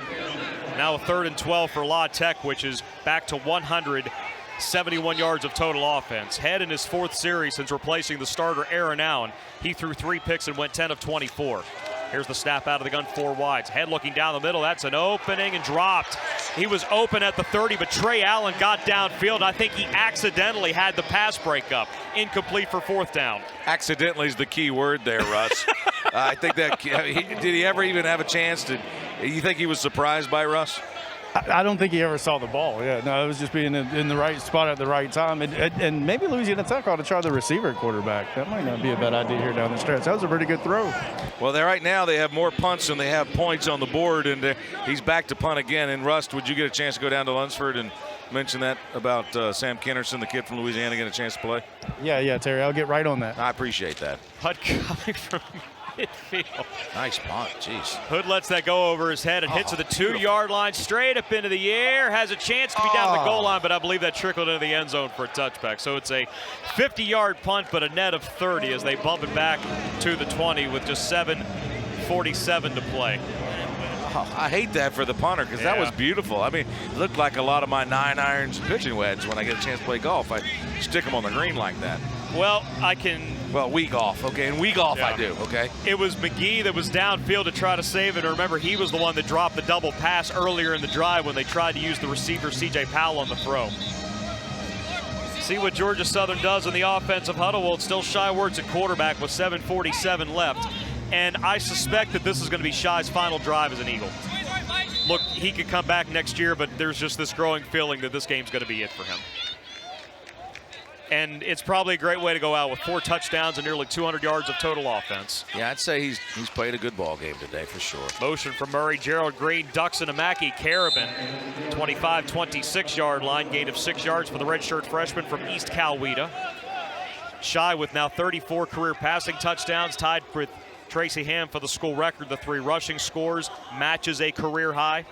Now a 3rd and 12 for La Tech, which is back to 171 yards of total offense. Head in his 4th series since replacing the starter Aaron Allen. He threw 3 picks and went 10 of 24. Here's the snap out of the gun, 4 wides. Head looking down the middle. That's an opening and dropped. He was open at the 30, but Trey Allen got downfield. I think he accidentally had the pass break up. Incomplete for 4th down. Accidentally is the key word there, Russ. I think that did he ever even have a chance to? You think he was surprised by Russ? I don't think he ever saw the ball. Yeah, no, it was just being in the right spot at the right time. And maybe Louisiana Tech ought to try the receiver at quarterback. That might not be a bad idea here down the stretch. That was a pretty good throw. Well, right now they have more punts than they have points on the board, and he's back to punt again. And Rust, would you get a chance to go down to Lunsford and mention that about Sam Kennerson, the kid from Louisiana, getting a chance to play? Yeah, Terry, I'll get right on that. I appreciate that. Punt coming from midfield. Nice punt, jeez. Hood lets that go over his head and hits to the 2-yard line, straight up into the air. Has a chance to be down the goal line, but I believe that trickled into the end zone for a touchback. So it's a 50-yard punt, but a net of 30 as they bump it back to the 20 with just 7:47 to play. Oh, I hate that for the punter, because that was beautiful. I mean, it looked like a lot of my 9-irons and pitching wedges when I get a chance to play golf. I stick them on the green like that. Well, I can. Well, we golf, okay? And we golf, I do, okay? It was McGee that was downfield to try to save it. Remember, he was the one that dropped the double pass earlier in the drive when they tried to use the receiver, C.J. Powell, on the throw. See what Georgia Southern does in the offensive huddle. Well, it's still Shy Words at quarterback with 7:47 left. And I suspect that this is going to be Shy's final drive as an Eagle. Look, he could come back next year, but there's just this growing feeling that this game's going to be it for him. And it's probably a great way to go out with 4 touchdowns and nearly 200 yards of total offense. Yeah, I'd say he's played a good ball game today for sure. Motion from Murray, Gerald Green, Duxon, Amaki, Carabin, 25-26-yard line, gain of 6 yards for the redshirt freshman from East Coweta. Shy with now 34 career passing touchdowns, tied with Tracy Ham for the school record. The 3 rushing scores matches a career high.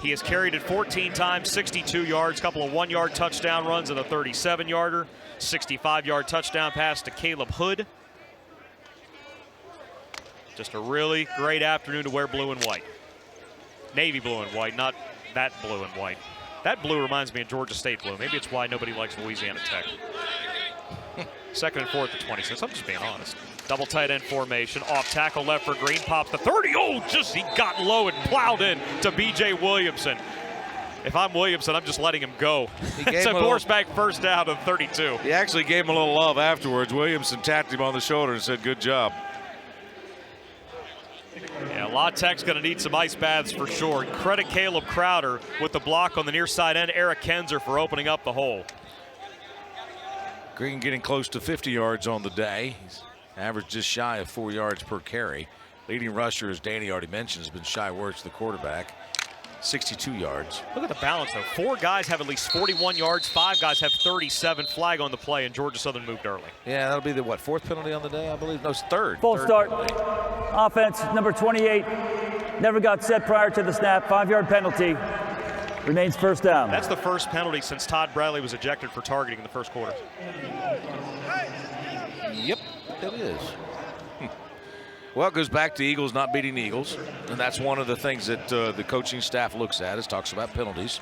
He has carried it 14 times, 62 yards, couple of 1-yard touchdown runs and a 37-yarder, 65-yard touchdown pass to Caleb Hood. Just a really great afternoon to wear blue and white. Navy blue and white, not that blue and white. That blue reminds me of Georgia State blue. Maybe it's why nobody likes Louisiana Tech. 2nd and 4 at the 26. I'm just being honest. Double tight end formation. Off tackle left for Green. Pops the 30. Oh, he got low and plowed in to B.J. Williamson. If I'm Williamson, I'm just letting him go. It's a horseback first down of 32. He actually gave him a little love afterwards. Williamson tapped him on the shoulder and said, good job. Yeah, La Tech's going to need some ice baths for sure. And credit Caleb Crowder with the block on the near side end. Eric Kenzer for opening up the hole. Green getting close to 50 yards on the day. He's averaged just shy of 4 yards per carry. Leading rusher, as Danny already mentioned, has been Shy Wertz, the quarterback. 62 yards. Look at the balance, though. 4 guys have at least 41 yards. 5 guys have 37. Flag on the play, and Georgia Southern moved early. Yeah, that'll be the, 4th penalty on the day, I believe? No, it's third. Full start. Offense, number 28. Never got set prior to the snap. 5-yard penalty. Remains first down. That's the first penalty since Todd Bradley was ejected for targeting in the first quarter. Yep, it is. Well, it goes back to Eagles not beating the Eagles, and that's one of the things that the coaching staff looks at, is talks about penalties.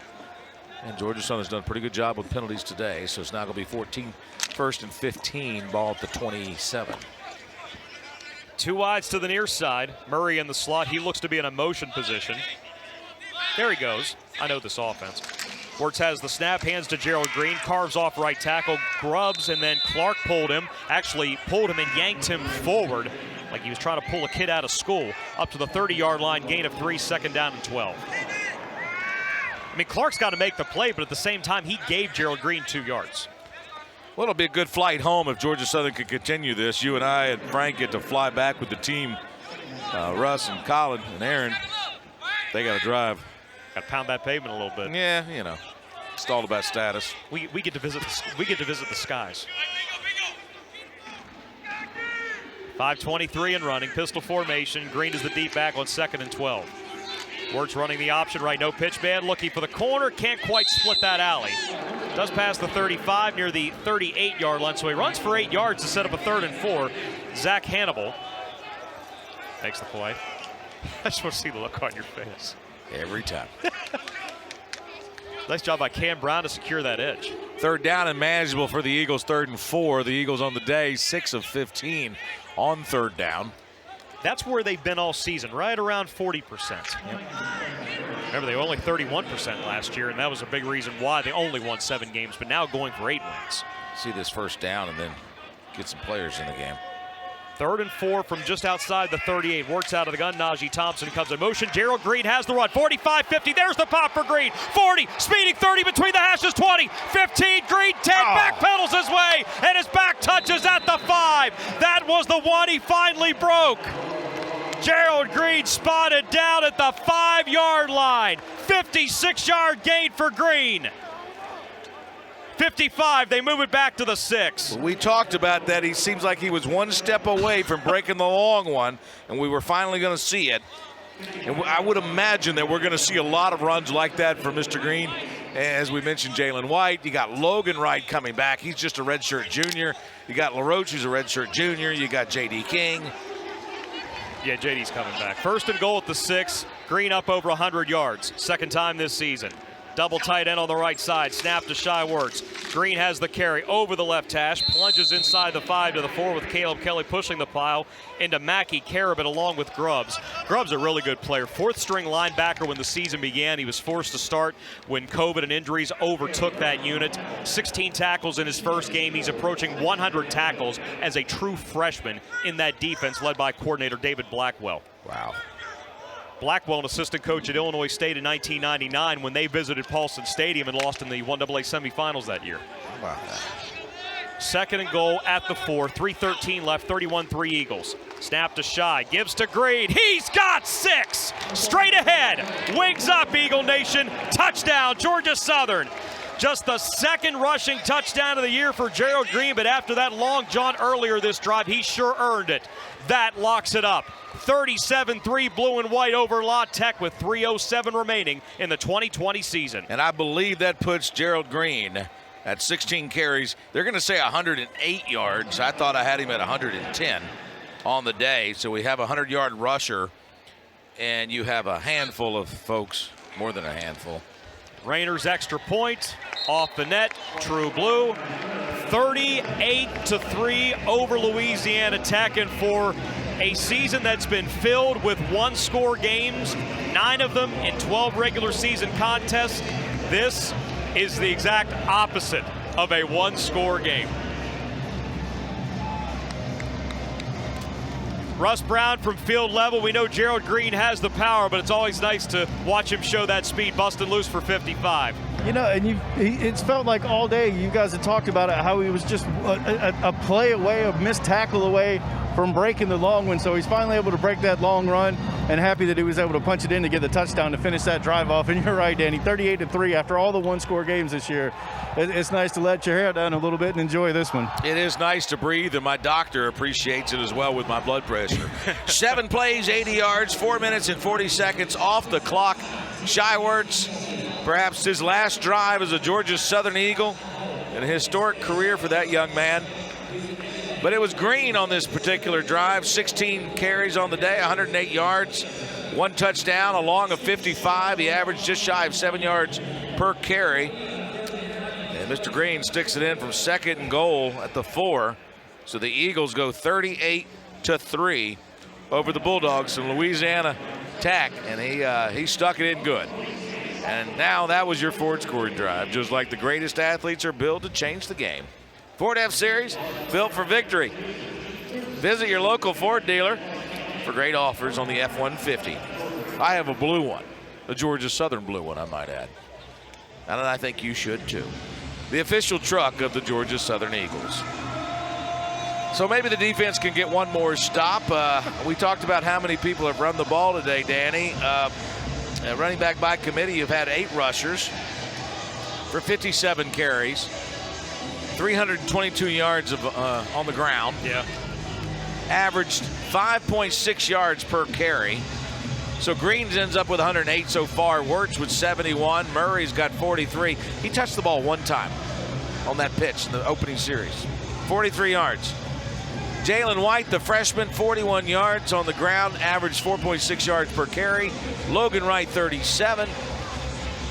And Georgia Southern's done a pretty good job with penalties today, so it's now going to be 14, 1st and 15, ball at the 27. 2 wides to the near side. Murray in the slot. He looks to be in a motion position. There he goes. I know this offense. Wertz has the snap, hands to Gerald Green, carves off right tackle, grubs, and then Clark pulled him. Actually pulled him and yanked him forward like he was trying to pull a kid out of school, up to the 30-yard line, gain of 3, 2nd down and 12. I mean, Clark's got to make the play, but at the same time, he gave Gerald Green 2 yards. Well, it'll be a good flight home if Georgia Southern can continue this. You and I and Frank get to fly back with the team. Russ and Colin and Aaron, they got to drive. Got to pound that pavement a little bit. Yeah, you know, it's all about status. We get to visit the skies. 5:23 and running, pistol formation. Green is the deep back on 2nd and 12. Wertz running the option right, no pitch man, looking for the corner, can't quite split that alley. Does pass the 35 near the 38-yard line, so he runs for 8 yards to set up a 3rd and 4. Zach Hannibal makes the play. I just want to see the look on your face. Every time. Nice job by Cam Brown to secure that edge. 3rd down and manageable for the Eagles, 3rd and 4. The Eagles on the day, 6 of 15 on 3rd down. That's where they've been all season, right around 40%. Yep. Remember, they were only 31% last year, and that was a big reason why they only won 7 games, but now going for 8 wins. See this 1st down and then get some players in the game. 3rd and 4 from just outside the 38. Wertz out of the gun. Najee Thompson comes in motion. Gerald Green has the run. 45, 50. There's the pop for Green. 40, speeding 30 between the hashes. 20, 15. Green 10. Back pedals his way, and his back touches at the 5. That was the one he finally broke. Gerald Green spotted down at the 5-yard line. 56-yard gain for Green. 55, they move it back to the 6. We talked about that. He seems like he was one step away from breaking the long one, and we were finally going to see it. And I would imagine that we're going to see a lot of runs like that from Mr. Green. As we mentioned, Jalen White. You got Logan Wright coming back. He's just a redshirt junior. You got LaRoche, who's a redshirt junior. You got J.D. King. Yeah, JD's coming back. 1st and goal at the 6. Green up over 100 yards. 2nd time this season. Double tight end on the right side. Snap to Shy Wertz. Green has the carry over the left hash. Plunges inside the 5 to the 4 with Caleb Kelly pushing the pile into Mackie Carabin along with Grubbs. Grubbs a really good player. 4th string linebacker when the season began. He was forced to start when COVID and injuries overtook that unit. 16 tackles in his first game. He's approaching 100 tackles as a true freshman in that defense led by coordinator David Blackwell. Wow. Blackwell, an assistant coach at Illinois State in 1999 when they visited Paulson Stadium and lost in the 1AA semifinals that year. How about that? 2nd and goal at the 4. 3:13 left, 31-3 Eagles. Snap to Shy, gives to Green. He's got 6! Straight ahead. Wings up, Eagle Nation. Touchdown, Georgia Southern. Just the 2nd rushing touchdown of the year for Gerald Green, but after that long jaunt earlier this drive, he sure earned it. That locks it up. 37-3 blue and white over La Tech with 3:07 remaining in the 2020 season. And I believe that puts Gerald Green at 16 carries. They're going to say 108 yards. I thought I had him at 110 on the day. So we have a 100-yard rusher, and you have a handful of folks, more than a handful. Rainer's extra point off the net, true blue. 38-3 over Louisiana Tech, and for a season that's been filled with 1-score games, 9 of them in 12 regular season contests, this is the exact opposite of a 1-score game. Russ Brown from field level. We know Gerald Green has the power, but it's always nice to watch him show that speed, busting loose for 55. You know, and it's felt like all day you guys had talked about it, how he was just a play away, a missed tackle away from breaking the long one. So he's finally able to break that long run, and happy that he was able to punch it in to get the touchdown to finish that drive off. And you're right, Danny, 38-3 after all the one-score games this year. It's nice to let your hair down a little bit and enjoy this one. It is nice to breathe, and my doctor appreciates it as well with my blood pressure. 7 plays, 80 yards, 4 minutes and 40 seconds off the clock. Shywards, perhaps his last drive as a Georgia Southern Eagle, and a historic career for that young man. But it was Green on this particular drive. 16 carries on the day, 108 yards, 1 touchdown, a long of 55. He averaged just shy of 7 yards per carry. And Mr. Green sticks it in from 2nd and goal at the 4. So the Eagles go 38-3 over the Bulldogs from Louisiana Tech, and he stuck it in good. And now that was your Ford scoring drive, just like the greatest athletes are built to change the game. Ford F-Series, built for victory. Visit your local Ford dealer for great offers on the F-150. I have a blue one, a Georgia Southern blue one, I might add. And I think you should too. The official truck of the Georgia Southern Eagles. So maybe the defense can get one more stop. We talked about how many people have run the ball today, Danny. Running back by committee, you've had 8 rushers for 57 carries, 322 yards on the ground. Yeah. Averaged 5.6 yards per carry. So Greens ends up with 108 so far. Wirtz with 71. Murray's got 43. He touched the ball 1 time on that pitch in the opening series. 43 yards. Jalen White, the freshman, 41 yards on the ground, averaged 4.6 yards per carry. Logan Wright, 37.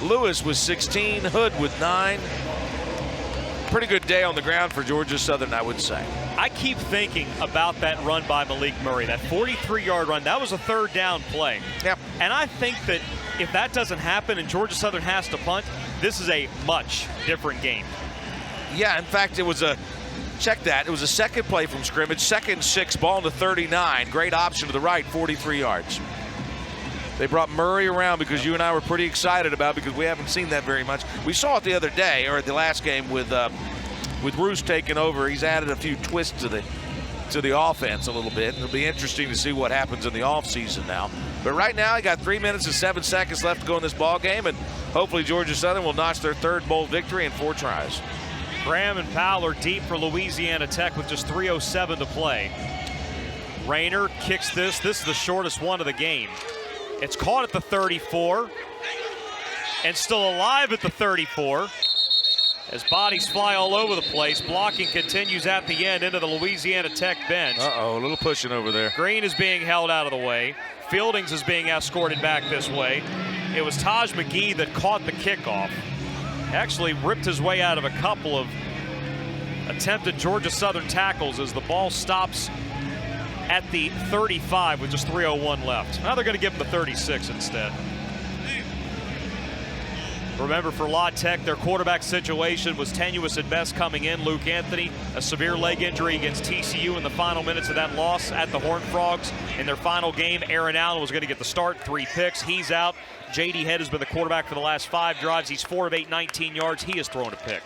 Lewis with 16. Hood with 9. Pretty good day on the ground for Georgia Southern, I would say. I keep thinking about that run by Malik Murray, that 43-yard run. That was a 3rd down play. Yep. And I think that if that doesn't happen and Georgia Southern has to punt, this is a much different game. Yeah, in fact, it was a check that. It was a 2nd play from scrimmage, 2nd and 6, ball to 39. Great option to the right, 43 yards. They brought Murray around because you and I were pretty excited about, because we haven't seen that very much. We saw it the other day, or at the last game with Roos taking over. He's added a few twists to the offense a little bit. It'll be interesting to see what happens in the offseason now. But right now, he got 3 minutes and 7 seconds left to go in this ball game, and hopefully Georgia Southern will notch their 3rd bowl victory in 4 tries. Graham and Powell are deep for Louisiana Tech with just 3:07 to play. Rayner kicks this. This is the shortest one of the game. It's caught at the 34 and still alive at the 34 as bodies fly all over the place. Blocking continues at the end into the Louisiana Tech bench. Uh-oh, a little pushing over there. Green is being held out of the way. Fieldings is being escorted back this way. It was Taj McGee that caught the kickoff. Actually ripped his way out of a couple of attempted Georgia Southern tackles as the ball stops at the 35 with just 3:01 left. Now they're going to give him the 36 instead. Remember, for La Tech, their quarterback situation was tenuous at best coming in. Luke Anthony, a severe leg injury against TCU in the final minutes of that loss at the Horned Frogs. In their final game, Aaron Allen was going to get the start, 3 picks. He's out. J.D. Head has been the quarterback for the last 5 drives. He's 4 of 8, 19 yards. He has thrown a pick.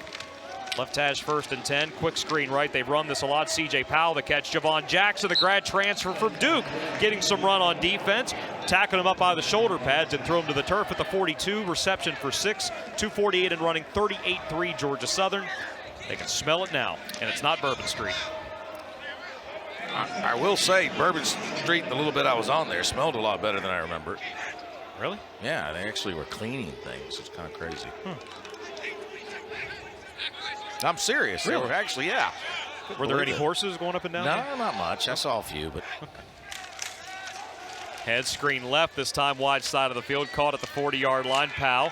Left hash 1st and 10. Quick screen right. They've run this a lot. C.J. Powell the catch. Javon Jackson, the grad transfer from Duke, getting some run on defense. Tackling him up by the shoulder pads and throw him to the turf at the 42. Reception for 6. 2:48 and running. 38-3 Georgia Southern. They can smell it now, and it's not Bourbon Street. I will say, Bourbon Street, the little bit I was on there, smelled a lot better than I remember. Really? Yeah, they actually were cleaning things. It's kind of crazy. I'm serious. Really? They were actually, yeah. Were there any horses going up and down? No, not much. I saw a few, but. Head screen left, this time wide side of the field, caught at the 40-yard line. Powell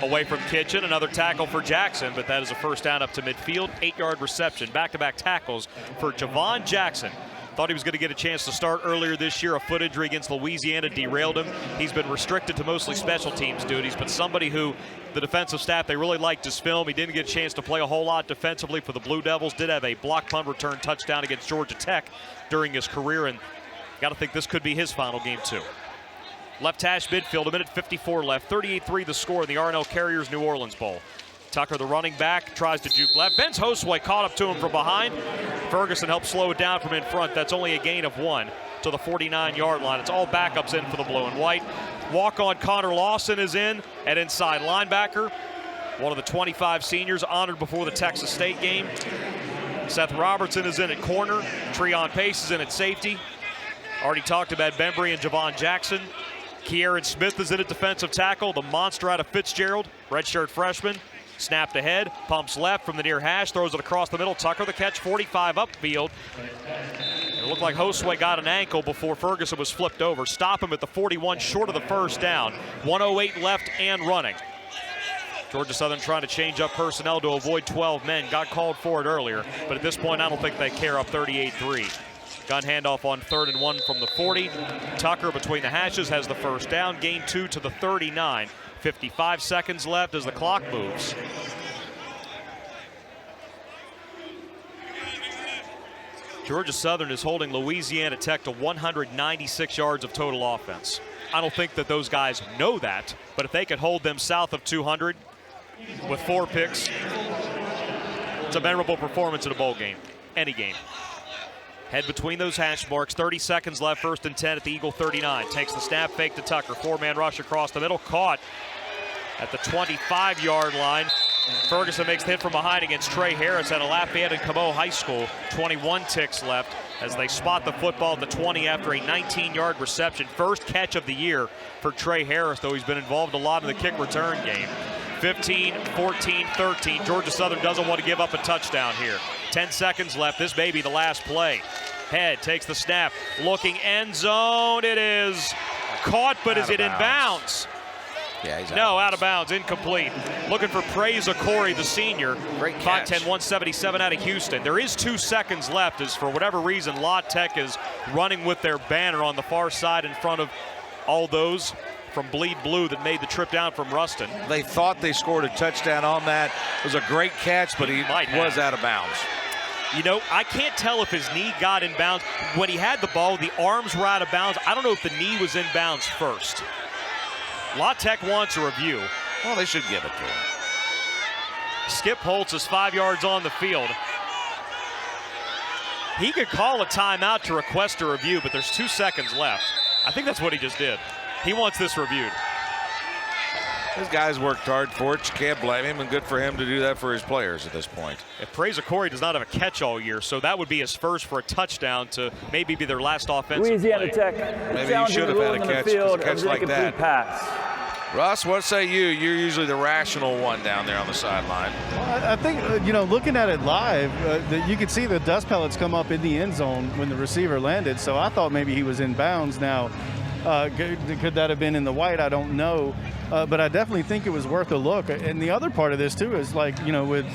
away from Kitchen, another tackle for Jackson, but that is a 1st down up to midfield. 8-yard reception, back-to-back tackles for Javon Jackson. Thought he was going to get a chance to start earlier this year. A foot injury against Louisiana derailed him. He's been restricted to mostly special teams duties, but somebody who the defensive staff, they really liked his film. He didn't get a chance to play a whole lot defensively for the Blue Devils. Did have a block punt return touchdown against Georgia Tech during his career, and got to think this could be his final game too. Left hash midfield, 1:54 left. 38-3 the score in the R&L Carriers New Orleans Bowl. Tucker, the running back, tries to juke left. Ben's Josue caught up to him from behind. Ferguson helped slow it down from in front. That's only a gain of 1 to the 49-yard line. It's all backups in for the blue and white. Walk-on Connor Lawson is in at inside linebacker. One of the 25 seniors honored before the Texas State game. Seth Robertson is in at corner. Treon Pace is in at safety. Already talked about Bembry and Javon Jackson. Kieran Smith is in at defensive tackle. The monster out of Fitzgerald, redshirt freshman. Snapped ahead, pumps left from the near hash, throws it across the middle. Tucker the catch, 45 upfield. It looked like Josue got an ankle before Ferguson was flipped over. Stop him at the 41, short of the first down. 1:08 left and running. Georgia Southern trying to change up personnel to avoid 12 men. Got called for it earlier, but at this point I don't think they care, up 38-3. Gun handoff on 3rd and 1 from the 40. Tucker between the hashes has the first down, gain 2 to the 39. 55 seconds left as the clock moves. Georgia Southern is holding Louisiana Tech to 196 yards of total offense. I don't think that those guys know that, but if they could hold them south of 200 with 4 picks, it's a memorable performance in a bowl game, any game. Head between those hash marks, 30 seconds left, 1st and 10 at the Eagle 39. Takes the snap, fake to Tucker, 4-man rush across the middle, caught at the 25-yard line. Ferguson makes the hit from behind against Trey Harris at Lafayette and Comeau High School. 21 ticks left as they spot the football at the 20 after a 19-yard reception. First catch of the year for Trey Harris, though he's been involved a lot in the kick return game. 15, 14, 13. Georgia Southern doesn't want to give up a touchdown here. 10 seconds left. This may be the last play. Head takes the snap. Looking end zone. It is caught, but is it in bounds? Yeah, he's out of bounds, incomplete. Looking for Praise Okori, the senior. Great catch. 5'10", 177 out of Houston. There is 2 seconds left as for whatever reason, La Tech is running with their banner on the far side in front of all those from Bleed Blue that made the trip down from Ruston. They thought they scored a touchdown on that. It was a great catch, but he was out of bounds. You know, I can't tell if his knee got in bounds. When he had the ball, the arms were out of bounds. I don't know if the knee was in bounds first. La Tech wants a review. Well, they should give it to him. Skip Holtz is 5 yards on the field. He could call a timeout to request a review, but there's 2 seconds left. I think that's what he just did. He wants this reviewed. His guys worked hard for it. You can't blame him, and good for him to do that for his players at this point. If Praise Okori does not have a catch all year, so that would be his first for a touchdown to maybe be their last offensive Louisiana play. Tech Maybe he should have had a catch like that. Pass. Russ, what say you? You're usually the rational one down there on the sideline. I think, looking at it live, you could see the dust pellets come up in the end zone when the receiver landed, so I thought maybe he was in bounds. Now, could that have been in the white? I don't know. But I definitely think it was worth a look. And the other part of this, too, is with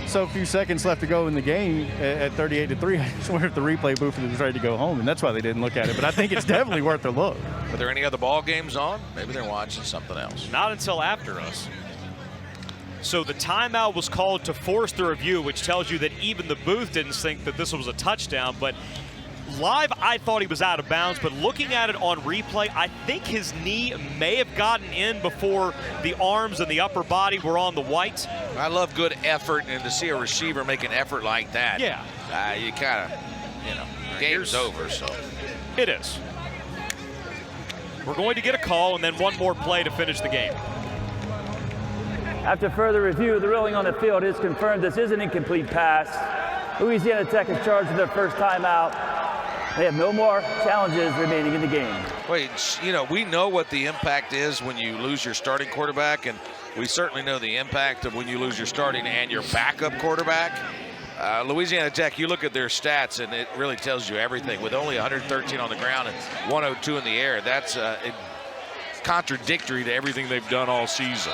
so few seconds left to go in the game at 38-3, I just wonder if the replay booth was ready to go home, and that's why they didn't look at it. But I think it's definitely worth a look. Are there any other ball games on? Maybe they're watching something else. Not until after us. So the timeout was called to force the review, which tells you that even the booth didn't think that this was a touchdown. But live, I thought he was out of bounds, but looking at it on replay, I think his knee may have gotten in before the arms and the upper body were on the white. I love good effort, and to see a receiver make an effort like that, yeah, you kind of, game's over, so. It is. We're going to get a call and then one more play to finish the game. After further review, the ruling on the field is confirmed this is an incomplete pass. Louisiana Tech is charged with their first timeout. They have no more challenges remaining in the game. Wait, we know what the impact is when you lose your starting quarterback, and we certainly know the impact of when you lose your starting and your backup quarterback. Louisiana Tech, you look at their stats, and it really tells you everything. With only 113 on the ground and 102 in the air, that's contradictory to everything they've done all season.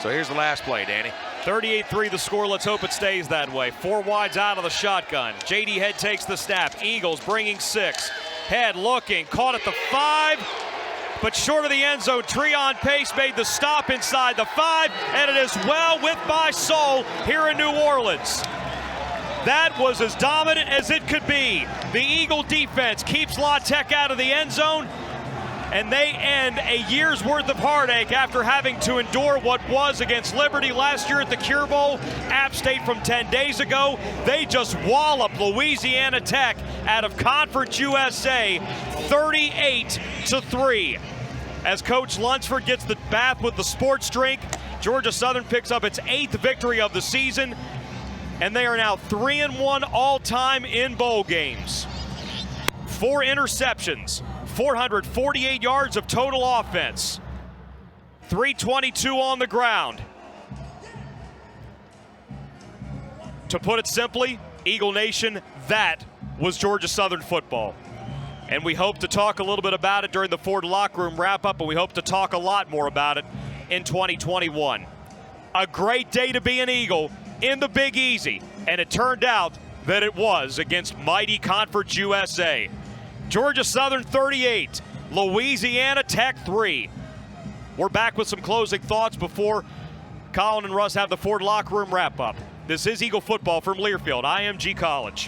So here's the last play, Danny. 38-3 the score. Let's hope it stays that way. 4 wides out of the shotgun. J.D. Head takes the snap. Eagles bringing 6. Head looking, caught at the 5, but short of the end zone. Treon Pace made the stop inside the 5, and it is well with my soul here in New Orleans. That was as dominant as it could be. The Eagle defense keeps La Tech out of the end zone. and they end a year's worth of heartache after having to endure what was against Liberty last year at the Cure Bowl, App State from 10 days ago. They just wallop Louisiana Tech out of Conference USA 38-3. As Coach Lunsford gets the bath with the sports drink, Georgia Southern picks up its 8th victory of the season, and they are now 3-1 all-time in bowl games. 4 interceptions, 448 yards of total offense, 322 on the ground. To put it simply, Eagle Nation, that was Georgia Southern football. And we hope to talk a little bit about it during the Ford Locker Room wrap-up, and we hope to talk a lot more about it in 2021. A great day to be an Eagle in the Big Easy, and it turned out that it was against mighty Conference USA. Georgia Southern 38, Louisiana Tech 3. We're back with some closing thoughts before Colin and Russ have the Ford Locker Room wrap-up. This is Eagle football from Learfield, IMG College.